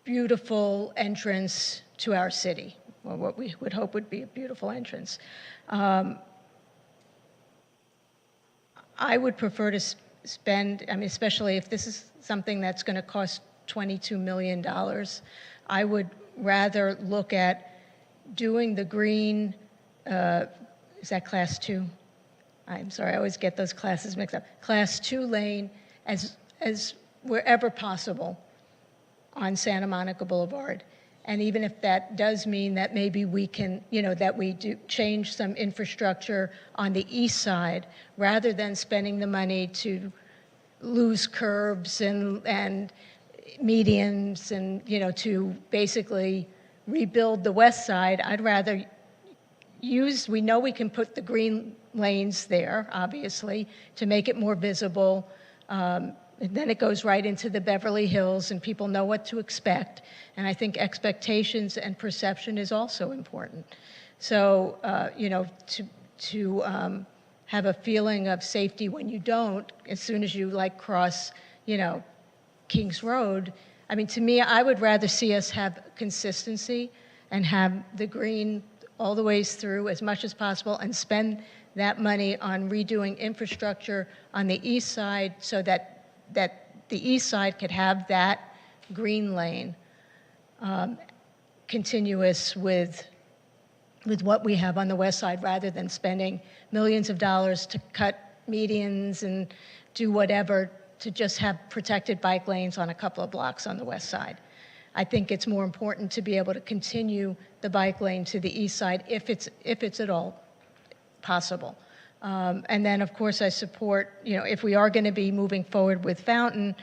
beautiful entrance to our city, or what we would hope would be a beautiful entrance. I would prefer to spend, especially if this is something that's going to cost $22 million, I would rather look at doing the green, is that class 2? I'm sorry, I always get those classes mixed up. Class 2 lane as wherever possible on Santa Monica Boulevard. And even if that does mean that maybe we can, that we do change some infrastructure on the east side, rather than spending the money to lose curbs and medians and, to basically rebuild the west side, I'd rather we know we can put the green lanes there, obviously, to make it more visible. And then it goes right into the Beverly Hills, and people know what to expect. And I think expectations and perception is also important. So, to have a feeling of safety when you don't, as soon as you cross, Kings Road. I mean, to me, I would rather see us have consistency and have the green all the ways through as much as possible and spend that money on redoing infrastructure on the east side so that the east side could have that green lane continuous with what we have on the west side, rather than spending millions of dollars to cut medians and do whatever to just have protected bike lanes on a couple of blocks on the west side. I think it's more important to be able to continue the bike lane to the east side if it's at all possible. And then, of course, I support, if we are going to be moving forward with Fountain,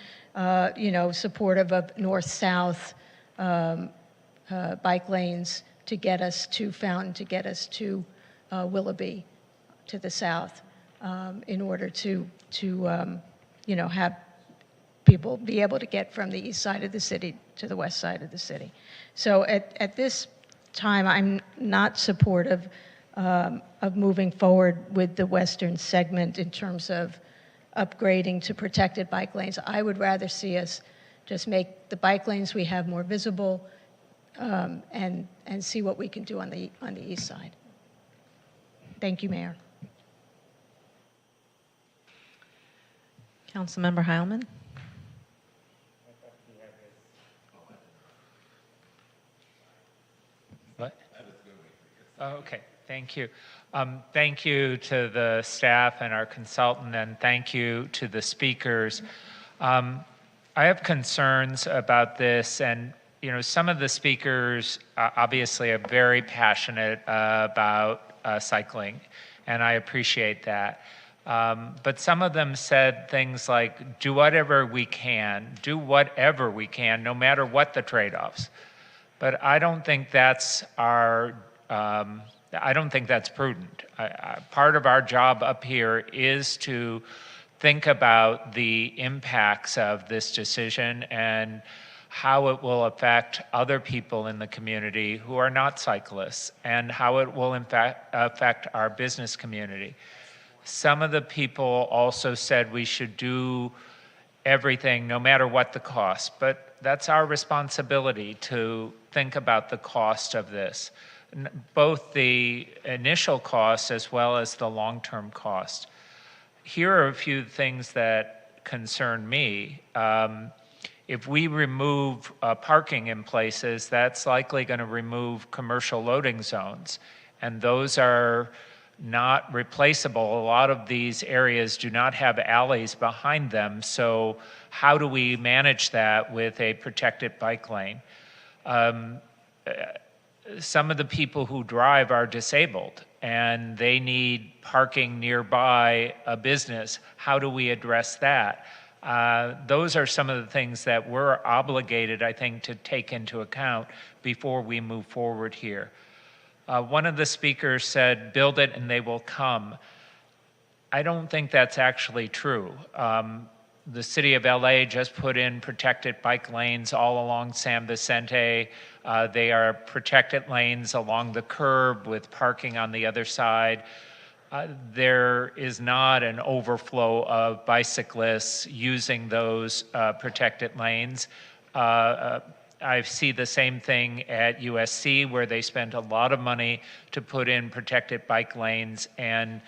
supportive of north-south bike lanes to get us to Fountain, to get us to Willoughby to the south, in order to have people be able to get from the east side of the city to the west side of the city. So at this time, I'm not supportive of moving forward with the western segment in terms of upgrading to protected bike lanes. I would rather see us just make the bike lanes we have more visible, and see what we can do on the east side. Thank you, Mayor. Councilmember Heilman. What? Oh, okay, thank you. Thank you to the staff and our consultant, and thank you to the speakers. I have concerns about this, and some of the speakers obviously are very passionate about cycling, and I appreciate that. But some of them said things like, do whatever we can, no matter what the trade-offs. But I don't think that's our I don't think that's prudent. Part of our job up here is to think about the impacts of this decision and how it will affect other people in the community who are not cyclists, and how it will in fact affect our business community. Some of the people also said we should do everything no matter what the cost, but that's our responsibility to think about the cost of this, both the initial cost as well as the long-term cost. Here are a few things that concern me. If we remove parking in places, that's likely going to remove commercial loading zones, and those are not replaceable. A lot of these areas do not have alleys behind them, so how do we manage that with a protected bike lane? Some of the people who drive are disabled, and they need parking nearby a business. How do we address that? Those are some of the things that we're obligated, I think, to take into account before we move forward here. One of the speakers said, build it and they will come. I don't think that's actually true. The city of LA just put in protected bike lanes all along San Vicente. They are protected lanes along the curb with parking on the other side. There is not an overflow of bicyclists using those protected lanes. I see the same thing at USC, where they spent a lot of money to put in protected bike lanes, and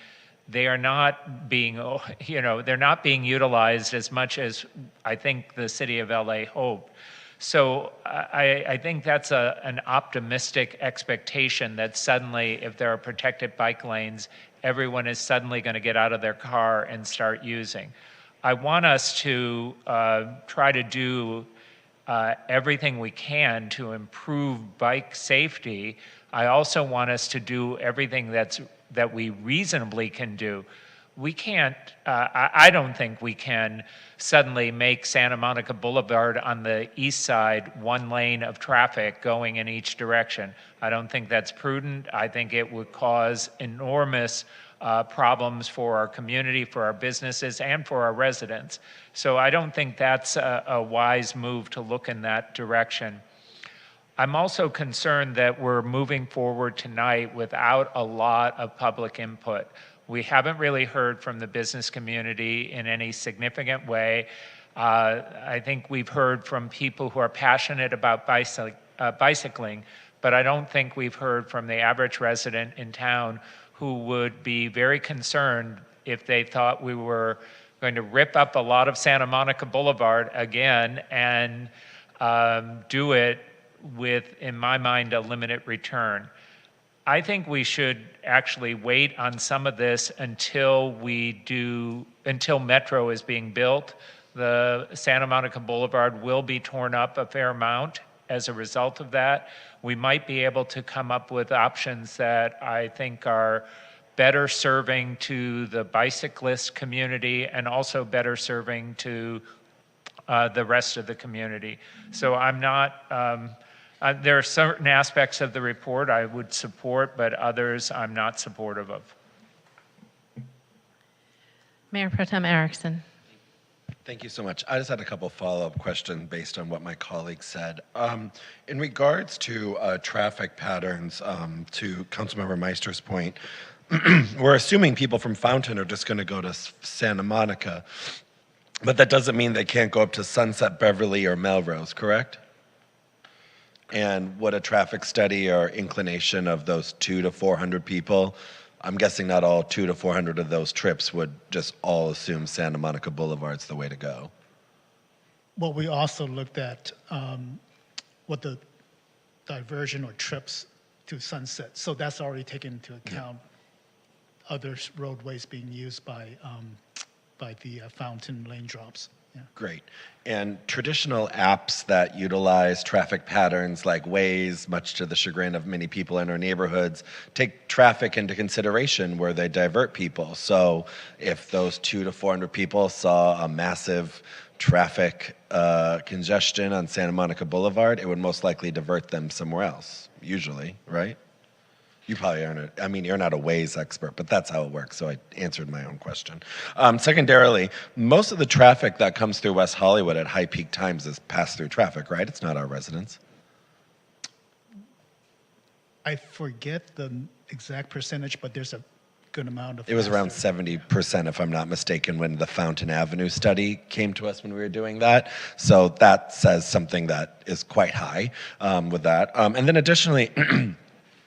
they are not being, they're not being utilized as much as I think the city of LA hoped. So I think that's an optimistic expectation that suddenly, if there are protected bike lanes, everyone is suddenly going to get out of their car and start using. I want us to try to do everything we can to improve bike safety. I also want us to do everything that we reasonably can do. We can't, I don't think we can suddenly make Santa Monica Boulevard on the east side one lane of traffic going in each direction. I don't think that's prudent. I think it would cause enormous problems for our community, for our businesses, and for our residents. So I don't think that's a wise move to look in that direction. I'm also concerned that we're moving forward tonight without a lot of public input. We haven't really heard from the business community in any significant way. I think we've heard from people who are passionate about bicycling, but I don't think we've heard from the average resident in town who would be very concerned if they thought we were going to rip up a lot of Santa Monica Boulevard again and do it with, in my mind, a limited return. I think we should actually wait on some of this until Metro is being built. The Santa Monica Boulevard will be torn up a fair amount as a result of that. We might be able to come up with options that I think are better serving to the bicyclist community and also better serving to the rest of the community. So I'm not, there are certain aspects of the report I would support, but others I'm not supportive of. Mayor Pro Tem Erickson. Thank you so much. I just had a couple follow-up questions based on what my colleague said. In regards to traffic patterns, to Councilmember Meister's point, we're assuming people from Fountain are just going to go to Santa Monica, but that doesn't mean they can't go up to Sunset, Beverly, or Melrose, correct? And what a traffic study or inclination of those 200 to 400 people, I'm guessing not all 200 to 400 of those trips would just all assume Santa Monica Boulevard's the way to go. Well, we also looked at what the diversion or trips to Sunset. So that's already taken into account other roadways being used by the Fountain lane drops. Yeah. Great. And traditional apps that utilize traffic patterns like Waze, much to the chagrin of many people in our neighborhoods, take traffic into consideration where they divert people. So if those 200 to 400 people saw a massive traffic congestion on Santa Monica Boulevard, it would most likely divert them somewhere else, usually, right? You probably aren't, I mean, you're not a Waze expert, but that's how it works, so I answered my own question. Secondarily, most of the traffic that comes through West Hollywood at high peak times is pass-through traffic, right? It's not our residents. I forget the exact percentage, but there's a good amount of. It was around 70%, if I'm not mistaken, when the Fountain Avenue study came to us when we were doing that. So that says something that is quite high with that. And then additionally,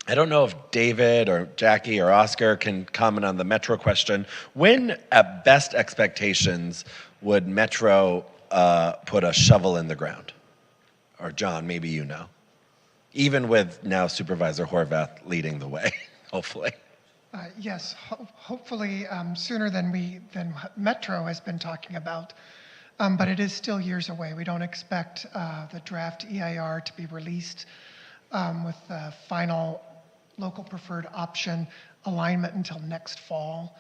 I don't know if David or Jackie or Oscar can comment on the Metro question. When, at best expectations, would Metro put a shovel in the ground? Or John, maybe you know. Even with now Supervisor Horvath leading the way, hopefully. Yes, hopefully sooner than Metro has been talking about, but it is still years away. We don't expect the draft EIR to be released with the final local preferred option alignment until next fall,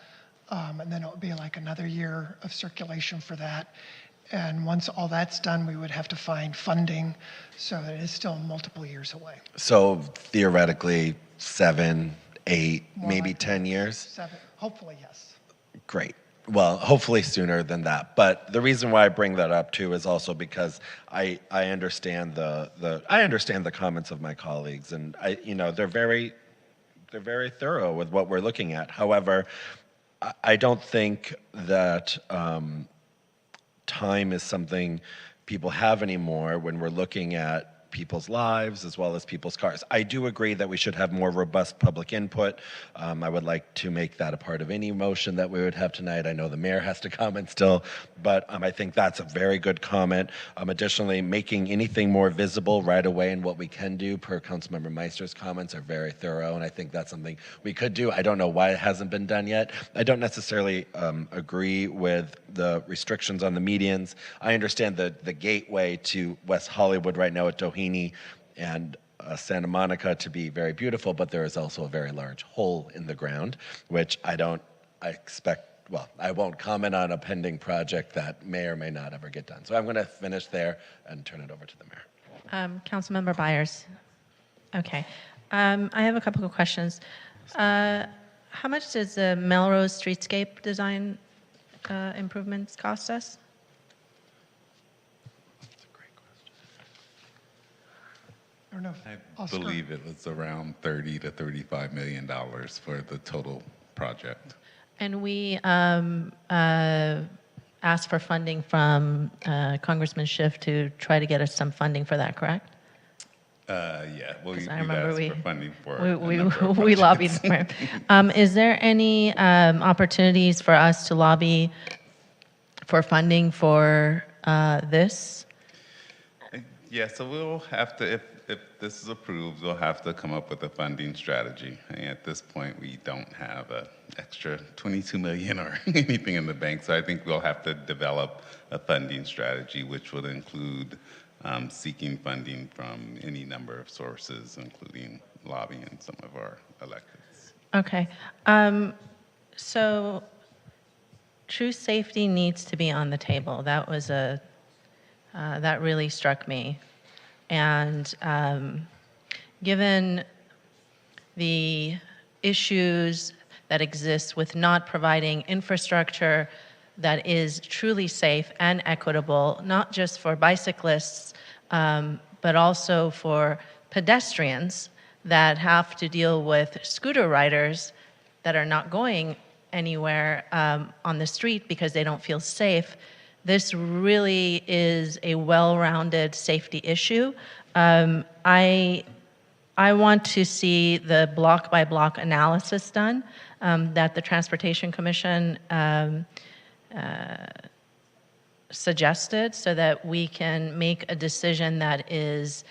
and then it will be like another year of circulation for that. And once all that's done, we would have to find funding, so it is still multiple years away. So theoretically, 7, 8, More maybe like 10 years? 7, hopefully, yes. Great. Well, hopefully sooner than that. But the reason why I bring that up too is also because I understand the comments of my colleagues, and they're very thorough with what we're looking at. However, I don't think that time is something people have anymore when we're looking at people's lives as well as people's cars. I do agree that we should have more robust public input. I would like to make that a part of any motion that we would have tonight. I know the mayor has to comment still, but I think that's a very good comment. Additionally, making anything more visible right away and what we can do per Councilmember Meister's comments are very thorough, and I think that's something we could do. I don't know why it hasn't been done yet. I don't necessarily agree with the restrictions on the medians. I understand the gateway to West Hollywood right now at Doheny and Santa Monica to be very beautiful, but there is also a very large hole in the ground, which I won't comment on a pending project that may or may not ever get done. So I'm going to finish there and turn it over to the mayor. Councilmember Byers. Okay. I have a couple of questions. How much does the Melrose streetscape design improvements cost us? I believe it was around $30 to $35 million for the total project. And we asked for funding from Congressman Schiff to try to get us some funding for that, correct? Yeah, well, you I remember asked for funding for we lobbied for it. Is there any opportunities for us to lobby for funding for this? Yeah, so we'll have to, if this is approved, we'll have to come up with a funding strategy. And at this point, we don't have an extra $22 million or anything in the bank, so I think we'll have to develop a funding strategy, which would include seeking funding from any number of sources, including lobbying some of our electeds. Okay. So true safety needs to be on the table. That was that really struck me. And given the issues that exist with not providing infrastructure that is truly safe and equitable, not just for bicyclists, but also for pedestrians that have to deal with scooter riders that are not going anywhere on the street because they don't feel safe. This really is a well-rounded safety issue. I want to see the block-by-block analysis done that the Transportation Commission suggested so that we can make a decision that is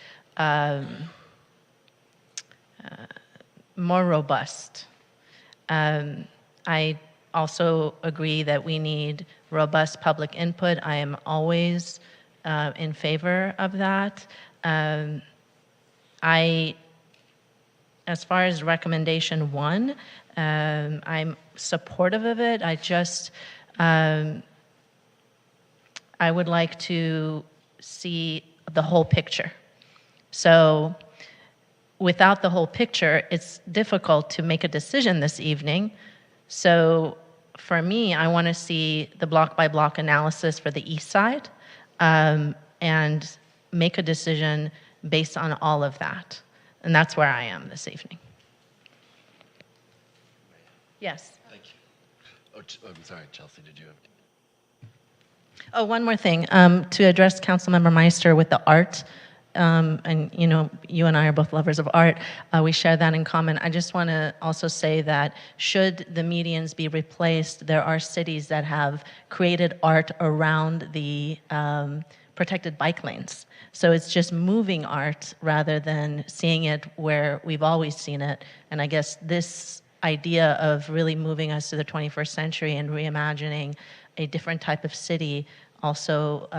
more robust. I also agree that we need robust public input. I am always in favor of that. As far as recommendation 1, I'm supportive of it. I would like to see the whole picture. So without the whole picture, it's difficult to make a decision this evening. So for me, I want to see the block by block analysis for the east side, and make a decision based on all of that. And that's where I am this evening. Yes. Thank you. I'm sorry, Chelsea, did you have? Oh, one more thing, to address Councilmember Meister with the art, and you know, you and I are both lovers of art. We share that in common. I just want to also say that should the medians be replaced, there are cities that have created art around the protected bike lanes. So it's just moving art rather than seeing it where we've always seen it. And I guess this idea of really moving us to the 21st century and reimagining a different type of city also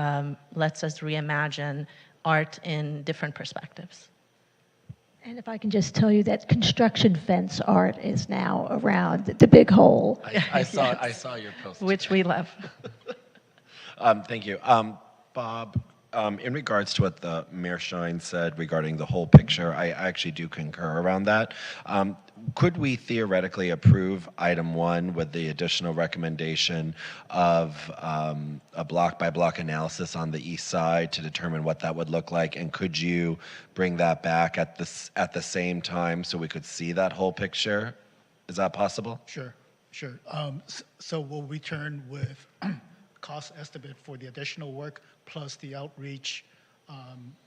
lets us reimagine art in different perspectives. And if I can just tell you that construction fence art is now around the big hole. I saw your post. Which we love. Thank you. Bob, in regards to what the Mayor Shine said regarding the whole picture, I actually do concur around that. Could we theoretically approve item 1 with the additional recommendation of a block by block analysis on the east side to determine what that would look like? And could you bring that back at the same time so we could see that whole picture? Is that possible? Sure. So we'll return with cost estimate for the additional work plus the outreach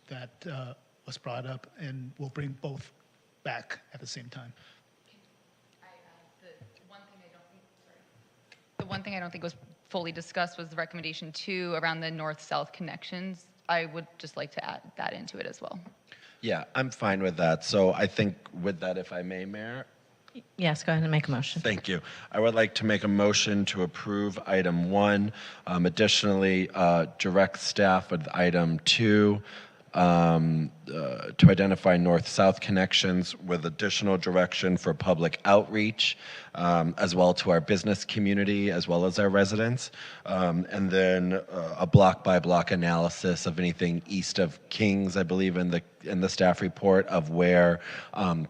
that was brought up, and we'll bring both back at the same time. The one thing I don't think was fully discussed was the recommendation 2 around the north-south connections. I would just like to add that into it as well. Yeah, I'm fine with that. So I think with that, if I may, Mayor, Yes, go ahead and make a motion. thank you. I would like to make a motion to approve item 1. Additionally, direct staff with item 2 to identify north-south connections with additional direction for public outreach, as well to our business community as well as our residents, and then a block-by-block analysis of anything east of Kings, I believe in the staff report, of where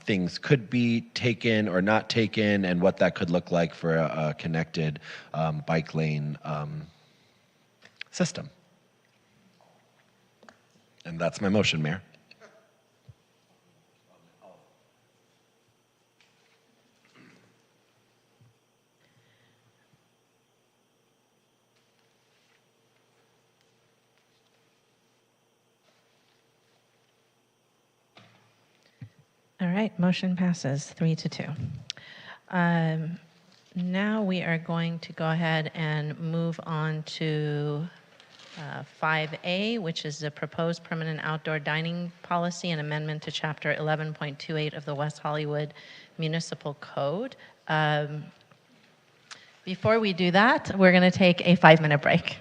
things could be taken or not taken and what that could look like for a connected bike lane system. And that's my motion, Mayor. All right, motion passes 3-2. Now we are going to go ahead and move on to 5A, which is the proposed permanent outdoor dining policy and amendment to Chapter 11.28 of the West Hollywood Municipal Code. Before we do that, we're going to take a 5-minute break.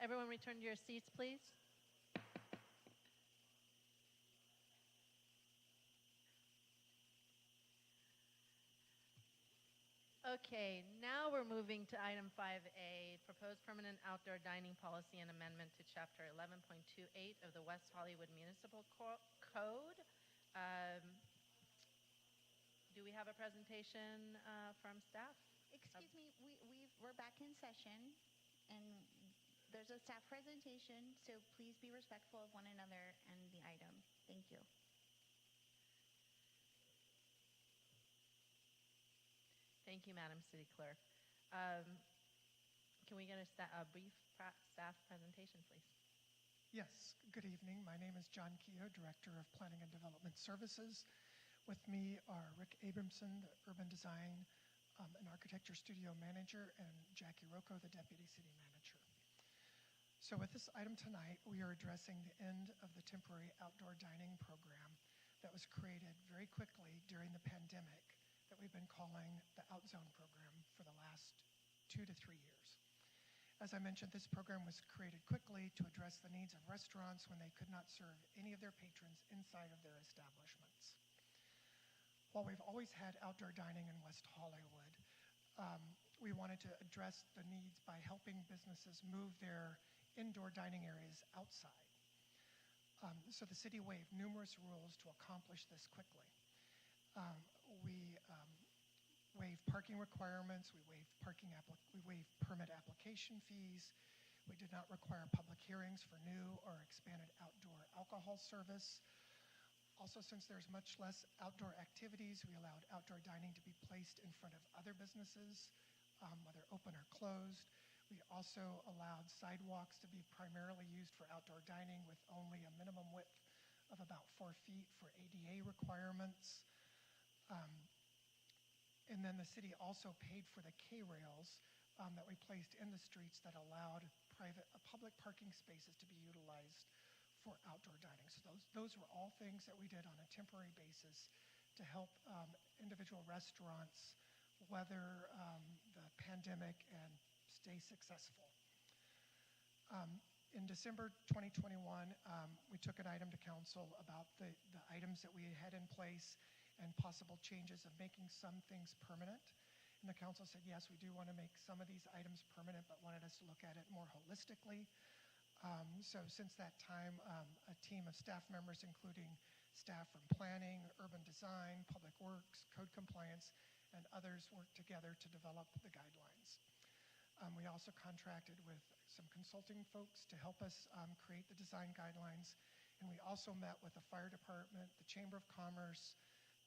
Everyone return to your seats, please. Okay, now we're moving to item 5A, proposed permanent outdoor dining policy and amendment to chapter 11.28 of the West Hollywood Municipal Code. Do we have a presentation from staff? Excuse me, we're back in session, and there's a staff presentation, so please be respectful of one another and the item. Thank you. Thank you, Madam City Clerk. Can we get a brief staff presentation, please? Yes, good evening. My name is John Keogh, Director of Planning and Development Services. With me are Rick Abramson, the Urban Design and Architecture Studio Manager, and Jackie Rocco, the Deputy City Manager. So with this item tonight, we are addressing the end of the temporary outdoor dining program that was created very quickly during the pandemic that we've been calling the Outzone program for the last 2 to 3 years. As I mentioned, this program was created quickly to address the needs of restaurants when they could not serve any of their patrons inside of their establishments. While we've always had outdoor dining in West Hollywood, we wanted to address the needs by helping businesses move their indoor dining areas outside. So the city waived numerous rules to accomplish this quickly. We waived parking requirements, we waived permit application fees, we did not require public hearings for new or expanded outdoor alcohol service. Also, since there's much less outdoor activities, we allowed outdoor dining to be placed in front of other businesses, whether open or closed. We also allowed sidewalks to be primarily used for outdoor dining with only a minimum width of about 4 feet for ADA requirements. And then the city also paid for the K-rails that we placed in the streets that allowed public parking spaces to be utilized for outdoor dining. So those were all things that we did on a temporary basis to help individual restaurants weather the pandemic and stay successful. In December 2021, we took an item to council about the items that we had in place and possible changes of making some things permanent. And the council said, yes, we do want to make some of these items permanent, but wanted us to look at it more holistically. So since that time, a team of staff members, including staff from planning, urban design, public works, code compliance, and others worked together to develop the guidelines. We also contracted with some consulting folks to help us create the design guidelines. And we also met with the fire department, the Chamber of Commerce,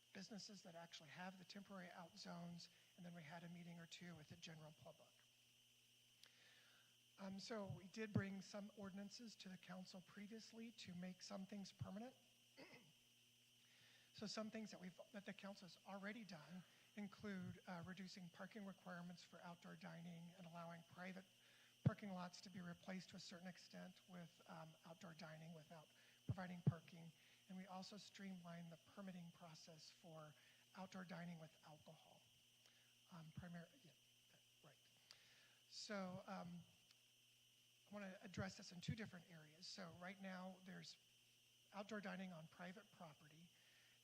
businesses that actually have the temporary out zones, and then we had a meeting or two with the general public. So we did bring some ordinances to the council previously to make some things permanent. So some things that the council has already done include reducing parking requirements for outdoor dining and allowing private parking lots to be replaced to a certain extent with outdoor dining without providing parking. And we also streamlined the permitting process for outdoor dining with alcohol. Right. So I want to address this in 2 different areas. So right now there's outdoor dining on private property.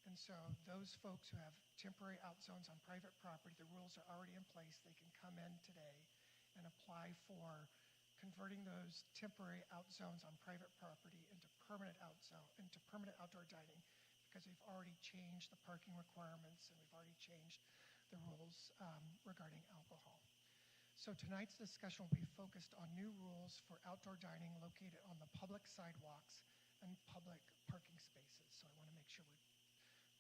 And so those folks who have temporary out zones on private property, the rules are already in place. They can come in today and apply for converting those temporary out zones on private property into permanent outdoor dining, because we've already changed the parking requirements and we've already changed the rules regarding alcohol. So tonight's discussion will be focused on new rules for outdoor dining located on the public sidewalks and public parking spaces. So I want to make sure we're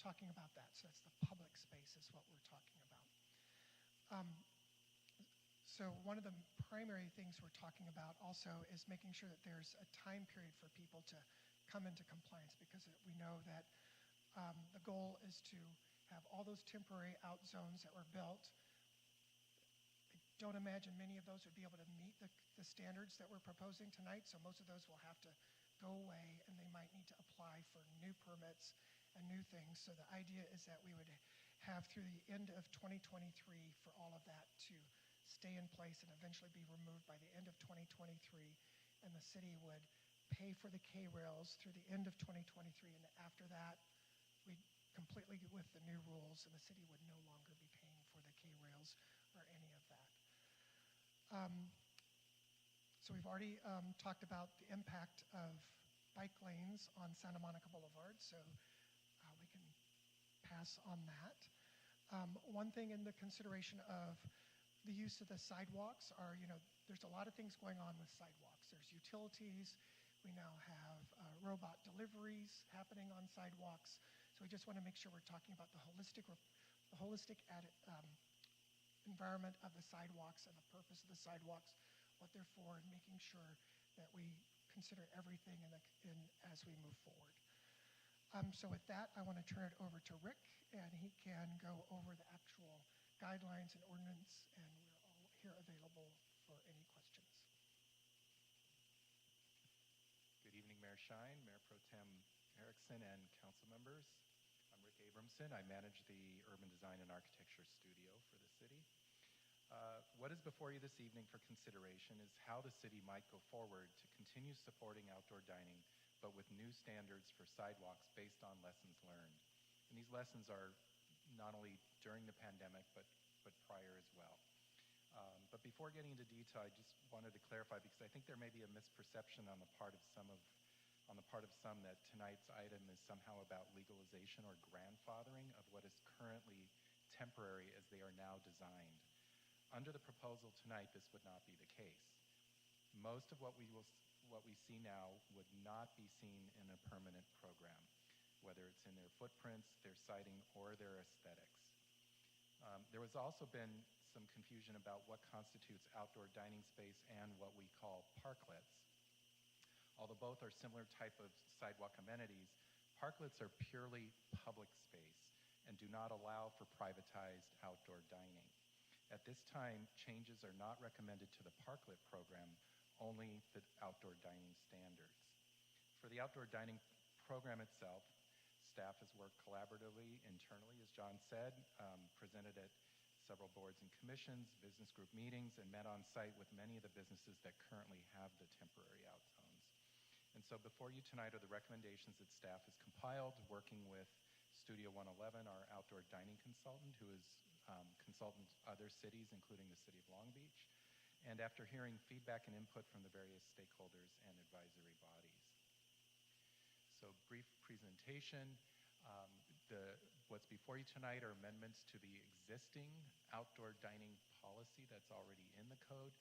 talking about that. So that's the public space is what we're talking about. So one of the primary things we're talking about also is making sure that there's a time period for people to come into compliance, because we know that the goal is to have all those temporary out zones that were built. I don't imagine many of those would be able to meet the standards that we're proposing tonight, so most of those will have to go away and they might need to apply for new permits and new things. So the idea is that we would have through the end of 2023 for all of that to stay in place and eventually be removed by the end of 2023, and the city would pay for the K-rails through the end of 2023, and after that, we'd completely get with the new rules, and the city would no longer be paying for the K-rails or any of that. So we've already talked about the impact of bike lanes on Santa Monica Boulevard, so we can pass on that. One thing in the consideration of the use of the sidewalks are, there's a lot of things going on with sidewalks. There's utilities. We now have robot deliveries happening on sidewalks. So we just want to make sure we're talking about the holistic environment of the sidewalks and the purpose of the sidewalks, what they're for, and making sure that we consider everything as we move forward. So with that, I want to turn it over to Rick, and he can go over the actual guidelines and ordinance, and we're all here available for any questions. Good evening, Mayor Shine, Mayor Pro Tem Erickson, and council members. I'm Rick Abramson. I manage the Urban Design and Architecture Studio for the city. What is before you this evening for consideration is how the city might go forward to continue supporting outdoor dining, but with new standards for sidewalks based on lessons learned. And these lessons are not only during the pandemic, but prior as well. But before getting into detail, I just wanted to clarify, because I think there may be a misperception on the part of some that tonight's item is somehow about legalization or grandfathering of what is currently temporary as they are now designed. Under the proposal tonight, this would not be the case. Most of what we see now would not be seen in a permanent program, whether it's in their footprints, their siting, or their aesthetics. There has also been some confusion about what constitutes outdoor dining space and what we call parklets. Although both are similar type of sidewalk amenities, parklets are purely public space and do not allow for privatized outdoor dining. At this time, changes are not recommended to the parklet program, only the outdoor dining standards. For the outdoor dining program itself, staff has worked collaboratively internally, as John said, presented at several boards and commissions, business group meetings, and met on site with many of the businesses that currently have the temporary out zones. And so before you tonight are the recommendations that staff has compiled, working with Studio 111, our outdoor dining consultant, who is consultant other cities, including the city of Long Beach, and after hearing feedback and input from the various stakeholders and advisory bodies. So brief presentation. What's before you tonight are amendments to the existing outdoor dining policy that's already in the code,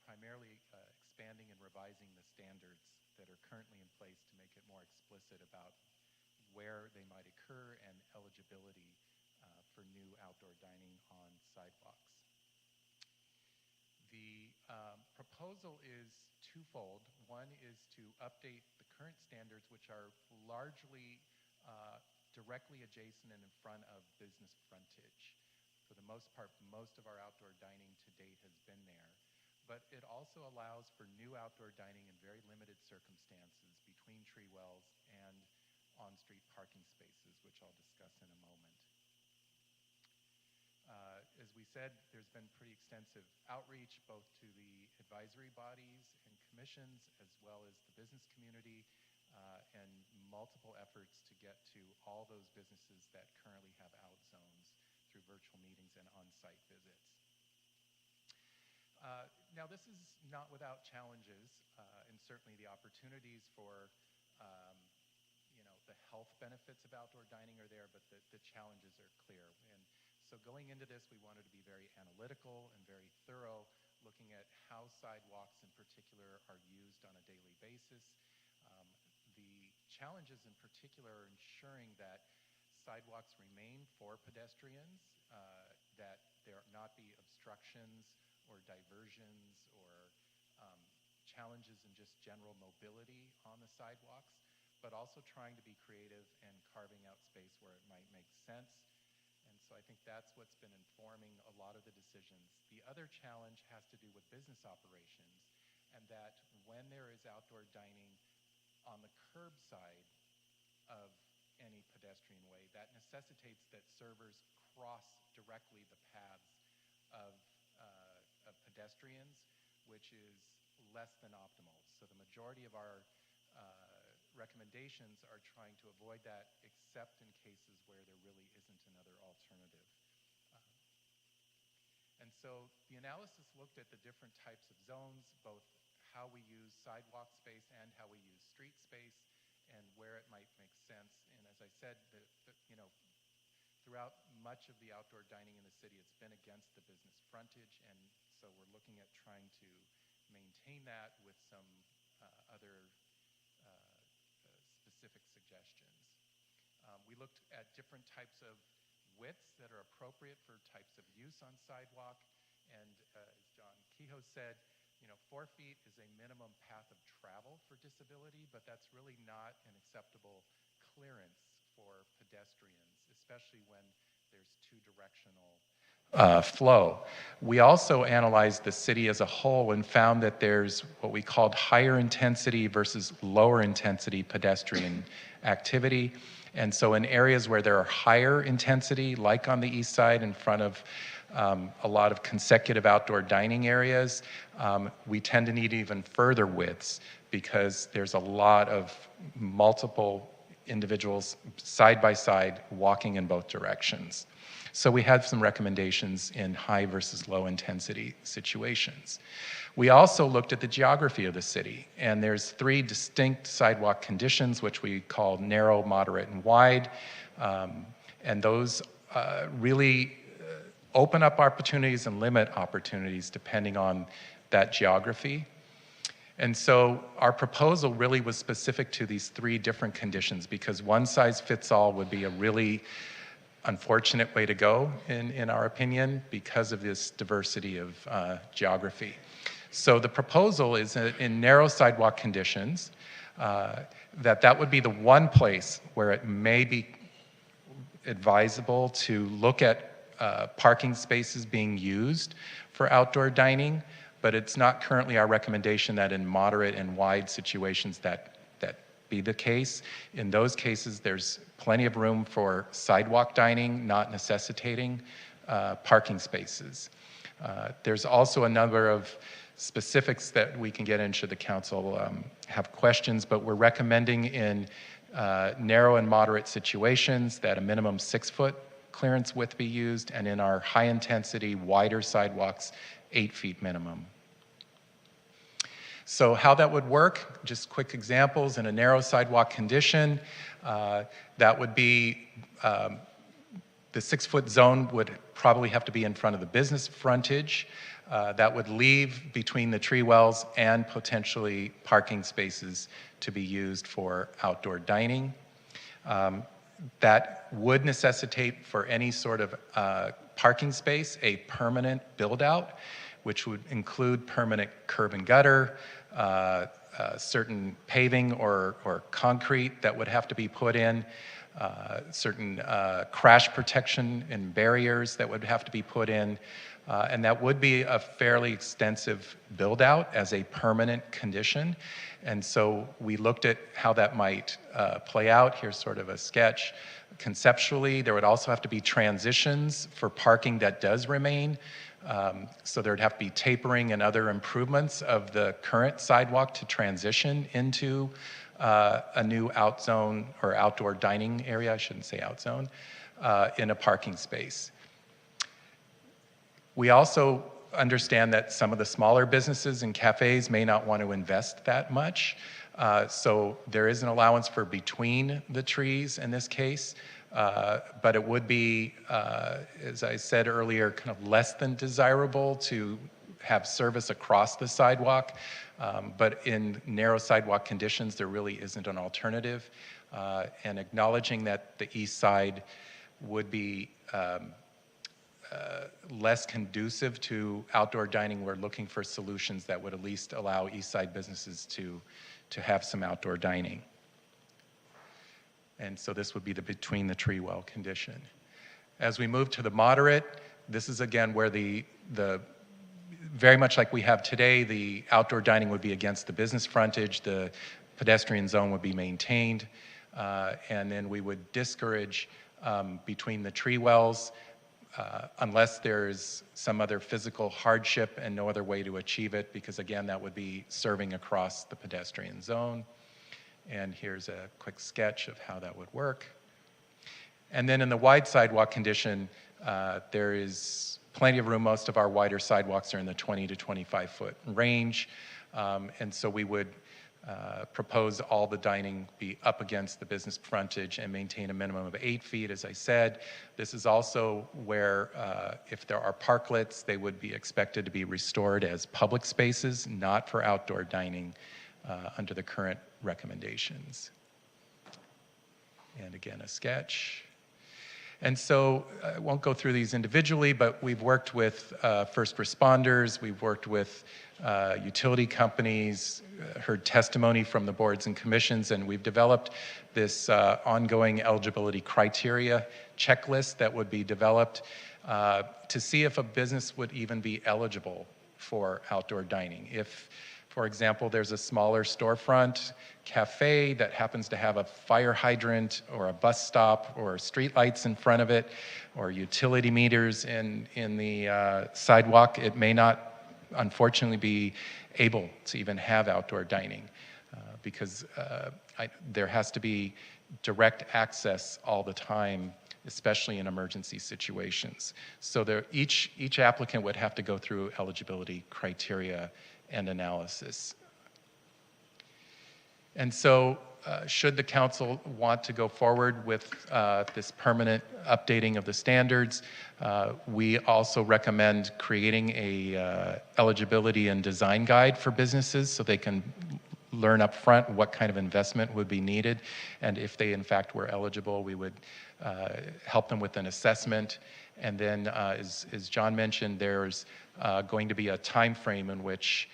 primarily expanding and revising the standards that are currently in place to make it more explicit about where they might occur and eligibility for new outdoor dining on sidewalks. The proposal is twofold. One is to update the current standards, which are largely directly adjacent and in front of business frontage. For the most part, most of our outdoor dining to date has been there. But it also allows for new outdoor dining in very limited circumstances between tree wells and on-street parking spaces, which I'll discuss in a moment. As we said, there's been pretty extensive outreach both to the advisory bodies and commissions as well as the business community and multiple efforts to get to all those businesses that currently have out zones through virtual meetings and on-site visits. Now this is not without challenges and certainly the opportunities for the health benefits of outdoor dining are there, but the challenges are clear. And so going into this, we wanted to be very analytical and very thorough, looking at how sidewalks in particular are used on a daily basis. The challenges in particular are ensuring that sidewalks remain for pedestrians, that there not be obstructions or diversions or challenges in just general mobility on the sidewalks, but also trying to be creative and carving out space where it might make sense. And so I think that's what's been informing a lot of the decisions. The other challenge has to do with business operations, and that when there is outdoor dining on the curbside of any pedestrian way, that necessitates that servers cross directly the paths of pedestrians, which is less than optimal. So the majority of our recommendations are trying to avoid that, except in cases where there really isn't another alternative. And so the analysis looked at the different types of zones, both how we use sidewalk space and how we use street space, and where it might make sense. And as I said, throughout much of the outdoor dining in the city, it's been against the business frontage, and so we're looking at trying to maintain that with some other specific suggestions. We looked at different types of widths that are appropriate for types of use on sidewalk, and as John Kehoe said, 4 feet is a minimum path of travel for disability, but that's really not an acceptable clearance for pedestrians, especially when there's two-directional flow. We also analyzed the city as a whole and found that there's what we called higher intensity versus lower intensity pedestrian activity. And so in areas where there are higher intensity, like on the east side in front of a lot of consecutive outdoor dining areas, we tend to need even further widths because there's a lot of multiple individuals side by side walking in both directions. So we had some recommendations in high versus low intensity situations. We also looked at the geography of the city, and there's 3 distinct sidewalk conditions, which we call narrow, moderate, and wide. And those really open up opportunities and limit opportunities depending on that geography. And so our proposal really was specific to these 3 different conditions, because one size fits all would be a really unfortunate way to go, in our opinion, because of this diversity of geography. So the proposal is in narrow sidewalk conditions, that would be the one place where it may be advisable to look at parking spaces being used for outdoor dining, but it's not currently our recommendation that in moderate and wide situations that be the case. In those cases, there's plenty of room for sidewalk dining, not necessitating parking spaces. There's also a number of specifics that we can get in should the council have questions, but we're recommending in narrow and moderate situations that a minimum 6-foot clearance width be used, and in our high intensity, wider sidewalks, 8 feet minimum. So how that would work, just quick examples. In a narrow sidewalk condition, that would be the 6-foot zone would probably have to be in front of the business frontage. That would leave between the tree wells and potentially parking spaces to be used for outdoor dining. That would necessitate for any sort of parking space a permanent build-out, which would include permanent curb and gutter, certain paving or concrete that would have to be put in, certain crash protection and barriers that would have to be put in, and that would be a fairly extensive build-out as a permanent condition. And so we looked at how that might play out. Here's sort of a sketch. Conceptually, there would also have to be transitions for parking that does remain. So there'd have to be tapering and other improvements of the current sidewalk to transition into a new out zone or outdoor dining area, I shouldn't say out zone, in a parking space. We also understand that some of the smaller businesses and cafes may not want to invest that much. So there is an allowance for between the trees in this case, but it would be, as I said earlier, kind of less than desirable to have service across the sidewalk. But in narrow sidewalk conditions, there really isn't an alternative. And acknowledging that the east side would be less conducive to outdoor dining, we're looking for solutions that would at least allow east side businesses to have some outdoor dining. And so this would be the between the tree well condition. As we move to the moderate, this is again where the very much like we have today, the outdoor dining would be against the business frontage, the pedestrian zone would be maintained, and then we would discourage between the tree wells unless there's some other physical hardship and no other way to achieve it, because again, that would be serving across the pedestrian zone. And here's a quick sketch of how that would work. And then in the wide sidewalk condition, there is plenty of room. Most of our wider sidewalks are in the 20 to 25 foot range. And so we would propose all the dining be up against the business frontage and maintain a minimum of 8 feet, as I said. This is also where, if there are parklets, they would be expected to be restored as public spaces, not for outdoor dining under the current recommendations. And again, a sketch. And so I won't go through these individually, but we've worked with first responders, we've worked with utility companies, heard testimony from the boards and commissions, and we've developed this ongoing eligibility criteria checklist that would be developed to see if a business would even be eligible for outdoor dining. If, for example, there's a smaller storefront cafe that happens to have a fire hydrant or a bus stop or street lights in front of it or utility meters in the sidewalk, it may not, unfortunately, be able to even have outdoor dining because there has to be direct access all the time, especially in emergency situations. So each applicant would have to go through eligibility criteria and analysis. And so should the council want to go forward with this permanent updating of the standards, we also recommend creating a eligibility and design guide for businesses so they can learn up front what kind of investment would be needed. And if they in fact were eligible, we would help them with an assessment. And then as John mentioned, there's going to be a time frame in which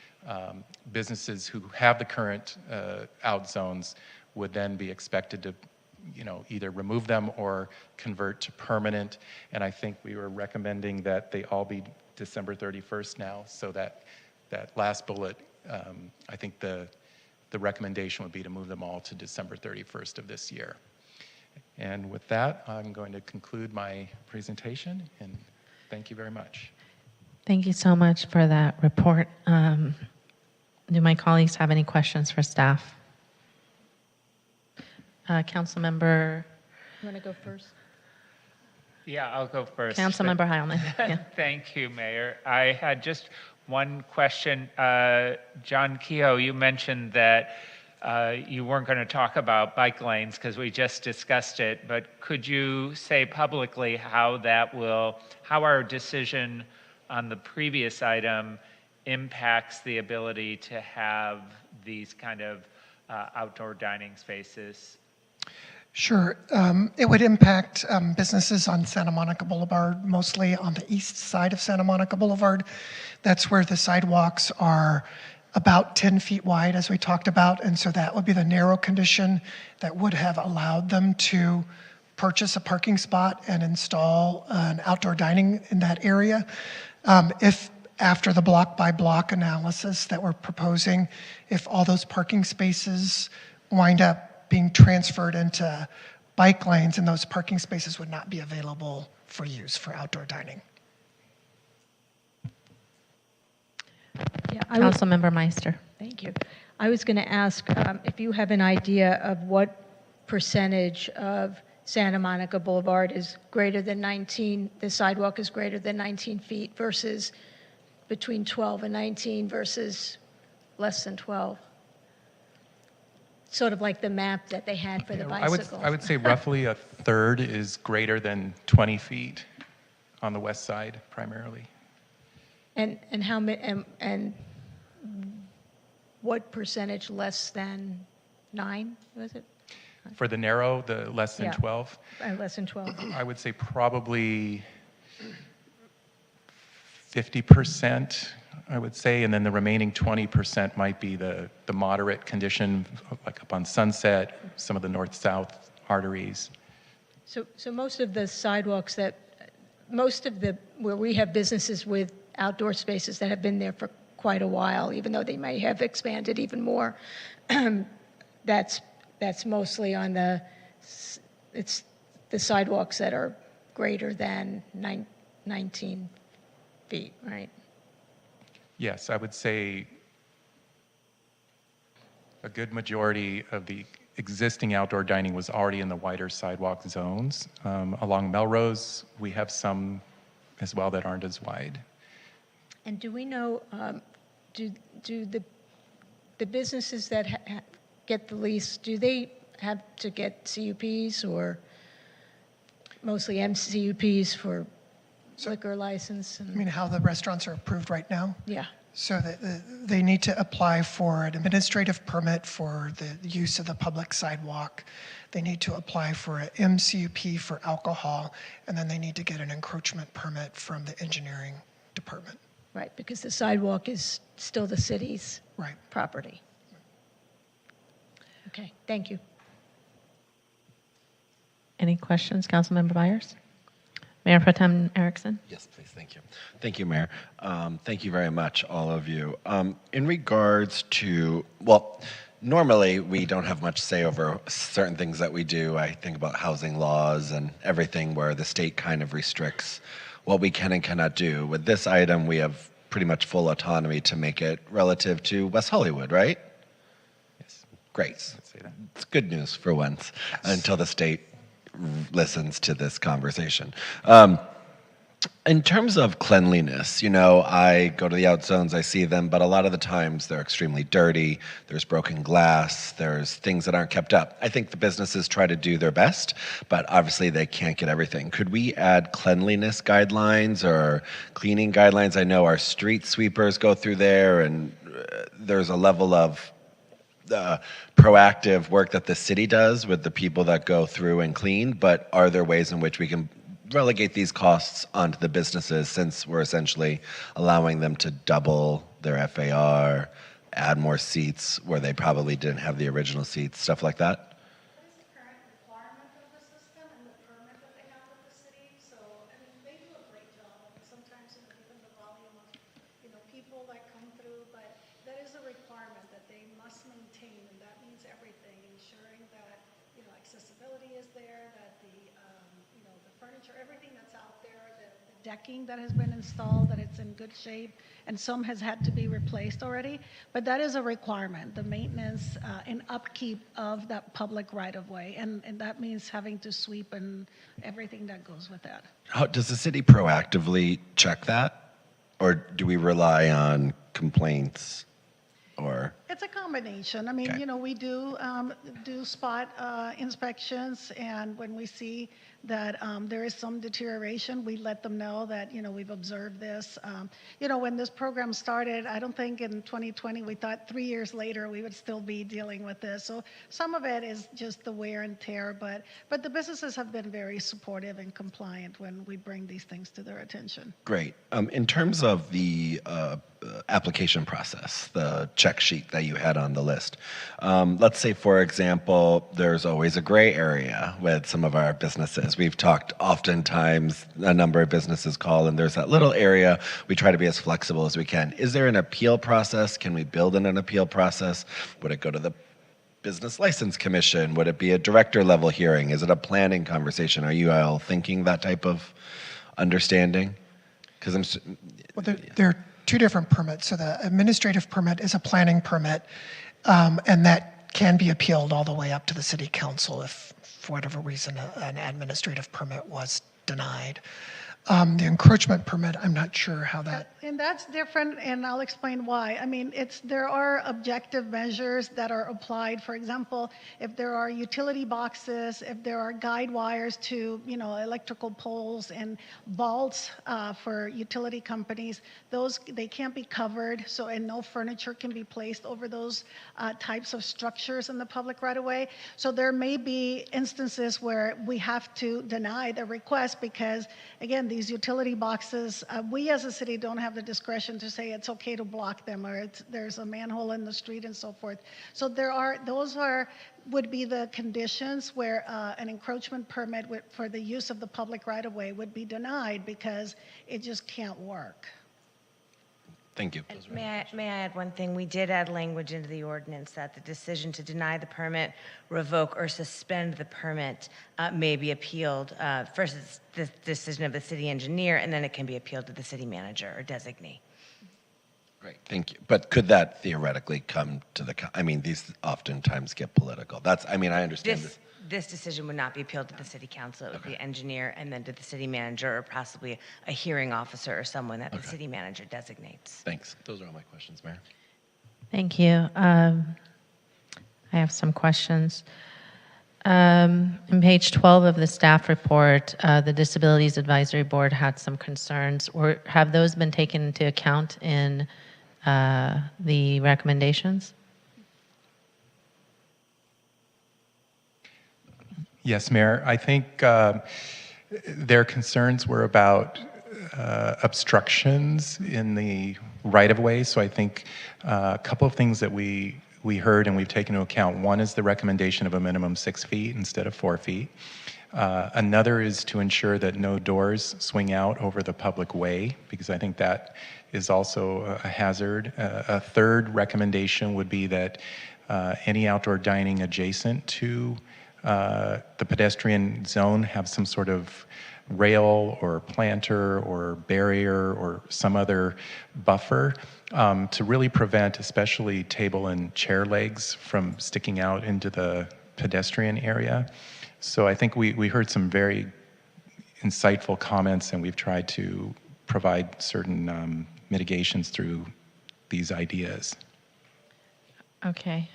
businesses who have the current out zones would then be expected to, either remove them or convert to permanent. And I think we were recommending that they all be December 31st now, so that last bullet, I think the recommendation would be to move them all to December 31st of this year. And with that, I'm going to conclude my presentation, and thank you very much. Thank you so much for that report. Do my colleagues have any questions for staff? Councilmember. You want to go first? Yeah, I'll go first. Councilmember Heilman. Yeah. Thank you, Mayor. I had just one question. John Kehoe, you mentioned that you weren't going to talk about bike lanes because we just discussed it, but could you say publicly how our decision on the previous item impacts the ability to have these kind of outdoor dining spaces? Sure. It would impact businesses on Santa Monica Boulevard, mostly on the east side of Santa Monica Boulevard. That's where the sidewalks are about 10 feet wide, as we talked about, and so that would be the narrow condition that would have allowed them to purchase a parking spot and install an outdoor dining in that area. If after the block by block analysis that we're proposing, if all those parking spaces wind up being transferred into bike lanes, and those parking spaces would not be available for use for outdoor dining. Yeah, Councilmember Meister. Thank you. I was going to ask if you have an idea of what percentage of Santa Monica Boulevard is greater than 19, the sidewalk is greater than 19 feet versus between 12 and 19 versus less than 12. Sort of like the map that they had for the bicycles. I would say roughly a third is greater than 20 feet on the west side, primarily. And how many? And what percentage less than 9? Was it? For the narrow, the less than 12. Less than 12. I would say probably 50%. I would say, and then the remaining 20% might be the moderate condition, like up on Sunset, some of the north-south arteries. So most of the sidewalks where we have businesses with outdoor spaces that have been there for quite a while, even though they may have expanded even more, that's mostly on it's the sidewalks that are greater than 19 feet, right? Yes, I would say a good majority of the existing outdoor dining was already in the wider sidewalk zones. Along Melrose, we have some as well that aren't as wide. And do we know, do the businesses that get the lease, do they have to get CUPs or mostly MCUPs for liquor license? I mean, how the restaurants are approved right now? Yeah. So that they need to apply for an administrative permit for the use of the public sidewalk. They need to apply for an MCUP for alcohol, and then they need to get an encroachment permit from the engineering department. Right, because the sidewalk is still the city's property. Okay, thank you. Any questions, Councilmember Byers? Mayor Pro Tem Erickson? Yes, please. Thank you. Thank you, Mayor. Thank you very much, all of you. In regards to, well, normally we don't have much say over certain things that we do. I think about housing laws and everything where the state kind of restricts what we can and cannot do. With this item, we have pretty much full autonomy to make it relative to West Hollywood, right? Yes. Great. It's good news for once, until the state listens to this conversation. In terms of cleanliness, you know, I go to the out zones, I see them, but a lot of the times they're extremely dirty. There's broken glass. There's things that aren't kept up. I think the businesses try to do their best, but obviously they can't get everything. Could we add cleanliness guidelines or cleaning guidelines? I know our street sweepers go through there, and there's a level of proactive work that the city does with the people that go through and clean, but are there ways in which we can relegate these costs onto the businesses, since we're essentially allowing them to double their FAR, add more seats where they probably didn't have the original seats, stuff like that? Decking that has been installed, that it's in good shape, and some has had to be replaced already. But that is a requirement, the maintenance and upkeep of that public right-of-way, and that means having to sweep and everything that goes with that. How, does the city proactively check that, or do we rely on complaints, or? It's a combination. I mean, Okay. you know, we do spot inspections, and when we see that there is some deterioration, we let them know that, you know, we've observed this. You know, when this program started, I don't think in 2020 we thought 3 years later we would still be dealing with this. So some of it is just the wear and tear, but the businesses have been very supportive and compliant when we bring these things to their attention. Great. In terms of the application process, the check sheet that you had on the list, let's say, for example, there's always a gray area with some of our businesses. We've talked oftentimes, a number of businesses call, and there's that little area. We try to be as flexible as we can. Is there an appeal process? Can we build in an appeal process? Would it go to the Business License Commission? Would it be a director level hearing? Is it a planning conversation? Are you all thinking that type of understanding? Because Well, there are two different permits. So the administrative permit is a planning permit, and that can be appealed all the way up to the city council if, for whatever reason, an administrative permit was denied. The encroachment permit, I'm not sure how that. And that's different, and I'll explain why. I mean, there are objective measures that are applied. For example, if there are utility boxes, if there are guide wires to, you know, electrical poles and vaults for utility companies, those, they can't be covered, so, and no furniture can be placed over those types of structures in the public right-of-way. So there may be instances where we have to deny the request because, again, these utility boxes, we as a city don't have the discretion to say it's okay to block them, or there's a manhole in the street and so forth. So those would be the conditions where an encroachment permit for the use of the public right-of-way would be denied because it just can't work. Thank you. May I add one thing? We did add language into the ordinance that the decision to deny the permit, revoke, or suspend the permit may be appealed. First, it's the decision of the city engineer, and then it can be appealed to the city manager or designee. Great, thank you. But could that theoretically come to I mean, these oftentimes get political. I understand this. This decision would not be appealed to the city council. It would be engineer and then to the city manager or possibly a hearing officer or someone that the city manager designates. Thanks. Those are all my questions, Mayor. Thank you. I have some questions. In page 12 of the staff report, the Disabilities Advisory Board had some concerns. Have those been taken into account in the recommendations? Yes, Mayor. I think their concerns were about obstructions in the right-of-way. So I think a couple of things that we heard and we've taken into account. One is the recommendation of a minimum 6 feet instead of 4 feet. Another is to ensure that no doors swing out over the public way, because I think that is also a hazard. A third recommendation would be that any outdoor dining adjacent to the pedestrian zone have some sort of rail or planter or barrier or some other buffer to really prevent especially table and chair legs from sticking out into the pedestrian area. So I think we heard some very insightful comments, and we've tried to provide certain mitigations through these ideas. Okay.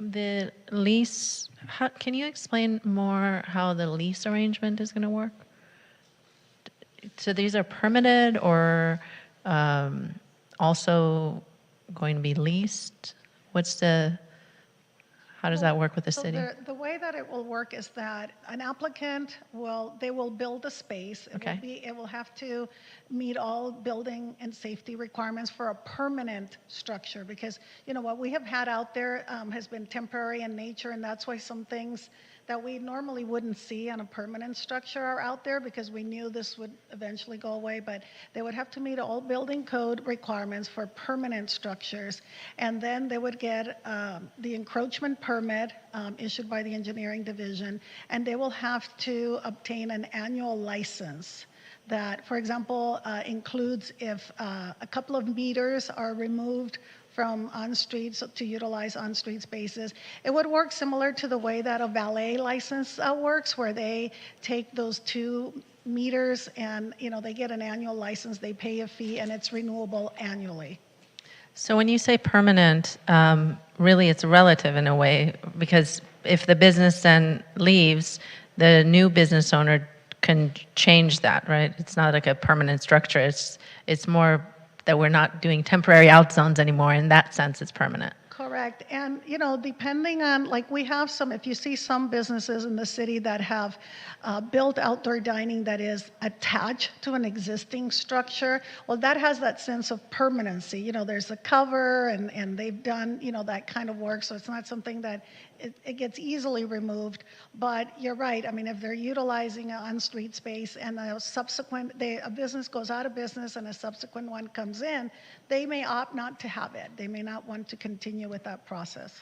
The lease, can you explain more how the lease arrangement is going to work? So these are permitted or also going to be leased? How does that work with the city? The way that it will work is that an applicant they will build a space. It will have to meet all building and safety requirements for a permanent structure, because what we have had out there has been temporary in nature, and that's why some things that we normally wouldn't see on a permanent structure are out there, because we knew this would eventually go away. But they would have to meet all building code requirements for permanent structures, and then they would get the encroachment permit issued by the engineering division, and they will have to obtain an annual license that, for example, includes if a couple of meters are removed from on-streets to utilize on-street spaces. It would work similar to the way that a valet license works, where they take those 2 meters and they get an annual license, they pay a fee, and it's renewable annually. So when you say permanent, really it's relative in a way, because if the business then leaves, the new business owner can change that, right? It's not like a permanent structure. It's more that we're not doing temporary out zones anymore. In that sense, it's permanent. Correct. And, depending on, we have if you see some businesses in the city that have built outdoor dining that is attached to an existing structure, well, that has that sense of permanency. There's a cover and they've done, that kind of work. So it's not something that it gets easily removed. But you're right. I mean, if they're utilizing an on-street space and a business goes out of business and a subsequent one comes in, they may opt not to have it. They may not want to continue with that process.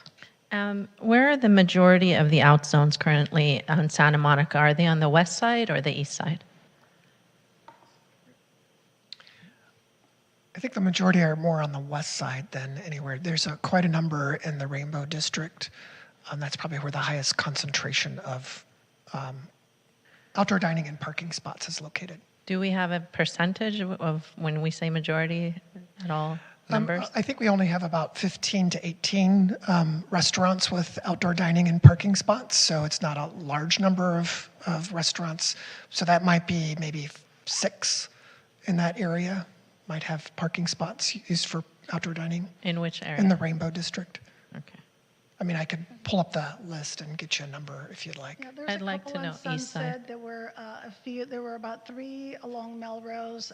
Where are the majority of the out zones currently on Santa Monica? Are they on the west side or the east side? I think the majority are more on the west side than anywhere. There's quite a number in the Rainbow District. That's probably where the highest concentration of outdoor dining and parking spots is located. Do we have a percentage of when we say majority at all? Numbers? I think we only have about 15 to 18 restaurants with outdoor dining and parking spots, so it's not a large number of restaurants. So that might be maybe 6 in that area might have parking spots used for outdoor dining. In which area? In the Rainbow District. Okay. I mean, I could pull up the list and get you a number if you'd like. Yeah, I'd like to know east side. There were a few. There were about 3 along Melrose.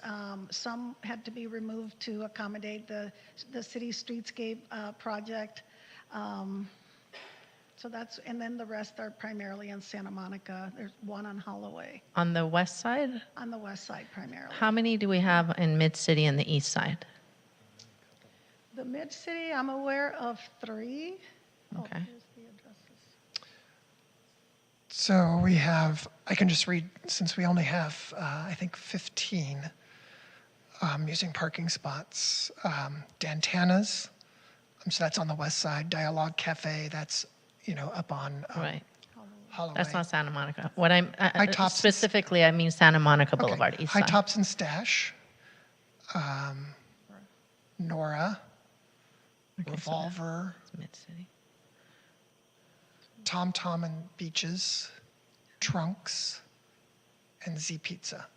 Some had to be removed to accommodate the city streetscape project. So that's, and then the rest are primarily in Santa Monica. There's one on Holloway, On the west side? on the west side primarily. How many do we have in Mid-City and the east side? The Mid-City, I'm aware of 3. Okay. Here's the addresses. So we have, I can just read, since we only have, I think, 15 using parking spots. Dantana's, so that's on the west side. Dialogue Cafe, that's, up on Right. Holloway. That's not Santa Monica. What I'm High Tops- specifically, I mean Santa Monica Okay. Boulevard, east High side. Tops and Stash. Nora. Okay, so Revolver. that's Mid-City. Tom Tom and Beaches. Trunks. And Z Pizza.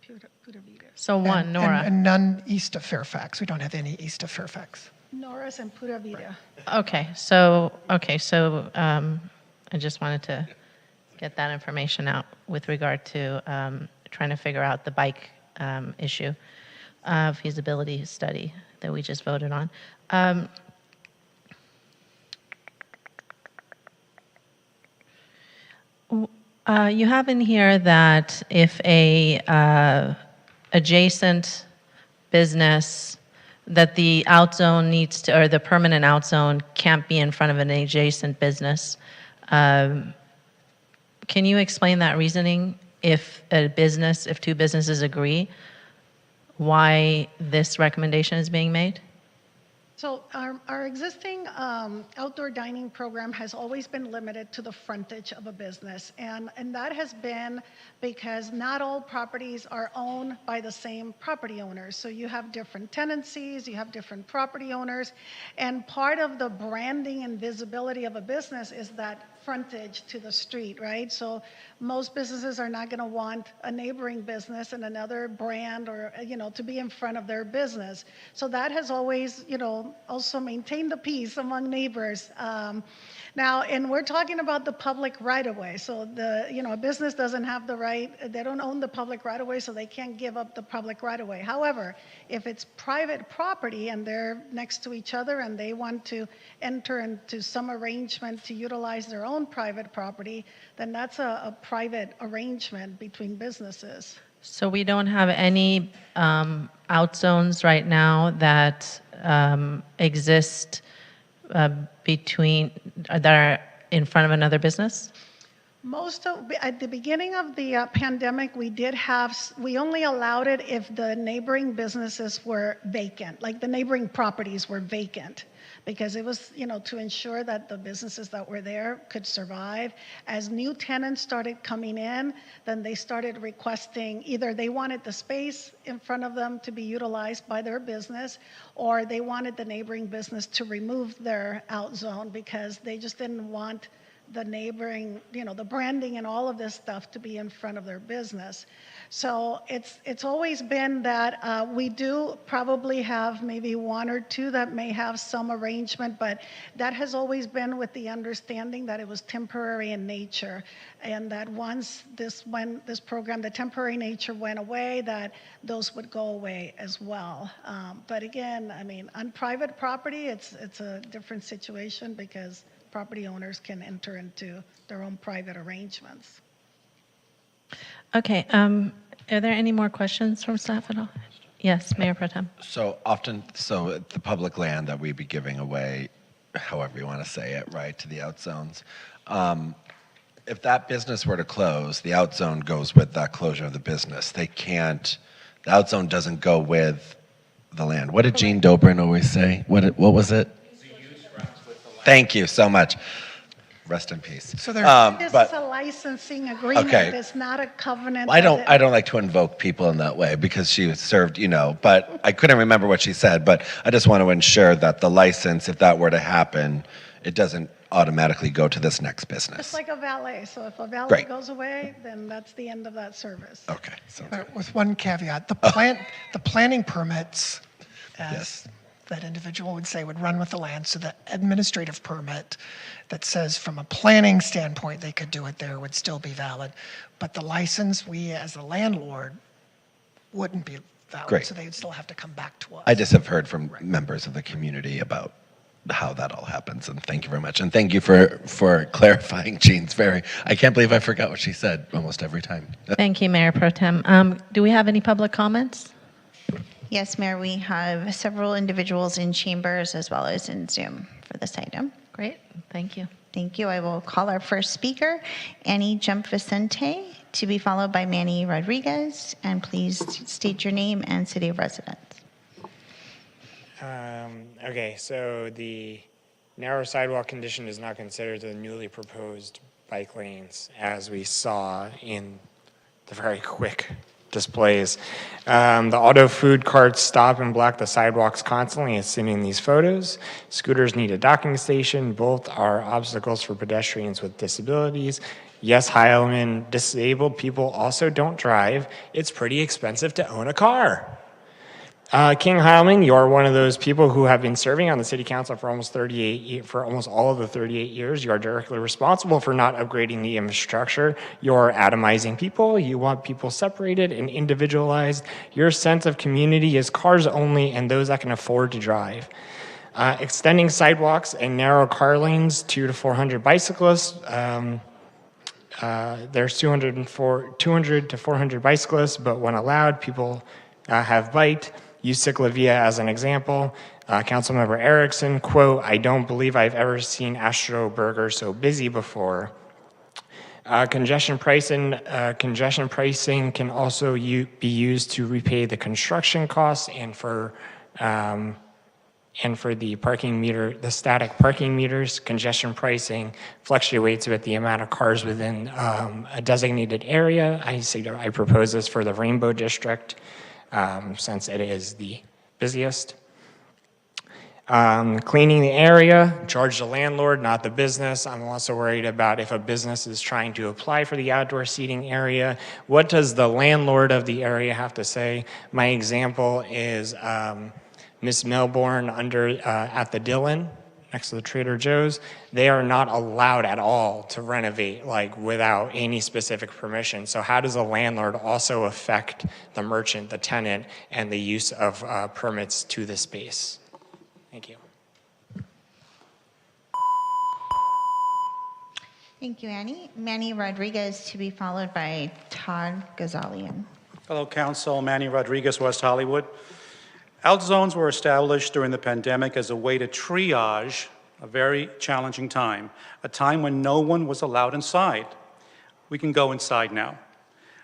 Pura Vida. So one, Nora. And none east of Fairfax. We don't have any east of Fairfax. Nora's and Pura Vida. Okay, so I just wanted to get that information out with regard to trying to figure out the bike issue, feasibility study that we just voted on. You have in here that if a adjacent business, that the outzone needs to, or the permanent outzone can't be in front of an adjacent business. Can you explain that reasoning? If two businesses agree, why this recommendation is being made? So our existing outdoor dining program has always been limited to the frontage of a business. And that has been because not all properties are owned by the same property owners. So you have different tenancies, you have different property owners. And part of the branding and visibility of a business is that frontage to the street, right? So most businesses are not going to want a neighboring business and another brand or, to be in front of their business. So that has always, also maintained the peace among neighbors. Now, and we're talking about the public right-of-way. So a business doesn't have the right, they don't own the public right-of-way, so they can't give up the public right-of-way. However, if it's private property and they're next to each other and they want to enter into some arrangement to utilize their own private property, then that's a private arrangement between businesses. So we don't have any outzones right now that exist that are in front of another business? At the beginning of the pandemic, we only allowed it if the neighboring businesses were vacant, like the neighboring properties were vacant, because it was, to ensure that the businesses that were there could survive. As new tenants started coming in, then they started requesting either they wanted the space in front of them to be utilized by their business, or they wanted the neighboring business to remove their outzone because they just didn't want the neighboring, the branding and all of this stuff to be in front of their business. So it's always been that we do probably have maybe one or two that may have some arrangement, but that has always been with the understanding that it was temporary in nature, and that once when this program, the temporary nature went away, that those would go away as well. But again, on private property, it's a different situation because property owners can enter into their own private arrangements. Okay, are there any more questions from staff at all? Yes, Mayor Pro Tem. So the public land that we'd be giving away, however you want to say it, right, to the outzones, if that business were to close, the outzone goes with that closure of the business. The outzone doesn't go with the land. What did Gene Dobrin always say? What was it? Thank you so much. Rest in peace. So this is a licensing agreement. Okay. It's not a covenant. I don't like to invoke people in that way because she was served, but I couldn't remember what she said, but I just want to ensure that the license, if that were to happen, it doesn't automatically go to this next business. It's like a valet. So if a valet Great. goes away, then that's the end of that service. Okay. With one caveat, the planning permits, as that individual would say, would run with the land. So the administrative permit that says from a planning standpoint they could do it there would still be valid. But the license, we as the landlord wouldn't be valid. Great. So they would still have to come back to us. I just have heard from members of the community about how that all happens. And thank you very much. And thank you for clarifying Jean's I can't believe I forgot what she said almost every time. Thank you, Mayor Pro Tem. Do we have any public comments? Yes, Mayor, we have several individuals in chambers as well as in Zoom for this item. Great, thank you. Thank you. I will call our first speaker, Annie Jump Vicente, to be followed by Manny Rodriguez. And please state your name and city of residence. Okay, so the narrow sidewalk condition is not considered to the newly proposed bike lanes, as we saw in the very quick displays. The auto food carts stop and block the sidewalks constantly, as seen in these photos. Scooters need a docking station. Both are obstacles for pedestrians with disabilities. Yes, Heilman, disabled people also don't drive. It's pretty expensive to own a car. King Heilman, you're one of those people who have been serving on the city council for almost all of the 38 years. You are directly responsible for not upgrading the infrastructure. You're atomizing people. You want people separated and individualized. Your sense of community is cars only and those that can afford to drive. Extending sidewalks and narrow car lanes, 200 to 400 bicyclists. There's 200 to 400 bicyclists, but when allowed, people have biked. Use Ciclavia as an example. Councilmember Erickson, quote, "I don't believe I've ever seen Astro Burger so busy before." Congestion pricing can also be used to repay the construction costs and for the parking meter, the static parking meters. Congestion pricing fluctuates with the amount of cars within a designated area. I propose this for the Rainbow District, since it is the busiest. Cleaning the area, charge the landlord, not the business. I'm also worried about if a business is trying to apply for the outdoor seating area, what does the landlord of the area have to say? My example is Miss Melbourne at the Dillon, next to the Trader Joe's. They are not allowed at all to renovate without any specific permission. So how does the landlord also affect the merchant, the tenant, and the use of permits to the space? Thank you. Thank you, Annie. Manny Rodriguez to be followed by Todd Ghazalian. Hello, Council. Manny Rodriguez, West Hollywood. Out zones were established during the pandemic as a way to triage a very challenging time, a time when no one was allowed inside. We can go inside now.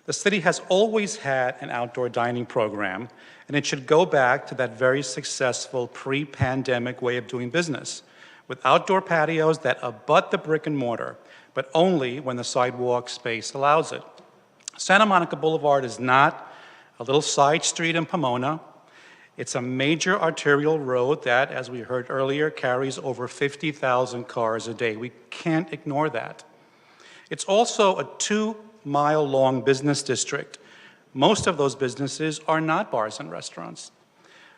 The city has always had an outdoor dining program, and it should go back to that very successful pre-pandemic way of doing business, with outdoor patios that abut the brick and mortar, but only when the sidewalk space allows it. Santa Monica Boulevard is not a little side street in Pomona. It's a major arterial road that, as we heard earlier, carries over 50,000 cars a day. We can't ignore that. It's also a 2-mile-long business district. Most of those businesses are not bars and restaurants.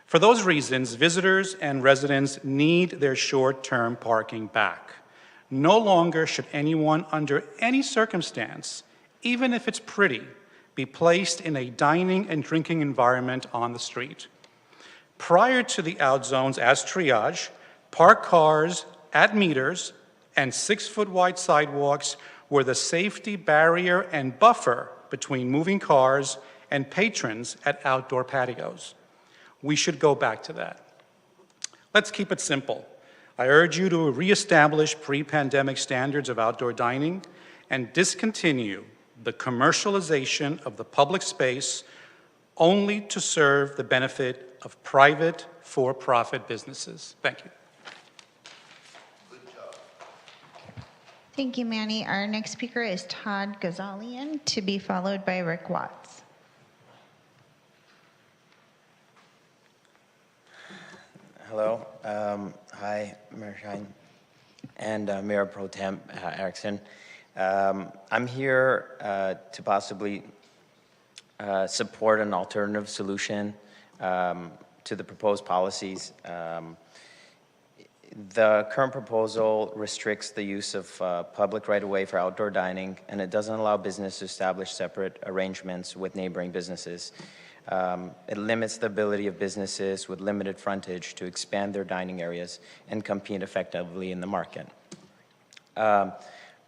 For those reasons, visitors and residents need their short-term parking back. No longer should anyone, under any circumstance, even if it's pretty, be placed in a dining and drinking environment on the street. Prior to the out zones as triage, parked cars at meters and 6-foot wide sidewalks were the safety barrier and buffer between moving cars and patrons at outdoor patios. We should go back to that. Let's keep it simple. I urge you to reestablish pre-pandemic standards of outdoor dining and discontinue the commercialization of the public space only to serve the benefit of private for-profit businesses. Thank you. Thank you, Manny. Our next speaker is Todd Ghazalian to be followed by Rick Watts. Hello. Hi, Mayor Shine and Mayor Pro Tem Erickson. I'm here to possibly support an alternative solution to the proposed policies. The current proposal restricts the use of public right-of-way for outdoor dining, and it doesn't allow business to establish separate arrangements with neighboring businesses. It limits the ability of businesses with limited frontage to expand their dining areas and compete effectively in the market.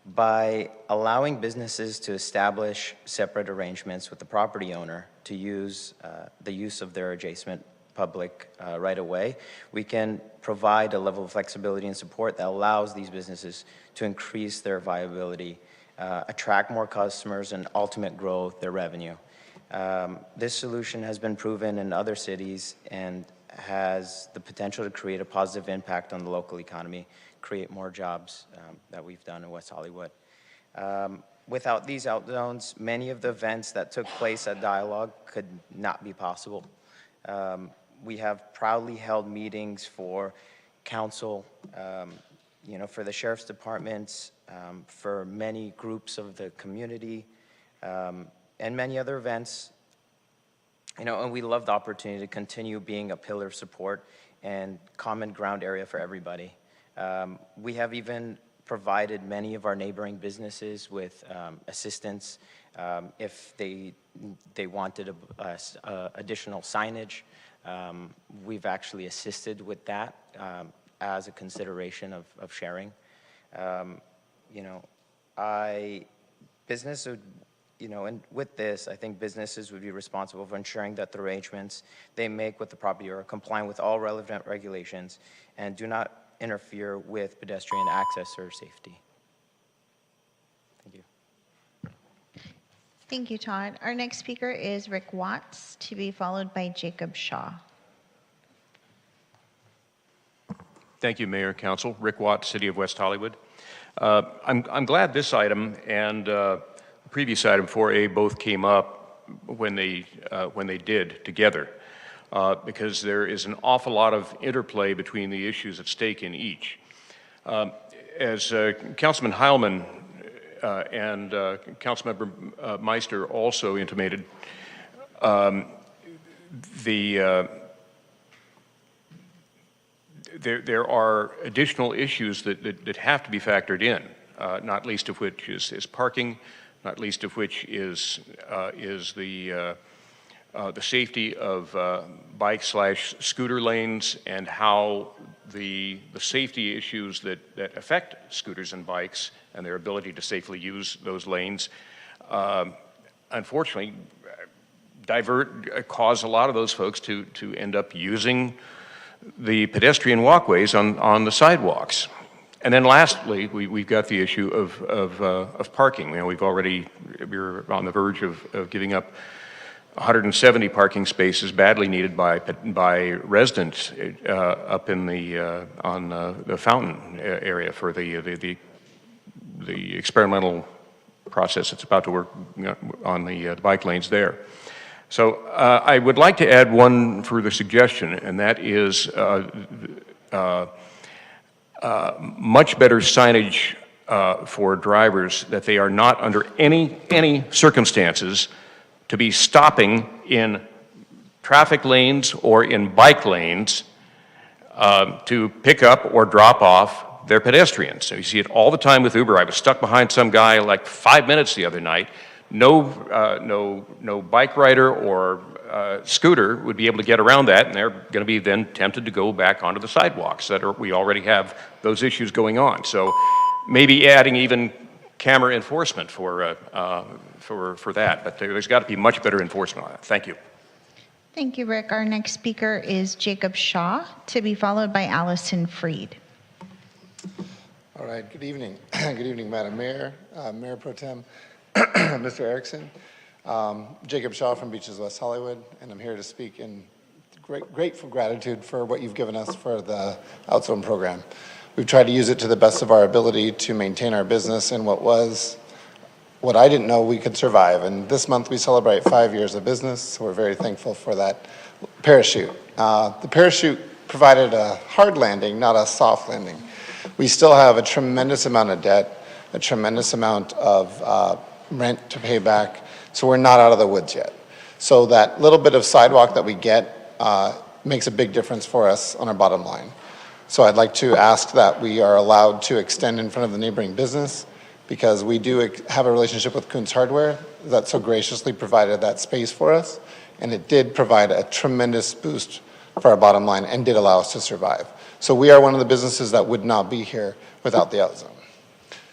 By allowing businesses to establish separate arrangements with the property owner to use the use of their adjacent public right-of-way, we can provide a level of flexibility and support that allows these businesses to increase their viability, attract more customers, and ultimately grow their revenue. This solution has been proven in other cities and has the potential to create a positive impact on the local economy, create more jobs that we've done in West Hollywood. Without these out zones, many of the events that took place at Dialogue could not be possible. We have proudly held meetings for council, for the sheriff's departments, for many groups of the community, and many other events. And we love the opportunity to continue being a pillar of support and common ground area for everybody. We have even provided many of our neighboring businesses with assistance if they wanted additional signage. We've actually assisted with that as a consideration of sharing. Business would, and with this, I think businesses would be responsible for ensuring that the arrangements they make with the property are compliant with all relevant regulations and do not interfere with pedestrian access or safety. Thank you. Thank you, Todd. Our next speaker is Rick Watts, to be followed by Jacob Shaw. Thank you, Mayor, Council. Rick Watts, City of West Hollywood. I'm glad this item and the previous item 4A both came up when they did together, because there is an awful lot of interplay between the issues at stake in each. As Councilman Heilman and Councilmember Meister also intimated, there are additional issues that have to be factored in, not least of which is parking, not least of which is the safety of bike/scooter lanes and how the safety issues that affect scooters and bikes and their ability to safely use those lanes, unfortunately, cause a lot of those folks to end up using the pedestrian walkways on the sidewalks. And then lastly, we've got the issue of parking. We're on the verge of giving up 170 parking spaces badly needed by residents up in on the Fountain area for the experimental process that's about to work on the bike lanes there. So I would like to add one further suggestion, and that is much better signage for drivers that they are not under any circumstances to be stopping in traffic lanes or in bike lanes to pick up or drop off their pedestrians. So you see it all the time with Uber. I was stuck behind some guy like 5 minutes the other night. No bike rider or scooter would be able to get around that, and they're going to be then tempted to go back onto the sidewalks we already have those issues going on. So maybe adding even camera enforcement for that, but there's got to be much better enforcement on that. Thank you. Thank you, Rick. Our next speaker is Jacob Shaw, to be followed by Allison Freed. All right, good evening. Good evening, Madam Mayor, Mayor Pro Tem, Mr. Erickson. Jacob Shaw from Beaches West Hollywood, and I'm here to speak in grateful gratitude for what you've given us for the Outzone program. We've tried to use it to the best of our ability to maintain our business in what I didn't know we could survive. And this month we celebrate 5 years of business, so we're very thankful for that parachute. The parachute provided a hard landing, not a soft landing. We still have a tremendous amount of debt, a tremendous amount of rent to pay back, so we're not out of the woods yet. So that little bit of sidewalk that we get makes a big difference for us on our bottom line. So I'd like to ask that we are allowed to extend in front of the neighboring business, because we do have a relationship with Kuntz Hardware that so graciously provided that space for us, and it did provide a tremendous boost for our bottom line and did allow us to survive. So we are one of the businesses that would not be here without the out zone.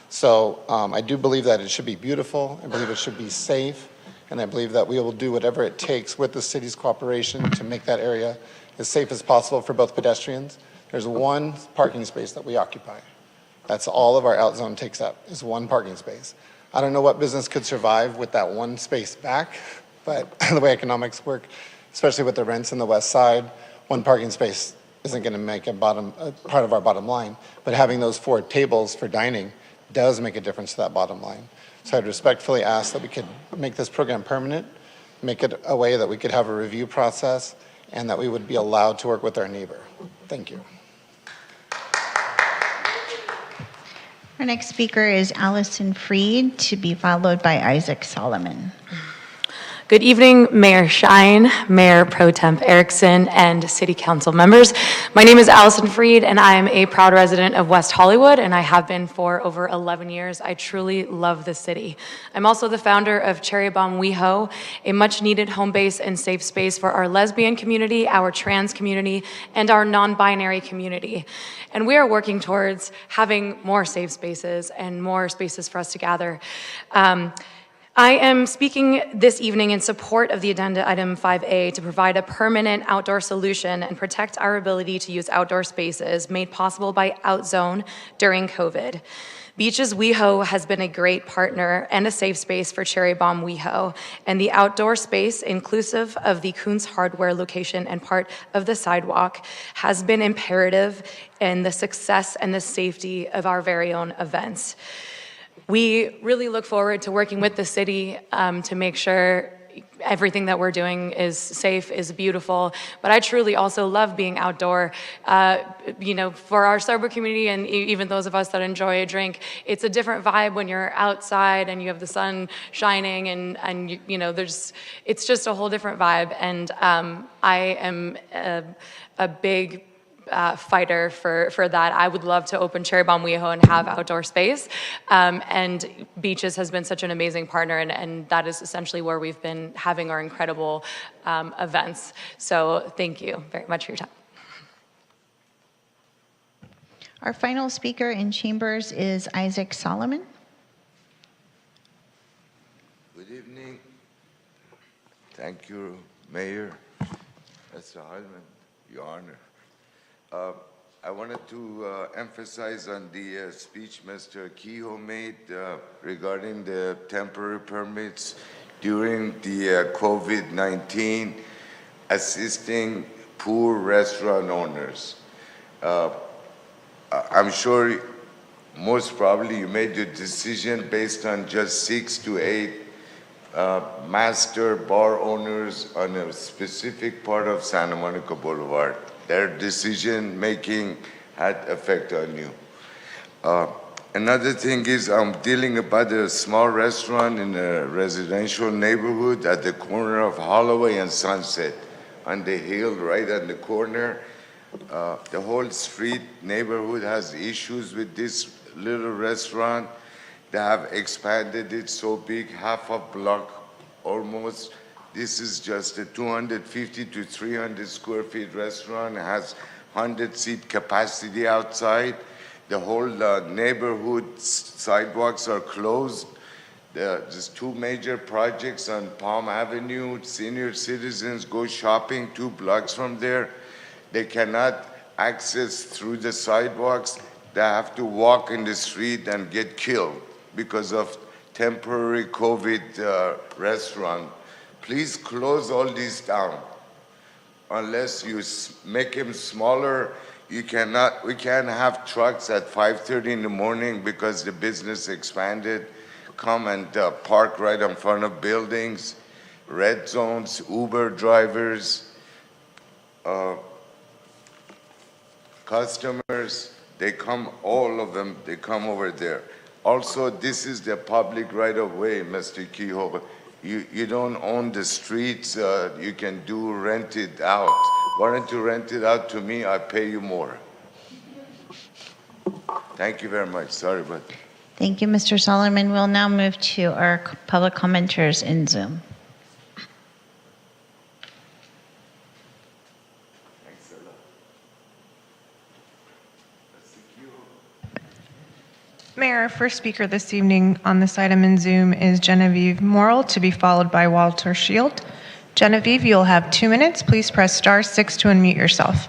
So I do believe that it should be beautiful. I believe it should be safe. And I believe that we will do whatever it takes with the city's cooperation to make that area as safe as possible for both pedestrians. There's one parking space that we occupy. That's all of our out zone takes up, is one parking space. I don't know what business could survive with that one space back, but the way economics work, especially with the rents in the west side, one parking space isn't going to make a part of our bottom line. But having those 4 tables for dining does make a difference to that bottom line. So I'd respectfully ask that we could make this program permanent, make it a way that we could have a review process, and that we would be allowed to work with our neighbor. Thank you. Our next speaker is Allison Freed, to be followed by Isaac Solomon. Good evening, Mayor Shine, Mayor Pro Temp Erickson, and City Council members. My name is Allison Freed, and I am a proud resident of West Hollywood, and I have been for over 11 years. I truly love the city. I'm also the founder of Cherry Bomb WeHo, a much-needed home base and safe space for our lesbian community, our trans community, and our non-binary community. And we are working towards having more safe spaces and more spaces for us to gather. I am speaking this evening in support of the agenda item 5A to provide a permanent outdoor solution and protect our ability to use outdoor spaces made possible by OutZone during COVID. Beaches WeHo has been a great partner and a safe space for Cherry Bomb WeHo, and the outdoor space, inclusive of the Kuhn's Hardware location and part of the sidewalk, has been imperative in the success and the safety of our very own events. We really look forward to working with the city to make sure everything that we're doing is safe, is beautiful, but I truly also love being outdoor. For our sober community and even those of us that enjoy a drink, it's a different vibe when you're outside and you have the sun shining and it's just a whole different vibe. And I am a big fighter for that. I would love to open Cherry Bomb WeHo and have outdoor space. And Beaches has been such an amazing partner, and that is essentially where we've been having our incredible events. So thank you very much for your time. Our final speaker in chambers is Isaac Solomon. Good evening. Thank you, Mayor. Mr. Hallman, Your Honor. I wanted to emphasize on the speech Mr. Kehoe made regarding the temporary permits during the COVID-19, assisting poor restaurant owners. I'm sure most probably you made your decision based on just 6 to 8 master bar owners on a specific part of Santa Monica Boulevard. Their decision-making had effect on you. Another thing is I'm dealing about a small restaurant in a residential neighborhood at the corner of Holloway and Sunset on the hill right on the corner. The whole street neighborhood has issues with this little restaurant. They have expanded it so big, half a block almost. This is just a 250 to 300 square feet restaurant. It has 100-seat capacity outside. The whole neighborhood sidewalks are closed. There's 2 major projects on Palm Avenue. Senior citizens go shopping 2 blocks from there. They cannot access through the sidewalks. They have to walk in the street and get killed because of temporary COVID restaurant. Please close all these down. Unless you make them smaller, we can't have trucks at 5:30 in the morning because the business expanded. Come and park right in front of buildings, red zones, Uber drivers, customers, they come, all of them, they come over there. Also, this is the public right of way, Mr. Kehoe. You don't own the streets, you can rent it out. Why don't you rent it out to me? I pay you more. Thank you very much. Sorry about that. Thank you, Mr. Solomon. We'll now move to our public commenters in Zoom. Mayor, our first speaker this evening on this item in Zoom is Genevieve Morrill, to be followed by Walter Shield. Genevieve, you'll have 2 minutes. Please press *6 to unmute yourself.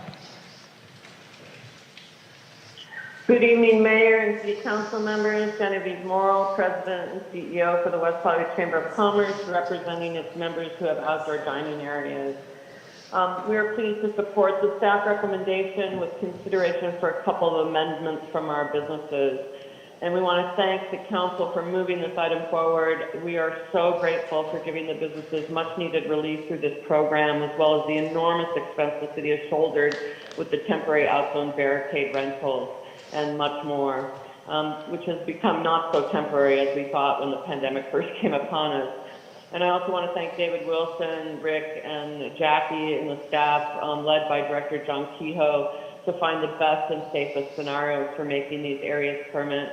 Good evening, Mayor and City Council members. Genevieve Morrill, President and CEO for the West Hollywood Chamber of Commerce, representing its members who have outdoor dining areas. We are pleased to support the staff recommendation with consideration for a couple of amendments from our businesses. And we want to thank the council for moving this item forward. We are so grateful for giving the businesses much needed relief through this program, as well as the enormous expense the city has shouldered with the temporary outzone barricade rentals and much more, which has become not so temporary as we thought when the pandemic first came upon us. And I also want to thank David Wilson, Rick, and Jackie and the staff, led by Director John Kehoe, to find the best and safest scenarios for making these areas permanent.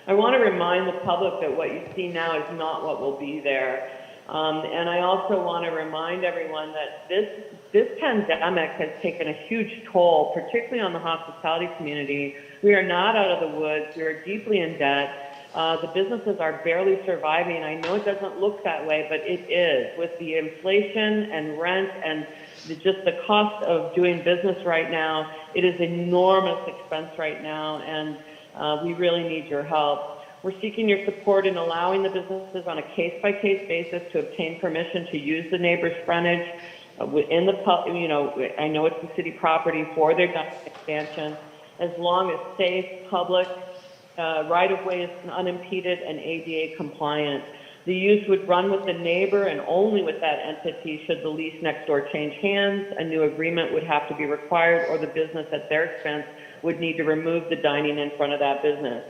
I want to remind the public that what you see now is not what will be there. And I also want to remind everyone that this pandemic has taken a huge toll, particularly on the hospitality community. We are not out of the woods. We are deeply in debt. The businesses are barely surviving. I know it doesn't look that way, but it is. With the inflation and rent and just the cost of doing business right now, it is enormous expense right now, and we really need your help. We're seeking your support in allowing the businesses on a case-by-case basis to obtain permission to use the neighbor's frontage in the, I know it's the city property for their expansion, as long as safe, public, right-of-way is unimpeded and ADA compliant. The use would run with the neighbor and only with that entity. Should the lease next door change hands, a new agreement would have to be required, or the business at their expense would need to remove the dining in front of that business.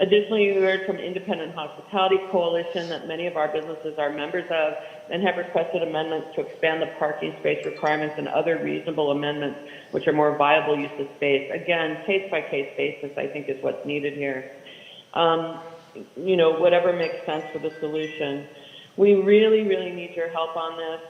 Additionally, we heard from Independent Hospitality Coalition that many of our businesses are members of and have requested amendments to expand the parking space requirements and other reasonable amendments which are more viable use of space. Again, case-by-case basis, I think, is what's needed here. Whatever makes sense for the solution. We really, really need your help on this.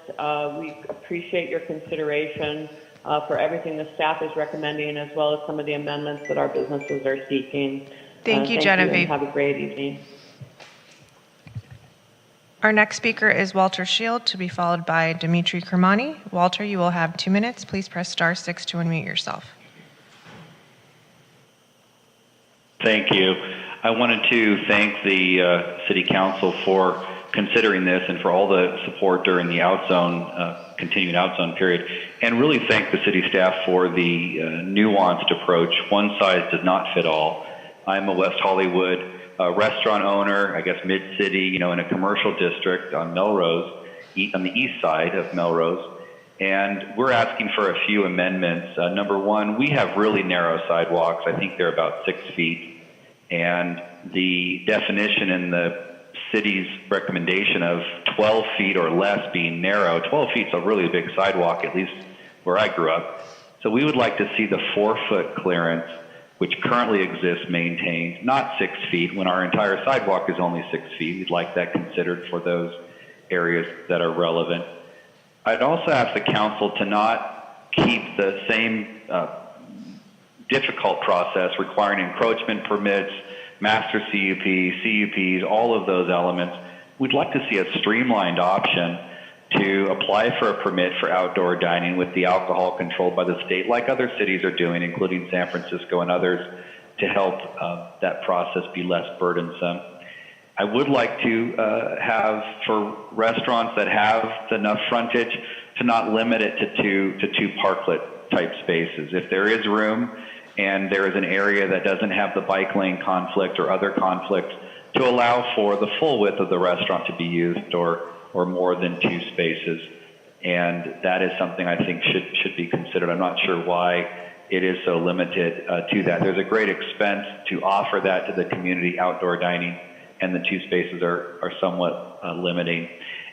We appreciate your consideration for everything the staff is recommending, as well as some of the amendments that our businesses are seeking. Thank you, Genevieve. Have a great evening. Our next speaker is Walter Shield, to be followed by Dimitri Kermani. Walter, you will have 2 minutes. Please press *6 to unmute yourself. Thank you. I wanted to thank the City Council for considering this and for all the support during the outzone, continued outzone period, and really thank the city staff for the nuanced approach. One size does not fit all. I'm a West Hollywood restaurant owner, I guess mid-city, in a commercial district on Melrose, on the east side of Melrose. And we're asking for a few amendments. Number one, we have really narrow sidewalks. I think they're about 6 feet. And the definition in the city's recommendation of 12 feet or less being narrow, 12 feet is a really big sidewalk, at least where I grew up. So we would like to see the 4-foot clearance, which currently exists, maintained, not 6 feet, when our entire sidewalk is only 6 feet. We'd like that considered for those areas that are relevant. I'd also ask the council to not keep the same difficult process requiring encroachment permits, master CUPs, all of those elements. We'd like to see a streamlined option to apply for a permit for outdoor dining with the alcohol controlled by the state, like other cities are doing, including San Francisco and others, to help that process be less burdensome. I would like to have, for restaurants that have enough frontage, to not limit it to two parklet type spaces. If there is room and there is an area that doesn't have the bike lane conflict or other conflict, to allow for the full width of the restaurant to be used, or more than 2 spaces. And that is something I think should be considered. I'm not sure why it is so limited to that. There's a great expense to offer that to the community, outdoor dining, and the 2 spaces are somewhat limiting.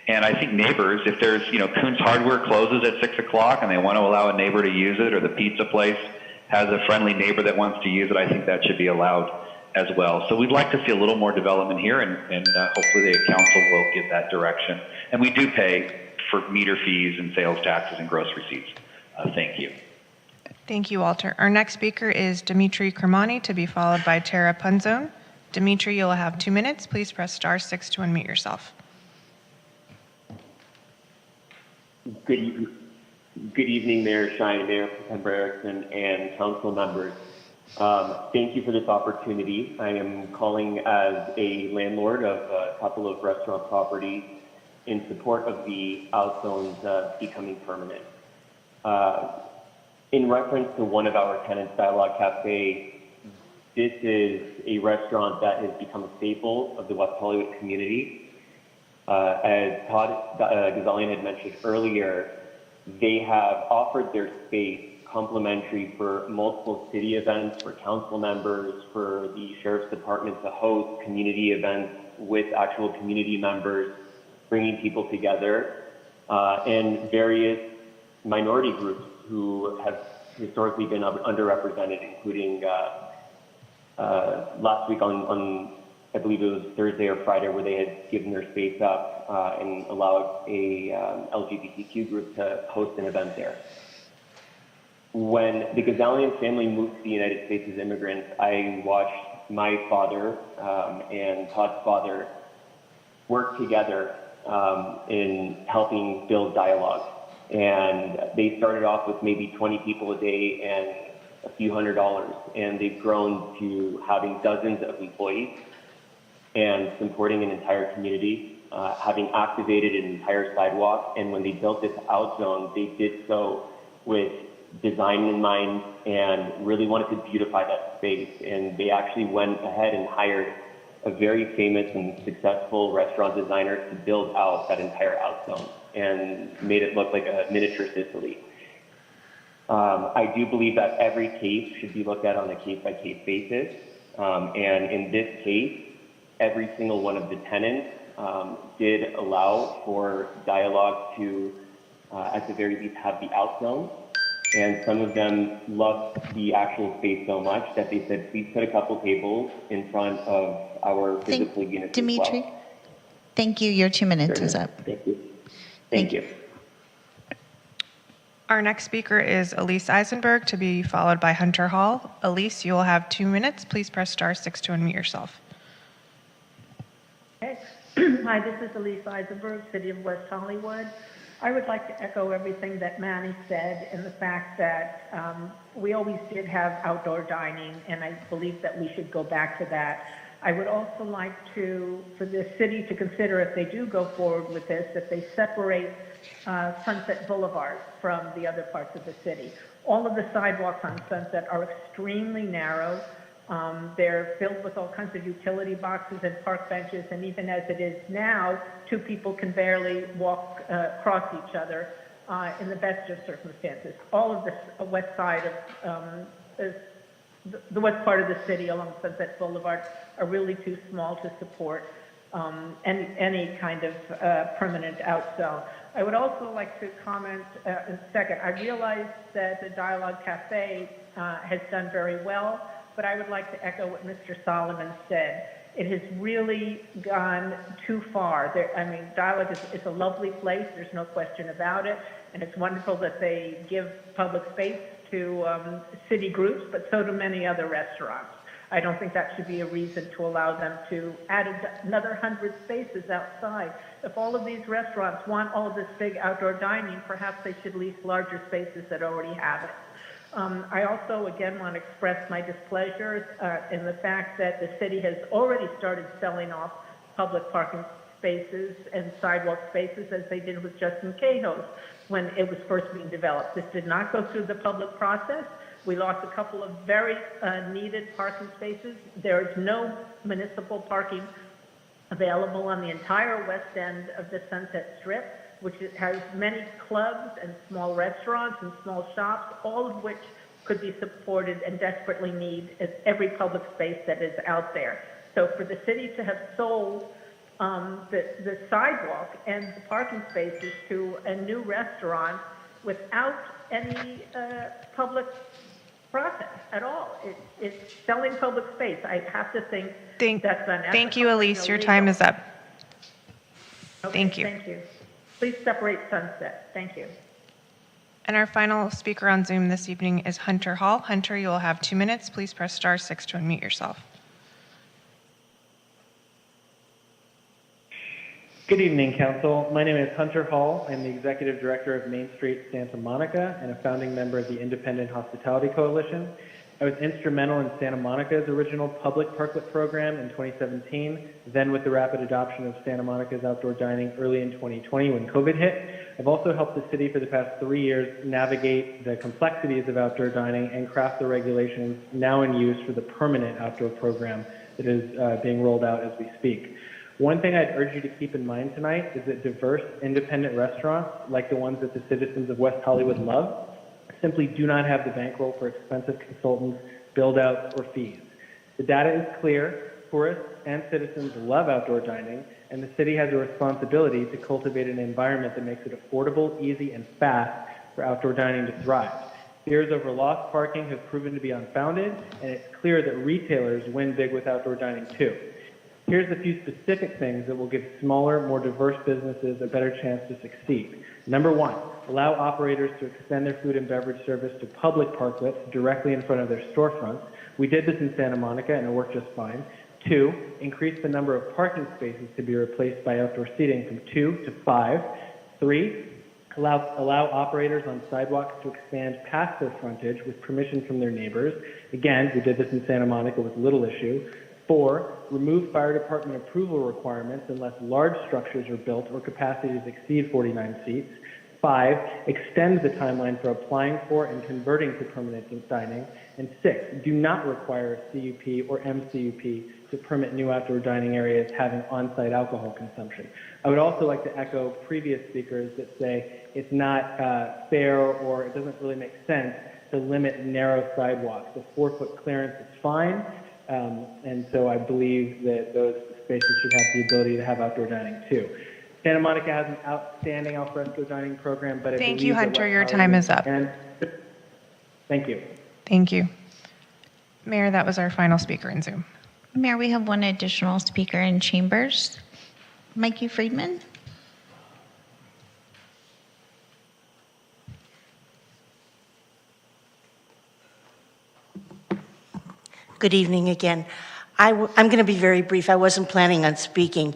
And I think neighbors, if there's, Coons Hardware closes at 6 o'clock and they want to allow a neighbor to use it, or the pizza place has a friendly neighbor that wants to use it, I think that should be allowed as well. So we'd like to see a little more development here, and hopefully the council will give that direction. And we do pay for meter fees and sales taxes and gross receipts. Thank you. Thank you, Walter. Our next speaker is Dimitri Kermani, to be followed by Tara Punzone. Dimitri, you'll have 2 minutes. Please press *6 to unmute yourself. Good evening, Mayor Shine, Mayor Erickson, and council members. Thank you for this opportunity. I am calling as a landlord of a couple of restaurant properties in support of the outzones becoming permanent. In reference to one of our tenants, Dialogue Cafe, this is a restaurant that has become a staple of the West Hollywood community. As Todd Ghazalian had mentioned earlier, they have offered their space complimentary for multiple city events, for council members, for the sheriff's department to host community events with actual community members, bringing people together, and various minority groups who have historically been underrepresented, including last week on I believe it was Thursday or Friday, where they had given their space up and allowed a LGBTQ group to host an event there. When the Ghazalian family moved to the United States as immigrants, I watched my father and Todd's father work together in helping build Dialogue. And they started off with maybe 20 people a day and a few $100s, and they've grown to having dozens of employees and supporting an entire community, having activated an entire sidewalk. And when they built this out zone, they did so with design in mind and really wanted to beautify that space. And they actually went ahead and hired a very famous and successful restaurant designer to build out that entire out zone and made it look like a miniature Sicily. I do believe that every case should be looked at on a case-by-case basis. And in this case, every single one of the tenants did allow for Dialogue to, at the very least, have the out zone. And some of them loved the actual space so much that they said, please put a couple tables in front of our physical units. Dimitri, as well. Thank you. Your 2 minutes is up. Thank you. Thank you. Our next speaker is Elise Eisenberg, to be followed by Hunter Hall. Elise, you will have 2 minutes. Please press *6 to unmute yourself. Okay. Hi, this is Elise Eisenberg, City of West Hollywood. I would like to echo everything that Manny said in the fact that we always did have outdoor dining, and I believe that we should go back to that. I would also like for the city to consider, if they do go forward with this, that they separate Sunset Boulevard from the other parts of the city. All of the sidewalks on Sunset are extremely narrow. They're filled with all kinds of utility boxes and park benches, and even as it is now, two people can barely walk across each other in the best of circumstances. All of the west side of the west part of the city along Sunset Boulevard are really too small to support any kind of permanent out zone. I would also like to comment in a second. I realize that the Dialogue Cafe has done very well, but I would like to echo what Mr. Solomon said. It has really gone too far. Dialogue is a lovely place. There's no question about it. And it's wonderful that they give public space to city groups, but so do many other restaurants. I don't think that should be a reason to allow them to add another 100 spaces outside. If all of these restaurants want all of this big outdoor dining, perhaps they should lease larger spaces that already have it. I also, again, want to express my displeasure in the fact that the city has already started selling off public parking spaces and sidewalk spaces, as they did with Justin Cahill's when it was first being developed. This did not go through the public process. We lost a couple of very needed parking spaces. There is no municipal parking available on the entire west end of the Sunset Strip, which has many clubs and small restaurants and small shops, all of which could be supported and desperately need every public space that is out there. So for the city to have sold the sidewalk and the parking spaces to a new restaurant without any public process at all, it's selling public space. I have to think that's unethical. Thank you, Elise. Your time is up. Okay, Thank you. Thank you. Please separate Sunset. Thank you. And our final speaker on Zoom this evening is Hunter Hall. Hunter, you will have 2 minutes. Please press *6 to unmute yourself. Good evening, Council. My name is Hunter Hall. I'm the Executive Director of Main Street Santa Monica and a founding member of the Independent Hospitality Coalition. I was instrumental in Santa Monica's original public parklet program in 2017, then with the rapid adoption of Santa Monica's outdoor dining early in 2020 when COVID hit. I've also helped the city for the past 3 years navigate the complexities of outdoor dining and craft the regulations now in use for the permanent outdoor program that is being rolled out as we speak. One thing I'd urge you to keep in mind tonight is that diverse independent restaurants, like the ones that the citizens of West Hollywood love, simply do not have the bankroll for expensive consultants, build-outs, or fees. The data is clear. Tourists and citizens love outdoor dining, and the city has a responsibility to cultivate an environment that makes it affordable, easy, and fast for outdoor dining to thrive. Fears over lost parking have proven to be unfounded, and it's clear that retailers win big with outdoor dining too. Here's a few specific things that will give smaller, more diverse businesses a better chance to succeed. Number one, allow operators to extend their food and beverage service to public parklets directly in front of their storefronts. We did this in Santa Monica and it worked just fine. 2, increase the number of parking spaces to be replaced by outdoor seating from 2 to 5. 3, allow operators on sidewalks to expand past their frontage with permission from their neighbors. Again, we did this in Santa Monica with little issue. 4, remove fire department approval requirements unless large structures are built or capacities exceed 49 seats. 5, extend the timeline for applying for and converting to permanent dining. And 6, do not require a CUP or MCUP to permit new outdoor dining areas having on-site alcohol consumption. I would also like to echo previous speakers that say it's not fair or it doesn't really make sense to limit narrow sidewalks. A 4-foot clearance is fine. And so I believe that those spaces should have the ability to have outdoor dining too. Santa Monica has an outstanding alfresco dining program, but Thank you, Hunter. Your time is up. Thank you. Thank you. Mayor, that was our final speaker in Zoom. Mayor, we have one additional speaker in chambers. Mikey Friedman. Good evening again. I'm going to be very brief. I wasn't planning on speaking,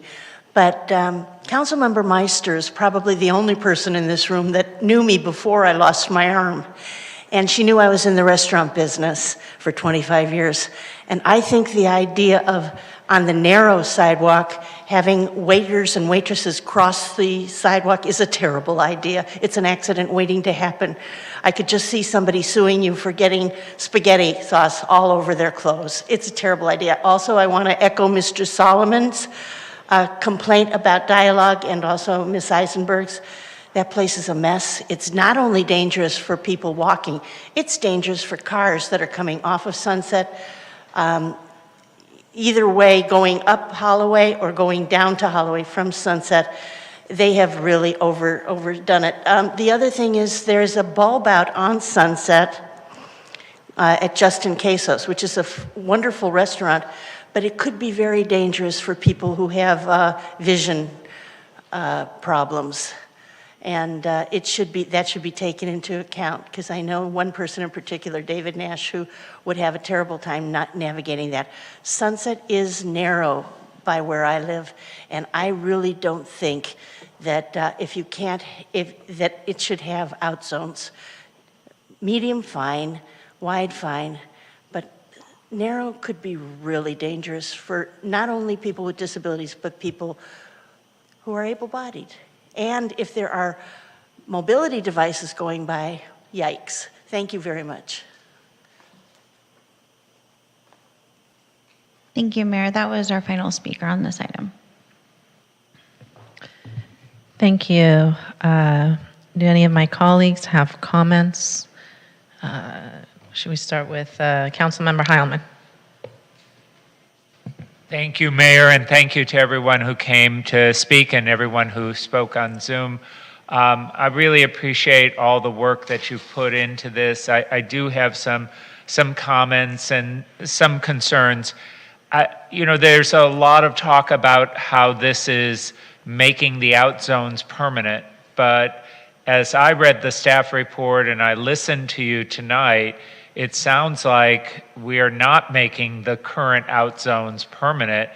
but Councilmember Meister is probably the only person in this room that knew me before I lost my arm. And she knew I was in the restaurant business for 25 years. And I think the idea of, on the narrow sidewalk, having waiters and waitresses cross the sidewalk is a terrible idea. It's an accident waiting to happen. I could just see somebody suing you for getting spaghetti sauce all over their clothes. It's a terrible idea. Also, I want to echo Mr. Solomon's complaint about dialogue and also Ms. Eisenberg's. That place is a mess. It's not only dangerous for people walking, it's dangerous for cars that are coming off of Sunset. Either way, going up Holloway or going down to Holloway from Sunset, they have really overdone it. The other thing is there's a bulb out on Sunset at Justin Quesos, which is a wonderful restaurant, but it could be very dangerous for people who have vision problems. And that should be taken into account, because I know one person in particular, David Nash, who would have a terrible time not navigating that. Sunset is narrow by where I live, and I really don't think that that it should have out zones. Medium, fine. Wide, fine. But narrow could be really dangerous for not only people with disabilities, but people who are able-bodied. And if there are mobility devices going by, yikes. Thank you very much. Thank you, Mayor. That was our final speaker on this item. Thank you. Do any of my colleagues have comments? Should we start with Councilmember Heilman? Thank you, Mayor, and thank you to everyone who came to speak and everyone who spoke on Zoom. I really appreciate all the work that you've put into this. I do have some comments and some concerns. There's a lot of talk about how this is making the out zones permanent, but as I read the staff report and I listened to you tonight, it sounds like we are not making the current out zones permanent.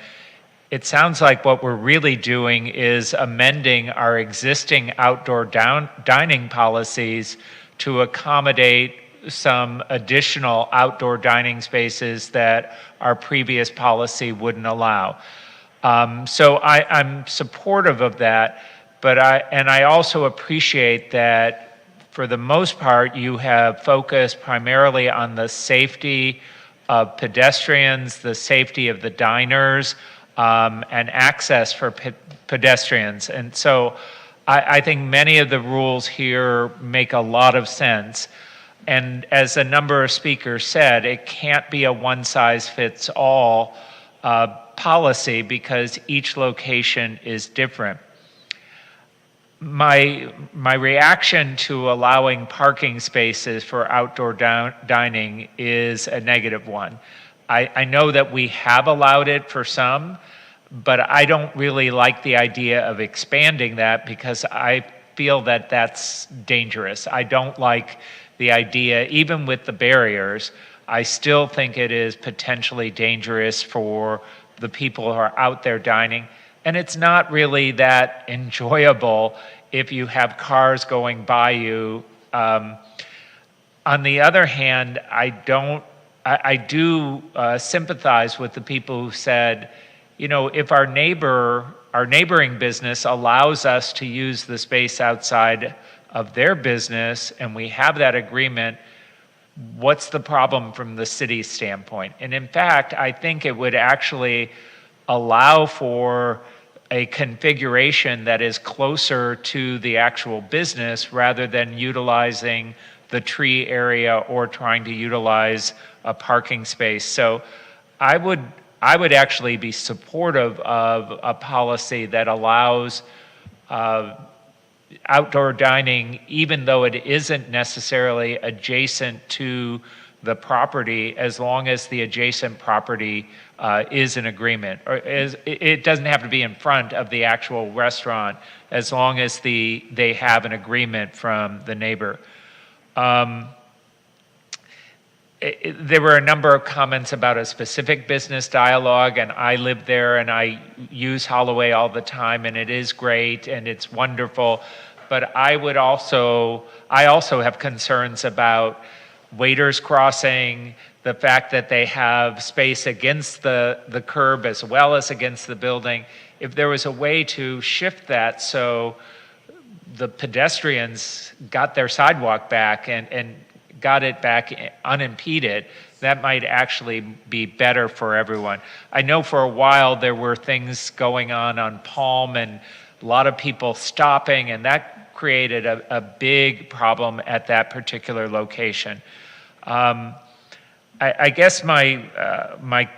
it sounds like what we're really doing is amending our existing outdoor dining policies to accommodate some additional outdoor dining spaces that our previous policy wouldn't allow. So I'm supportive of that, but I also appreciate that for the most part you have focused primarily on the safety of pedestrians, the safety of the diners, and access for pedestrians. And so I think many of the rules here make a lot of sense. And as a number of speakers said, it can't be a one-size-fits-all policy because each location is different. My reaction to allowing parking spaces for outdoor dining is a negative one. I know that we have allowed it for some, but I don't really like the idea of expanding that because I feel that that's dangerous. I don't like the idea, even with the barriers, I still think it is potentially dangerous for the people who are out there dining. And it's not really that enjoyable if you have cars going by you. On the other hand, I do sympathize with the people who said, you know, if our neighboring business allows us to use the space outside of their business and we have that agreement, what's the problem from the city's standpoint? And in fact, I think it would actually allow for a configuration that is closer to the actual business rather than utilizing the tree area or trying to utilize a parking space. So I would actually be supportive of a policy that allows outdoor dining, even though it isn't necessarily adjacent to the property, as long as the adjacent property is in agreement. Or it doesn't have to be in front of the actual restaurant, as long as they have an agreement from the neighbor. There were a number of comments about a specific business dialogue, and I live there and I use Holloway all the time, and it is great and it's wonderful. But I also have concerns about waiters crossing, the fact that they have space against the curb as well as against the building. If there was a way to shift that so the pedestrians got their sidewalk back and got it back unimpeded, that might actually be better for everyone. I know for a while there were things going on Palm and a lot of people stopping, and that created a big problem at that particular location. I guess my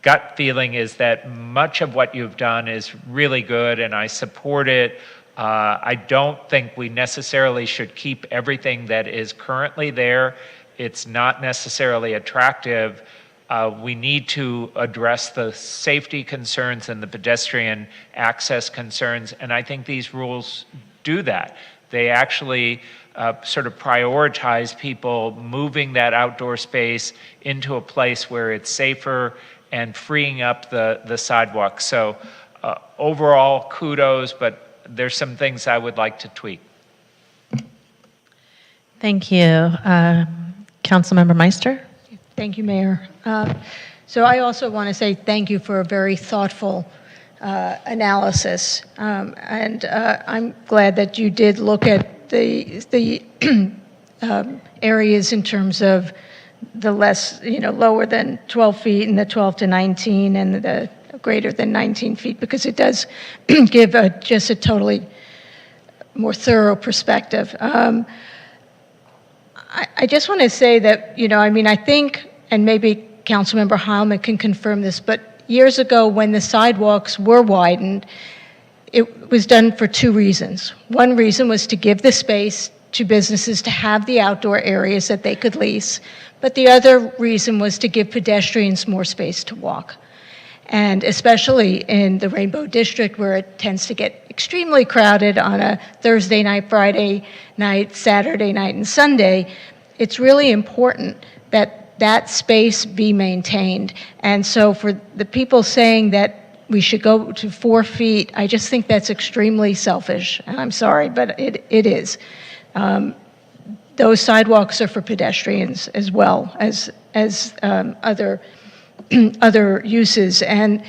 gut feeling is that much of what you've done is really good and I support it. I don't think we necessarily should keep everything that is currently there. It's not necessarily attractive. We need to address the safety concerns and the pedestrian access concerns, and I think these rules do that. They actually sort of prioritize people moving that outdoor space into a place where it's safer and freeing up the sidewalk. So overall, kudos, but there's some things I would like to tweak. Thank you. Councilmember Meister? Thank you, Mayor. So I also want to say thank you for a very thoughtful analysis. And I'm glad that you did look at the areas in terms of the less, lower than 12 feet and the 12 to 19 and the greater than 19 feet, because it does give just a totally more thorough perspective. I just want to say that, I think, and maybe Councilmember Heilman can confirm this, but years ago when the sidewalks were widened, it was done for two reasons. One reason was to give the space to businesses to have the outdoor areas that they could lease, but the other reason was to give pedestrians more space to walk. And especially in the Rainbow District, where it tends to get extremely crowded on a Thursday night, Friday night, Saturday night, and Sunday, it's really important that that space be maintained. And so for the people saying that we should go to 4 feet, I just think that's extremely selfish. And I'm sorry, but it is. Those sidewalks are for pedestrians as well as other other uses, and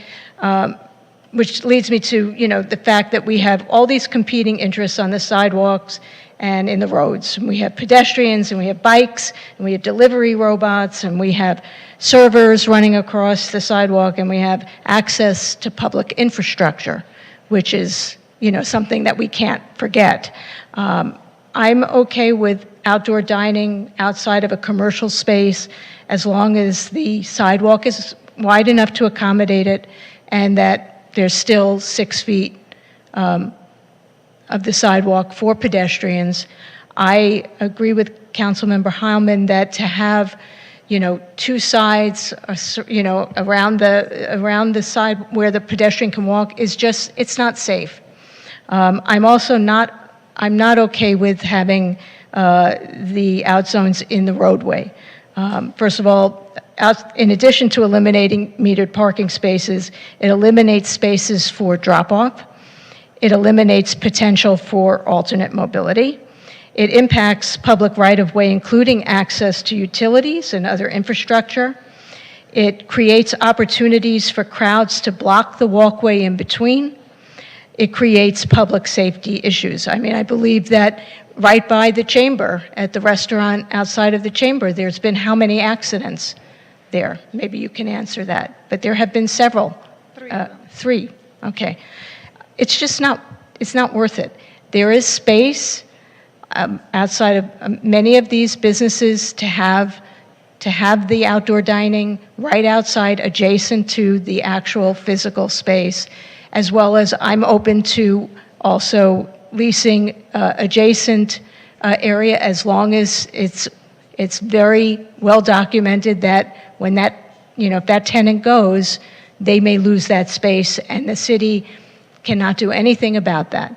which leads me to the fact that we have all these competing interests on the sidewalks and in the roads. And we have pedestrians, and we have bikes, and we have delivery robots, and we have servers running across the sidewalk, and we have access to public infrastructure, which is something that we can't forget. I'm okay with outdoor dining outside of a commercial space as long as the sidewalk is wide enough to accommodate it and that there's still 6 feet of the sidewalk for pedestrians. I agree with Councilmember Heilman that to have, 2 sides, around the side where the pedestrian can walk is just, it's not safe. I'm not okay with having the out zones in the roadway. First of all, in addition to eliminating metered parking spaces, it eliminates spaces for drop-off. It eliminates potential for alternate mobility. It impacts public right-of-way, including access to utilities and other infrastructure. It creates opportunities for crowds to block the walkway in between. It creates public safety issues. I mean, I believe that right by the chamber, at the restaurant outside of the chamber, there's been how many accidents there? Maybe you can answer that. But there have been several. 3. Okay. It's just not, it's not worth it. There is space outside of many of these businesses to have the outdoor dining right outside, adjacent to the actual physical space, as well as I'm open to also leasing adjacent area as long as it's very well documented that when that, if that tenant goes, they may lose that space and the city cannot do anything about that.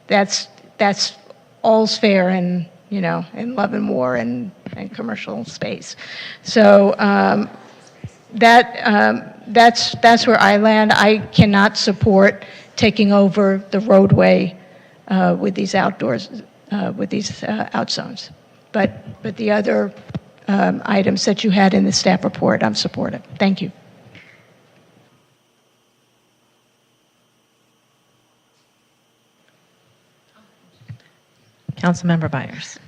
That's all's fair in love and war and commercial space. So that's where I land. I cannot support taking over the roadway with these outdoors, with these out zones. But the other items that you had in the staff report, I'm supportive. Thank you. Councilmember Byers.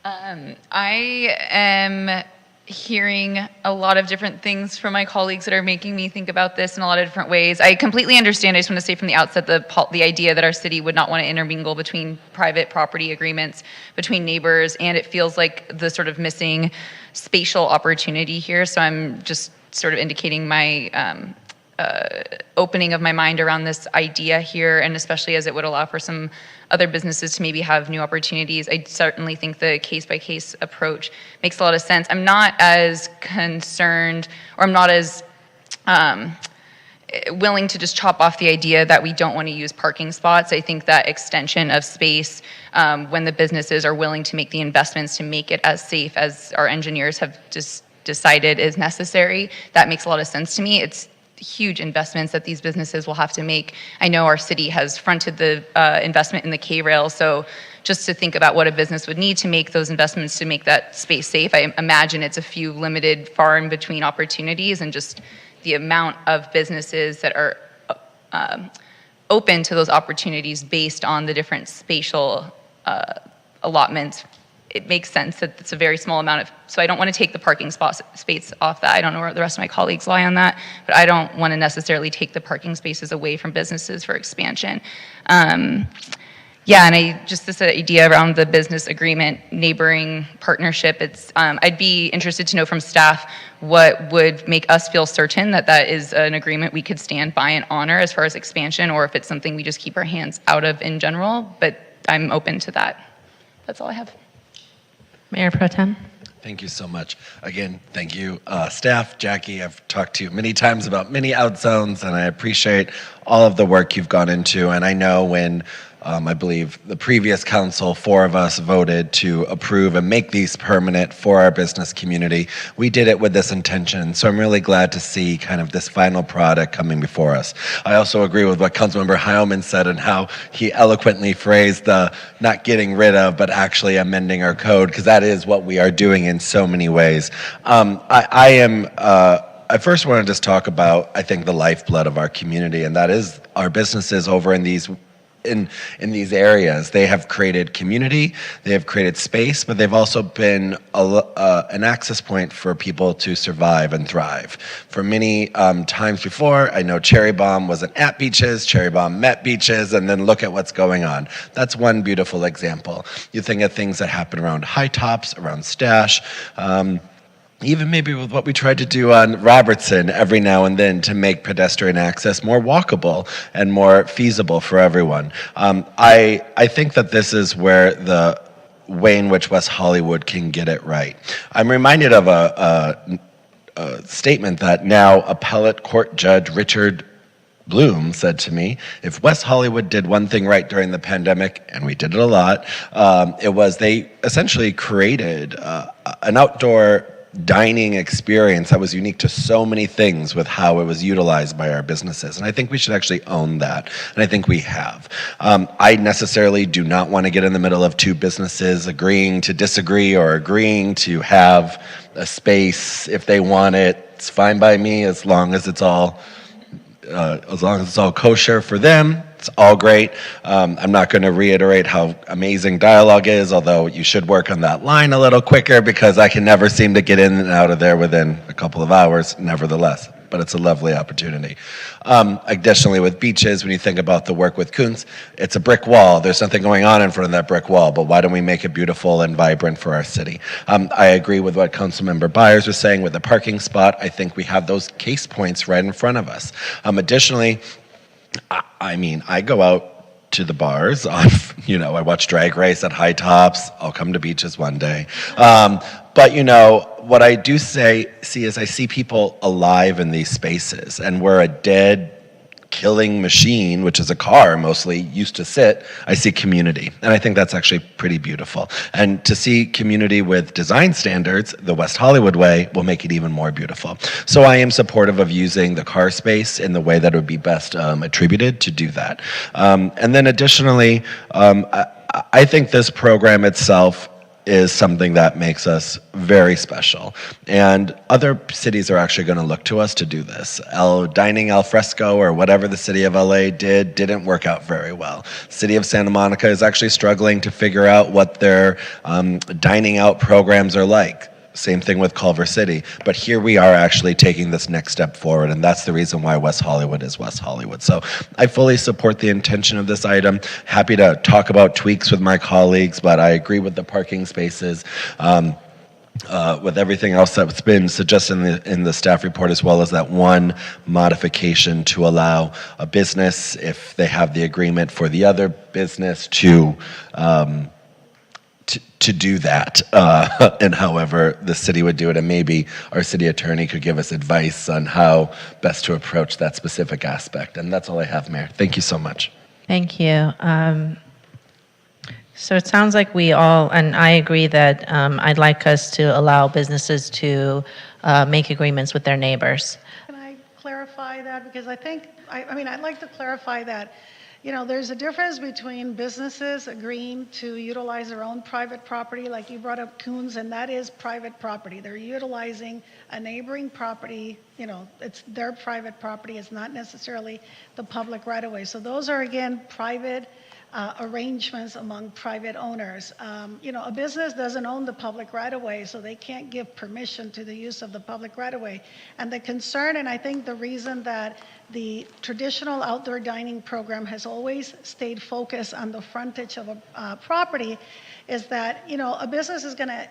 I am hearing a lot of different things from my colleagues that are making me think about this in a lot of different ways. I completely understand. I just want to say from the outset the idea that our city would not want to intermingle between private property agreements between neighbors, and it feels like the sort of missing spatial opportunity here. So I'm just sort of indicating my opening of my mind around this idea here, and especially as it would allow for some other businesses to maybe have new opportunities. I certainly think the case-by-case approach makes a lot of sense. I'm not as concerned, or I'm not as willing to just chop off the idea that we don't want to use parking spots. I think that extension of space, when the businesses are willing to make the investments to make it as safe as our engineers have just decided is necessary, that makes a lot of sense to me. It's huge investments that these businesses will have to make. I know our city has fronted the investment in the K-rail, so just to think about what a business would need to make those investments to make that space safe, I imagine it's a few limited far in between opportunities, and just the amount of businesses that are open to those opportunities based on the different spatial allotments. It makes sense that it's a very small amount of, so I don't want to take the parking space off that. I don't know where the rest of my colleagues lie on that, but I don't want to necessarily take the parking spaces away from businesses for expansion. Yeah, and this idea around the business agreement, neighboring partnership, I'd be interested to know from staff what would make us feel certain that that is an agreement we could stand by and honor as far as expansion, or if it's something we just keep our hands out of in general, but I'm open to that. That's all I have. Mayor Pro Tem. Thank you so much. Again, thank you, staff. Jackie, I've talked to you many times about many out zones, and I appreciate all of the work you've gone into. And I know when I believe the previous council, 4 of us voted to approve and make these permanent for our business community. We did it with this intention. So I'm really glad to see kind of this final product coming before us. I also agree with what Councilmember Heilman said and how he eloquently phrased the not getting rid of, but actually amending our code, because that is what we are doing in so many ways. I first want to just talk about, I think, the lifeblood of our community, and that is our businesses over in these areas. They have created community, they have created space, but they've also been an access point for people to survive and thrive. For many times before, I know Cherry Bomb wasn't at beaches, Cherry Bomb met beaches, and then look at what's going on. That's one beautiful example. You think of things that happen around High Tops, around Stash, even maybe with what we tried to do on Robertson every now and then to make pedestrian access more walkable and more feasible for everyone. I think that this is where the way in which West Hollywood can get it right. I'm reminded of a statement that now appellate court judge Richard Bloom said to me, if West Hollywood did one thing right during the pandemic, and we did it a lot, it was they essentially created an outdoor dining experience that was unique to so many things with how it was utilized by our businesses. And I think we should actually own that. And I think we have. I necessarily do not want to get in the middle of 2 businesses agreeing to disagree or agreeing to have a space if they want it. It's fine by me as long as it's all kosher for them. It's all great. I'm not going to reiterate how amazing dialogue is, although you should work on that line a little quicker because I can never seem to get in and out of there within a couple of hours, nevertheless. But it's a lovely opportunity. Additionally, with beaches, when you think about the work with Kuntz, it's a brick wall. There's something going on in front of that brick wall, but why don't we make it beautiful and vibrant for our city? I agree with what Councilmember Byers was saying with the parking spot. I think we have those case points right in front of us. Additionally, I go out to the bars. I watch Drag Race at High Tops. I'll come to beaches one day. But what I do see is I see people alive in these spaces, and where a dead, killing machine, which is a car mostly, used to sit, I see community. And I think that's actually pretty beautiful. And to see community with design standards, the West Hollywood way, will make it even more beautiful. So I am supportive of using the car space in the way that would be best attributed to do that. And then additionally, I think this program itself is something that makes us very special. And other cities are actually going to look to us to do this. Dining al fresco or whatever the city of LA didn't work out very well. City of Santa Monica is actually struggling to figure out what their dining out programs are like. Same thing with Culver City. But here we are actually taking this next step forward, and that's the reason why West Hollywood is West Hollywood. So I fully support the intention of this item. Happy to talk about tweaks with my colleagues, but I agree with the parking spaces. With everything else that's been suggested in the staff report, as well as that one modification to allow a business, if they have the agreement for the other business, to do that, and however the city would do it, and maybe our city attorney could give us advice on how best to approach that specific aspect. And that's all I have, Mayor. Thank you so much. Thank you. So it sounds like we all, and I agree that I'd like us to allow businesses to make agreements with their neighbors. Can I clarify that? Because I'd like to clarify that, there's a difference between businesses agreeing to utilize their own private property, like you brought up Coons, and that is private property. They're utilizing a neighboring property, it's their private property, it's not necessarily the public right-of-way. So those are, again, private arrangements among private owners. A business doesn't own the public right-of-way, so they can't give permission to the use of the public right-of-way. And the concern, and I think the reason that the traditional outdoor dining program has always stayed focused on the frontage of a property, is that a business is going to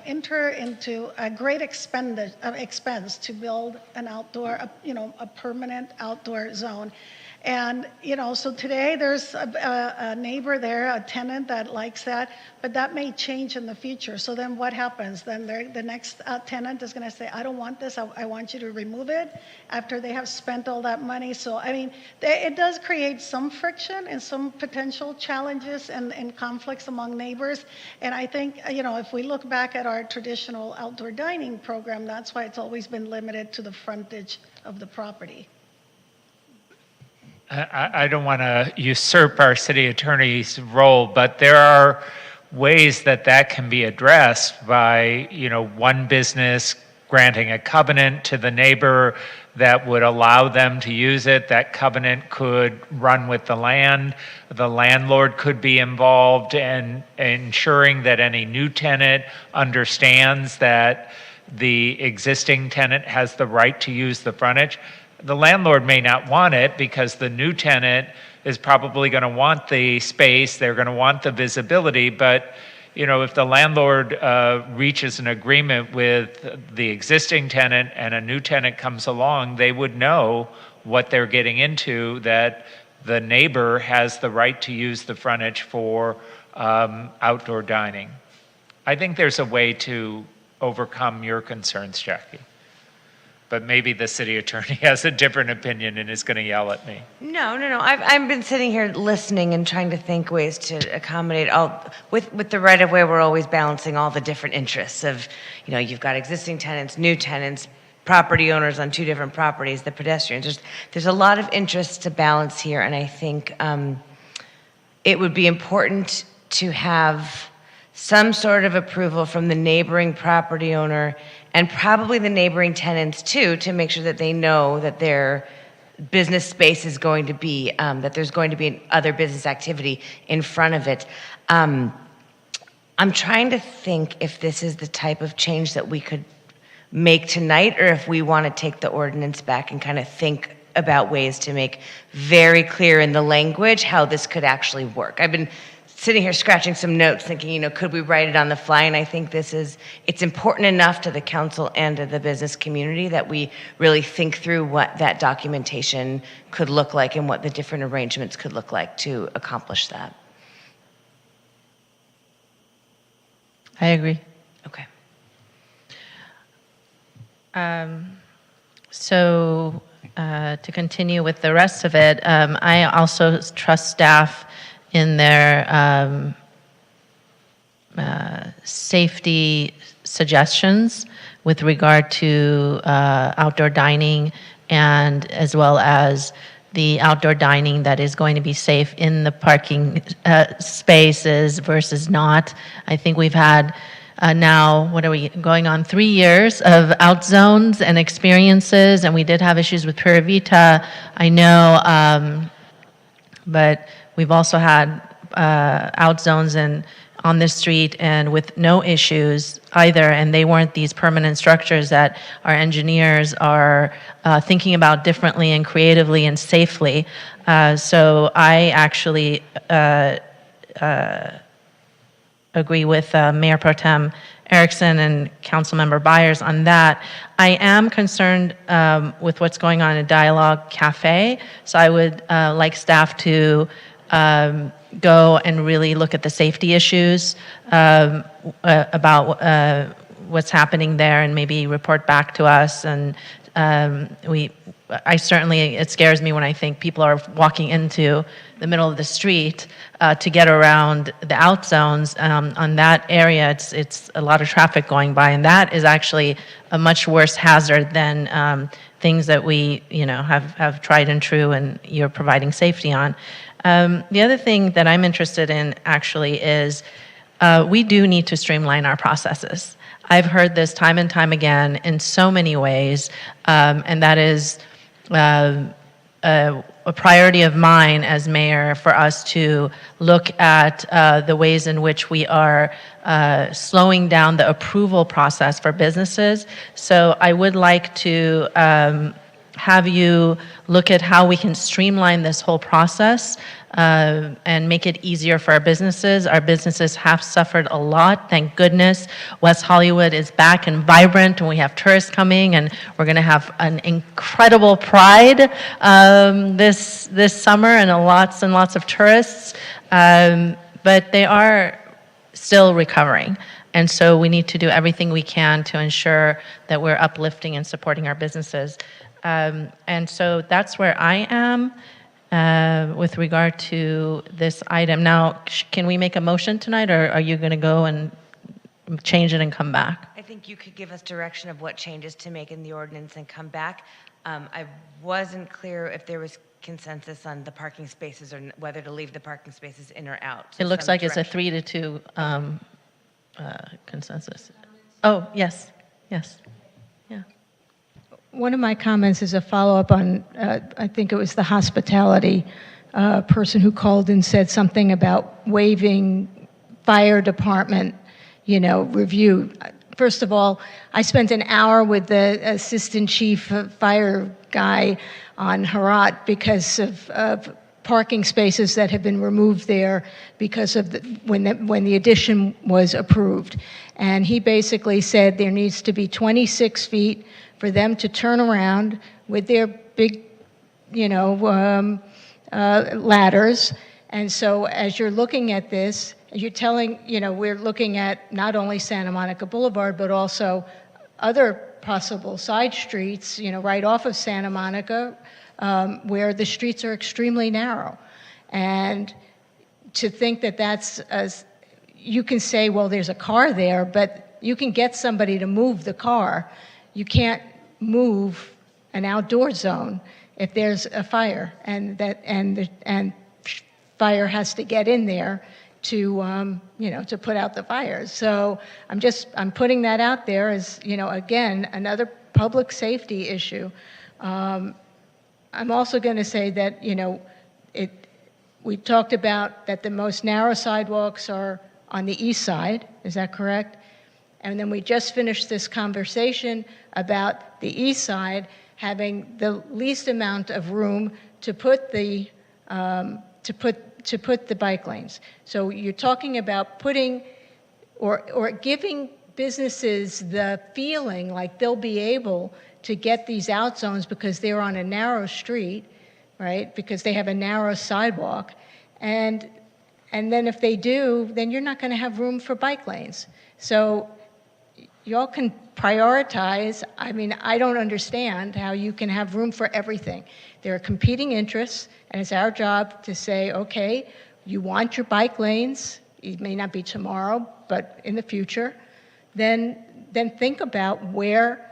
enter into a great expense to build an outdoor, a permanent outdoor zone. And, so today there's a neighbor there, a tenant that likes that, but that may change in the future. So then what happens? Then the next tenant is going to say, I don't want this, I want you to remove it after they have spent all that money. So, I mean, it does create some friction and some potential challenges and conflicts among neighbors. And I think, if we look back at our traditional outdoor dining program, that's why it's always been limited to the frontage of the property. I don't want to usurp our city attorney's role, but there are ways that can be addressed by, one business granting a covenant to the neighbor that would allow them to use it. That covenant could run with the land. The landlord could be involved in ensuring that any new tenant understands that the existing tenant has the right to use the frontage. The landlord may not want it because the new tenant is probably going to want the space, they're going to want the visibility, but if the landlord reaches an agreement with the existing tenant and a new tenant comes along, they would know what they're getting into, that the neighbor has the right to use the frontage for outdoor dining. I think there's a way to overcome your concerns, Jackie. But maybe the city attorney has a different opinion and is going to yell at me. No. I've been sitting here listening and trying to think ways to accommodate all. With the right of way, we're always balancing all the different interests of, you've got existing tenants, new tenants, property owners on two different properties, the pedestrians. There's a lot of interests to balance here, and I think it would be important to have some sort of approval from the neighboring property owner and probably the neighboring tenants too, to make sure that they know that their business space is going to be, that there's going to be other business activity in front of it. I'm trying to think if this is the type of change that we could make tonight, or if we want to take the ordinance back and kind of think about ways to make very clear in the language how this could actually work. I've been sitting here scratching some notes thinking, could we write it on the fly? And I think it's important enough to the council and to the business community that we really think through what that documentation could look like and what the different arrangements could look like to accomplish that. I agree. Okay. So to continue with the rest of it, I also trust staff in their safety suggestions with regard to outdoor dining, and as well as the outdoor dining that is going to be safe in the parking spaces versus not. I think we've had now, what are we going on, 3 years of out zones and experiences, and we did have issues with Pura Vita, I know, but we've also had out zones on this street and with no issues either, and they weren't these permanent structures that our engineers are thinking about differently and creatively and safely. So I actually agree with Mayor Pro Tem Erickson and Councilmember Byers on that. I am concerned with what's going on in Dialogue Cafe, so I would like staff to go and really look at the safety issues about what's happening there and maybe report back to us. And it scares me when I think people are walking into the middle of the street to get around the out zones. On that area, it's a lot of traffic going by, and that is actually a much worse hazard than things that we have tried and true and you're providing safety on. The other thing that I'm interested in actually is we do need to streamline our processes. I've heard this time and time again in so many ways, and that is a priority of mine as mayor for us to look at the ways in which we are slowing down the approval process for businesses. So I would like to have you look at how we can streamline this whole process and make it easier for our businesses. Our businesses have suffered a lot, thank goodness. West Hollywood is back and vibrant, and we have tourists coming, and we're going to have an incredible Pride this summer, and lots of tourists. But they are still recovering. And so we need to do everything we can to ensure that we're uplifting and supporting our businesses. And so that's where I am with regard to this item. Now, can we make a motion tonight, or are you going to go and change it and come back? I think you could give us direction of what changes to make in the ordinance and come back. I wasn't clear if there was consensus on the parking spaces or whether to leave the parking spaces in or out. So It looks some like it's a direction. 3-2 consensus. Oh, yes, yes. Yeah. One of my comments is a follow-up on, I think it was the hospitality person who called and said something about waiving fire department, review. First of all, I spent an hour with the assistant chief fire guy on Herat because of parking spaces that have been removed there because of when the addition was approved. And he basically said there needs to be 26 feet for them to turn around with their big, ladders. And so as you're looking at this, you're telling, we're looking at not only Santa Monica Boulevard, but also other possible side streets, right off of Santa Monica, where the streets are extremely narrow. And to think that you can say, well, there's a car there, but you can get somebody to move the car. You can't move an outdoor zone if there's a fire, and fire has to get in there to to put out the fires. So I'm putting that out there as again another public safety issue. I'm also going to say that we talked about that the most narrow sidewalks are on the east side. Is that correct? And then we just finished this conversation about the east side having the least amount of room to put the bike lanes. So you're talking about putting or giving businesses the feeling like they'll be able to get these out zones because they're on a narrow street, right? Because they have a narrow sidewalk. And then if they do, then you're not going to have room for bike lanes. So y'all can prioritize. I mean, I don't understand how you can have room for everything. There are competing interests, and it's our job to say, okay, you want your bike lanes, it may not be tomorrow, but in the future, then think about where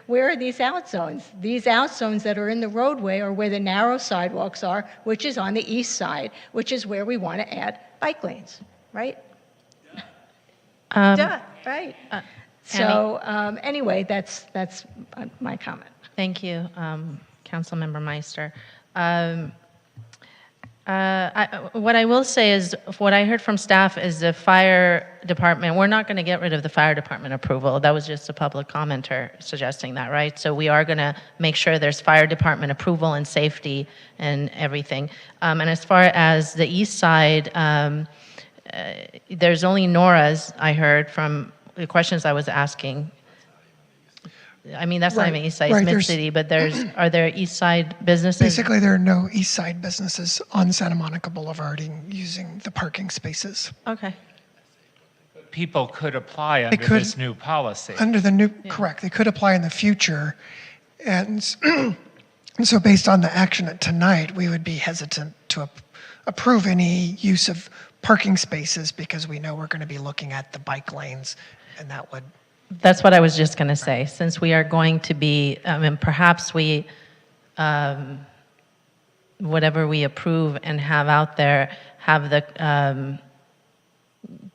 are these out zones? These out zones that are in the roadway are where the narrow sidewalks are, which is on the east side, which is where we want to add bike lanes, right? Duh, right. So anyway, that's my comment. Thank you, Councilmember Meister. What I will say is, what I heard from staff is the fire department, we're not going to get rid of the fire department approval. That was just a public commenter suggesting that, right? So we are going to make sure there's fire department approval and safety and everything. And as far as the east side, there's only Nora's, I heard from the questions I was asking. I mean, that's not even east side, it's mid-city, but are there east side businesses? Basically, there are no east side businesses on Santa Monica Boulevard using the parking spaces. Okay. People could apply under this new policy. Under the new, correct, they could apply in the future. And so based on the action tonight, we would be hesitant to approve any use of parking spaces because we know we're going to be looking at the bike lanes, and that would... That's what I was just going to say. Since we are going to be, perhaps we, whatever we approve and have out there, have the,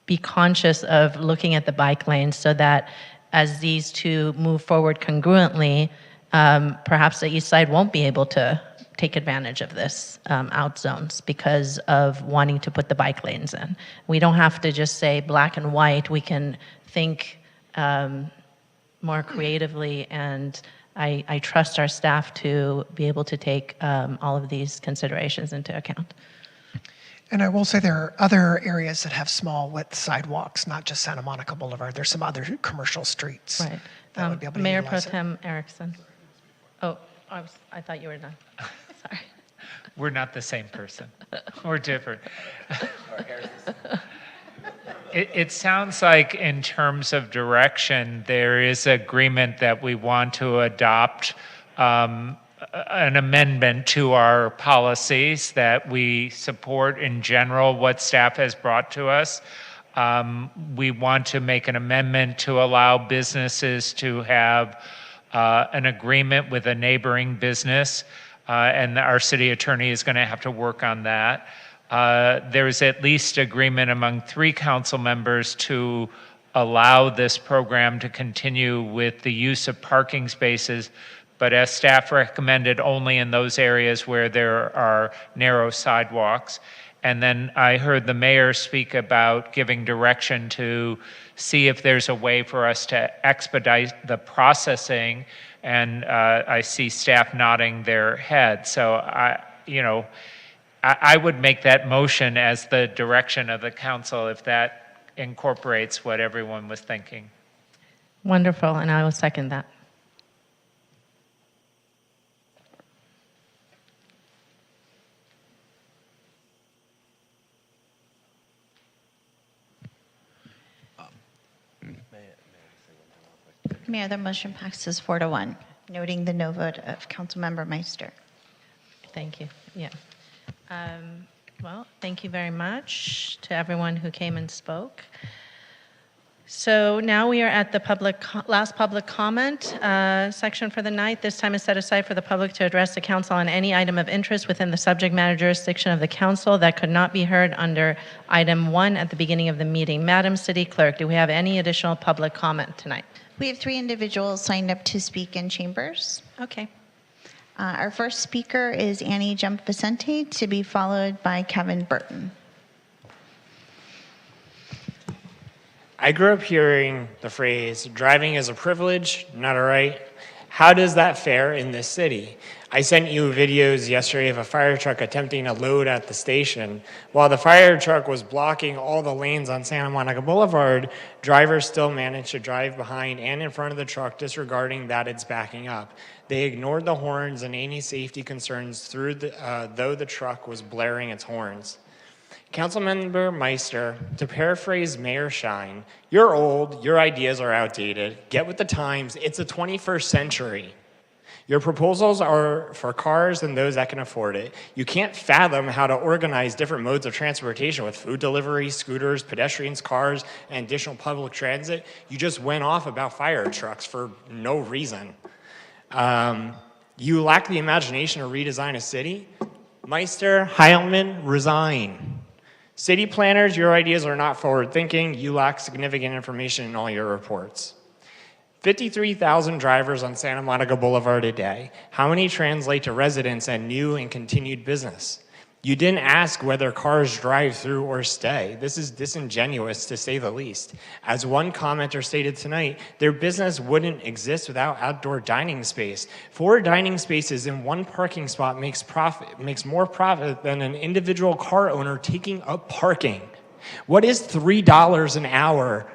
be conscious of looking at the bike lanes so that as these two move forward congruently, perhaps the east side won't be able to take advantage of this out zones because of wanting to put the bike lanes in. We don't have to just say black and white. We can think more creatively, and I trust our staff to be able to take all of these considerations into account. And I will say there are other areas that have small width sidewalks, not just Santa Monica Boulevard. There's some other commercial streets. Right. that would be able to Mayor Pro utilize it. Tem Erickson. Oh, I thought you were done. Sorry. We're not the same person. We're different. It sounds like in terms of direction, there is agreement that we want to adopt an amendment to our policies, that we support in general what staff has brought to us. We want to make an amendment to allow businesses to have an agreement with a neighboring business, and our city attorney is going to have to work on that. There's at least agreement among 3 council members to allow this program to continue with the use of parking spaces, but as staff recommended, only in those areas where there are narrow sidewalks. And then I heard the mayor speak about giving direction to see if there's a way for us to expedite the processing, and I see staff nodding their head. So I would make that motion as the direction of the council if that incorporates what everyone was thinking. Wonderful, and I will second that. Mayor, the motion passes 4-1, noting the no vote of Councilmember Meister. Thank you. Yeah. Well, thank you very much to everyone who came and spoke. So now we are at the last public comment section for the night. This time is set aside for the public to address the council on any item of interest within the subject matter jurisdiction of the council that could not be heard under item 1 at the beginning of the meeting. Madam City Clerk, do we have any additional public comment tonight? We have 3 individuals signed up to speak in chambers. Okay. Our first speaker is Annie Jump Vicente, to be followed by Kevin Burton. I grew up hearing the phrase, driving is a privilege, not a right. How does that fare in this city? I sent you videos yesterday of a fire truck attempting to load at the station. While the fire truck was blocking all the lanes on Santa Monica Boulevard, drivers still managed to drive behind and in front of the truck, disregarding that it's backing up. They ignored the horns and any safety concerns though the truck was blaring its horns. Councilmember Meister, to paraphrase Mayor Shine, you're old, your ideas are outdated, get with the times, it's the 21st century. Your proposals are for cars and those that can afford it. You can't fathom how to organize different modes of transportation with food delivery, scooters, pedestrians, cars, and additional public transit. You just went off about fire trucks for no reason. You lack the imagination to redesign a city. Meister, Heilman, resign. City planners, your ideas are not forward-thinking. You lack significant information in all your reports. 53,000 drivers on Santa Monica Boulevard a day. How many translate to residents and new and continued business? You didn't ask whether cars drive through or stay. This is disingenuous, to say the least. As one commenter stated tonight, their business wouldn't exist without outdoor dining space. 4 dining spaces in 1 parking spot makes more profit than an individual car owner taking up parking. What is $3 an hour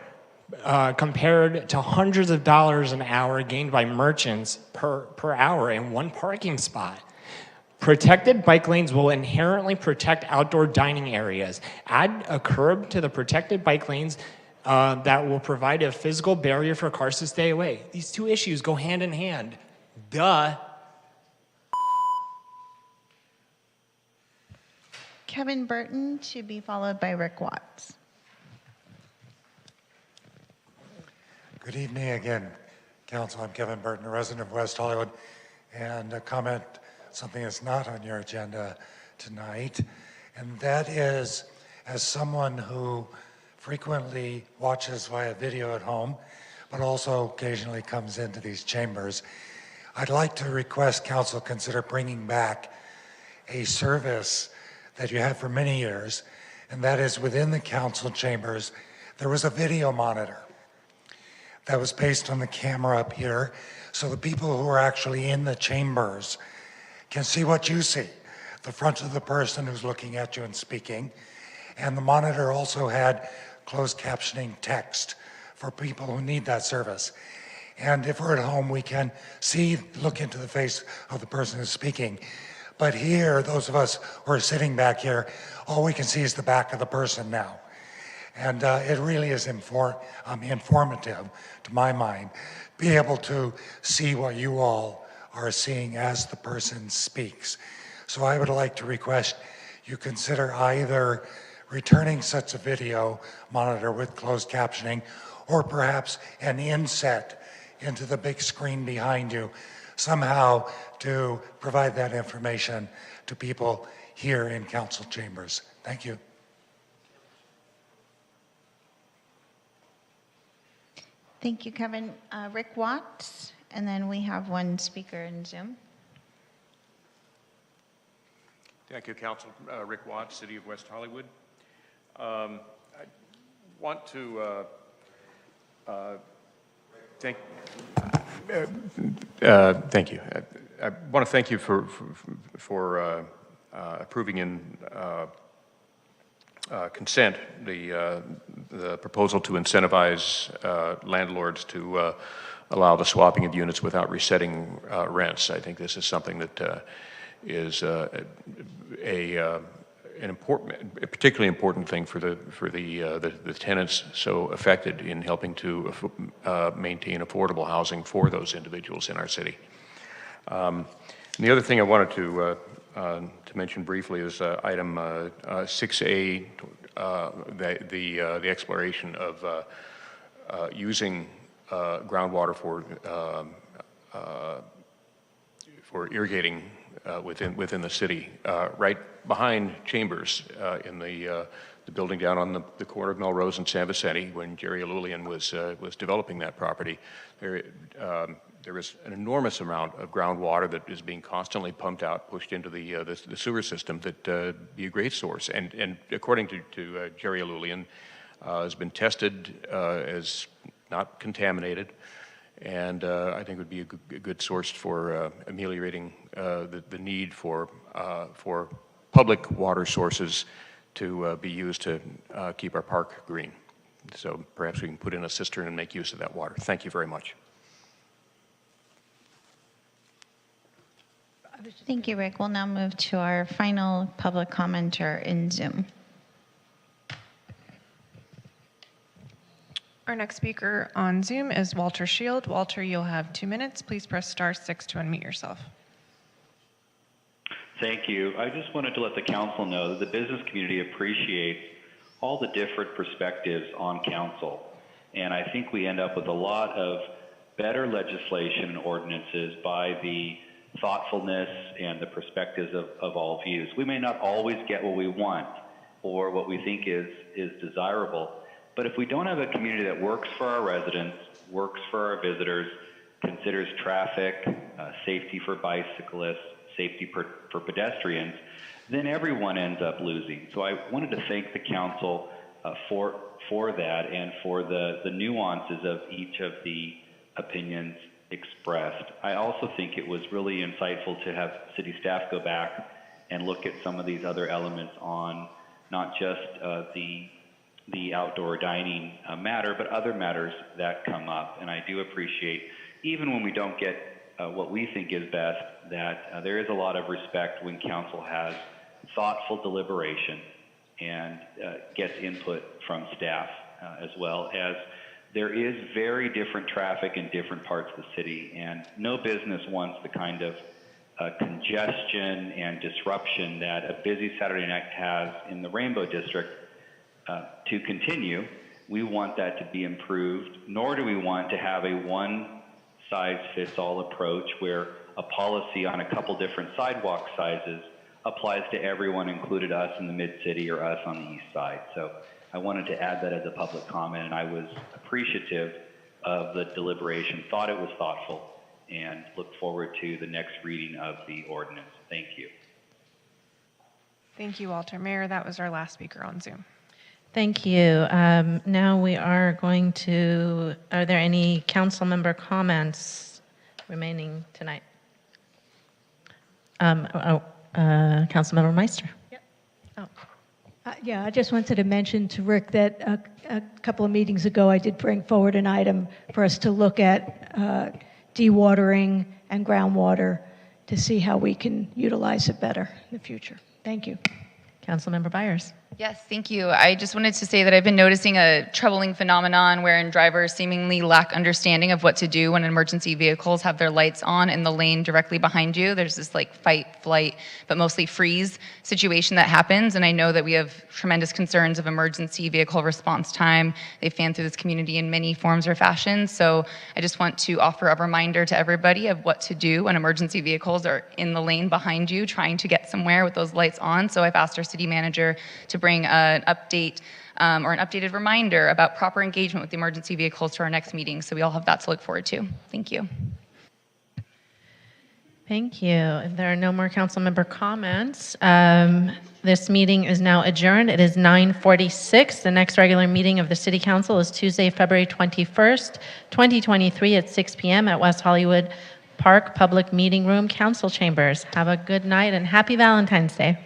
compared to hundreds of dollars an hour gained by merchants per hour in 1 parking spot? Protected bike lanes will inherently protect outdoor dining areas. Add a curb to the protected bike lanes that will provide a physical barrier for cars to stay away. These 2 issues go hand in hand. Duh. Kevin Burton, to be followed by Rick Watts. Good evening again, Council. I'm Kevin Burton, a resident of West Hollywood, and a comment something that's not on your agenda tonight, and that is, as someone who frequently watches via video at home, but also occasionally comes into these chambers, I'd like to request Council consider bringing back a service that you had for many years, and that is within the Council chambers, there was a video monitor that was based on the camera up here, so the people who are actually in the chambers can see what you see. the front of the person who's looking at you and speaking. And the monitor also had closed captioning text for people who need that service. And if we're at home, we can look into the face of the person who's speaking. But here, those of us who are sitting back here, all we can see is the back of the person now. And it really is informative, to my mind, be able to see what you all are seeing as the person speaks. So I would like to request you consider either returning such a video monitor with closed captioning, or perhaps an inset into the big screen behind you, somehow to provide that information to people here in council chambers. Thank you. Thank you, Kevin. Rick Watts, and then we have one speaker in Zoom. Thank you, Council. Rick Watts, City of West Hollywood. I want to thank you. I want to thank you for approving in consent the proposal to incentivize landlords to allow the swapping of units without resetting rents. I think this is something that is a particularly important thing for the tenants so affected in helping to maintain affordable housing for those individuals in our city. And the other thing I wanted to mention briefly is item 6A, the exploration of using groundwater for irrigating within the city, right behind Chambers, in the building down on the corner of Melrose and San Vicente. When Jerry Alulian was developing that property, there is an enormous amount of groundwater that is being constantly pumped out, pushed into the sewer system that be a great source. And according to Jerry Alulian, has been tested as not contaminated. And I think it would be a good source for ameliorating the need for public water sources to be used to keep our park green. So perhaps we can put in a cistern and make use of that water. Thank you very much. Thank you, Rick. We'll now move to our final public commenter in Zoom. Our next speaker on Zoom is Walter Shield. Walter, you'll have 2 minutes. Please press *6 to unmute yourself. Thank you. I just wanted to let the council know that the business community appreciates all the different perspectives on council. And I think we end up with a lot of better legislation and ordinances by the thoughtfulness and the perspectives of all views. We may not always get what we want or what we think is desirable, but if we don't have a community that works for our residents, works for our visitors, considers traffic, safety for bicyclists, safety for pedestrians, then everyone ends up losing. So I wanted to thank the council for that and for the nuances of each of the opinions expressed. I also think it was really insightful to have city staff go back and look at some of these other elements on not just the outdoor dining matter, but other matters that come up. And I do appreciate, even when we don't get what we think is best, that there is a lot of respect when council has thoughtful deliberation and gets input from staff, as well as there is very different traffic in different parts of the city, and no business wants the kind of congestion and disruption that a busy Saturday night has in the Rainbow District to continue. We want that to be improved, nor do we want to have a one-size-fits-all approach where a policy on a couple different sidewalk sizes applies to everyone, included us in the mid-city or us on the east side. So I wanted to add that as a public comment, and I was appreciative of the deliberation, thought it was thoughtful, and look forward to the next reading of the ordinance. Thank you. Thank you, Walter. Mayor, that was our last speaker on Zoom. Thank you. Now we are going to, are there any council member comments remaining tonight? Councilmember Meister. Yeah, I just wanted to mention to Rick that a couple of meetings ago, I did bring forward an item for us to look at dewatering and groundwater to see how we can utilize it better in the future. Thank you. Councilmember Byers. Yes, thank you. I just wanted to say that I've been noticing a troubling phenomenon wherein drivers seemingly lack understanding of what to do when emergency vehicles have their lights on in the lane directly behind you. There's this like fight, flight, but mostly freeze situation that happens. And I know that we have tremendous concerns of emergency vehicle response time. They fan through this community in many forms or fashions. So I just want to offer a reminder to everybody of what to do when emergency vehicles are in the lane behind you trying to get somewhere with those lights on. So I've asked our city manager to bring an update or an updated reminder about proper engagement with the emergency vehicles to our next meeting. So we all have that to look forward to. Thank you. Thank you. If there are no more council member comments, this meeting is now adjourned. It is 9:46. The next regular meeting of the City Council is Tuesday, February 21st, 2023 at 6 p.m. at West Hollywood Park Public Meeting Room, Council Chambers. Have a good night and happy Valentine's Day.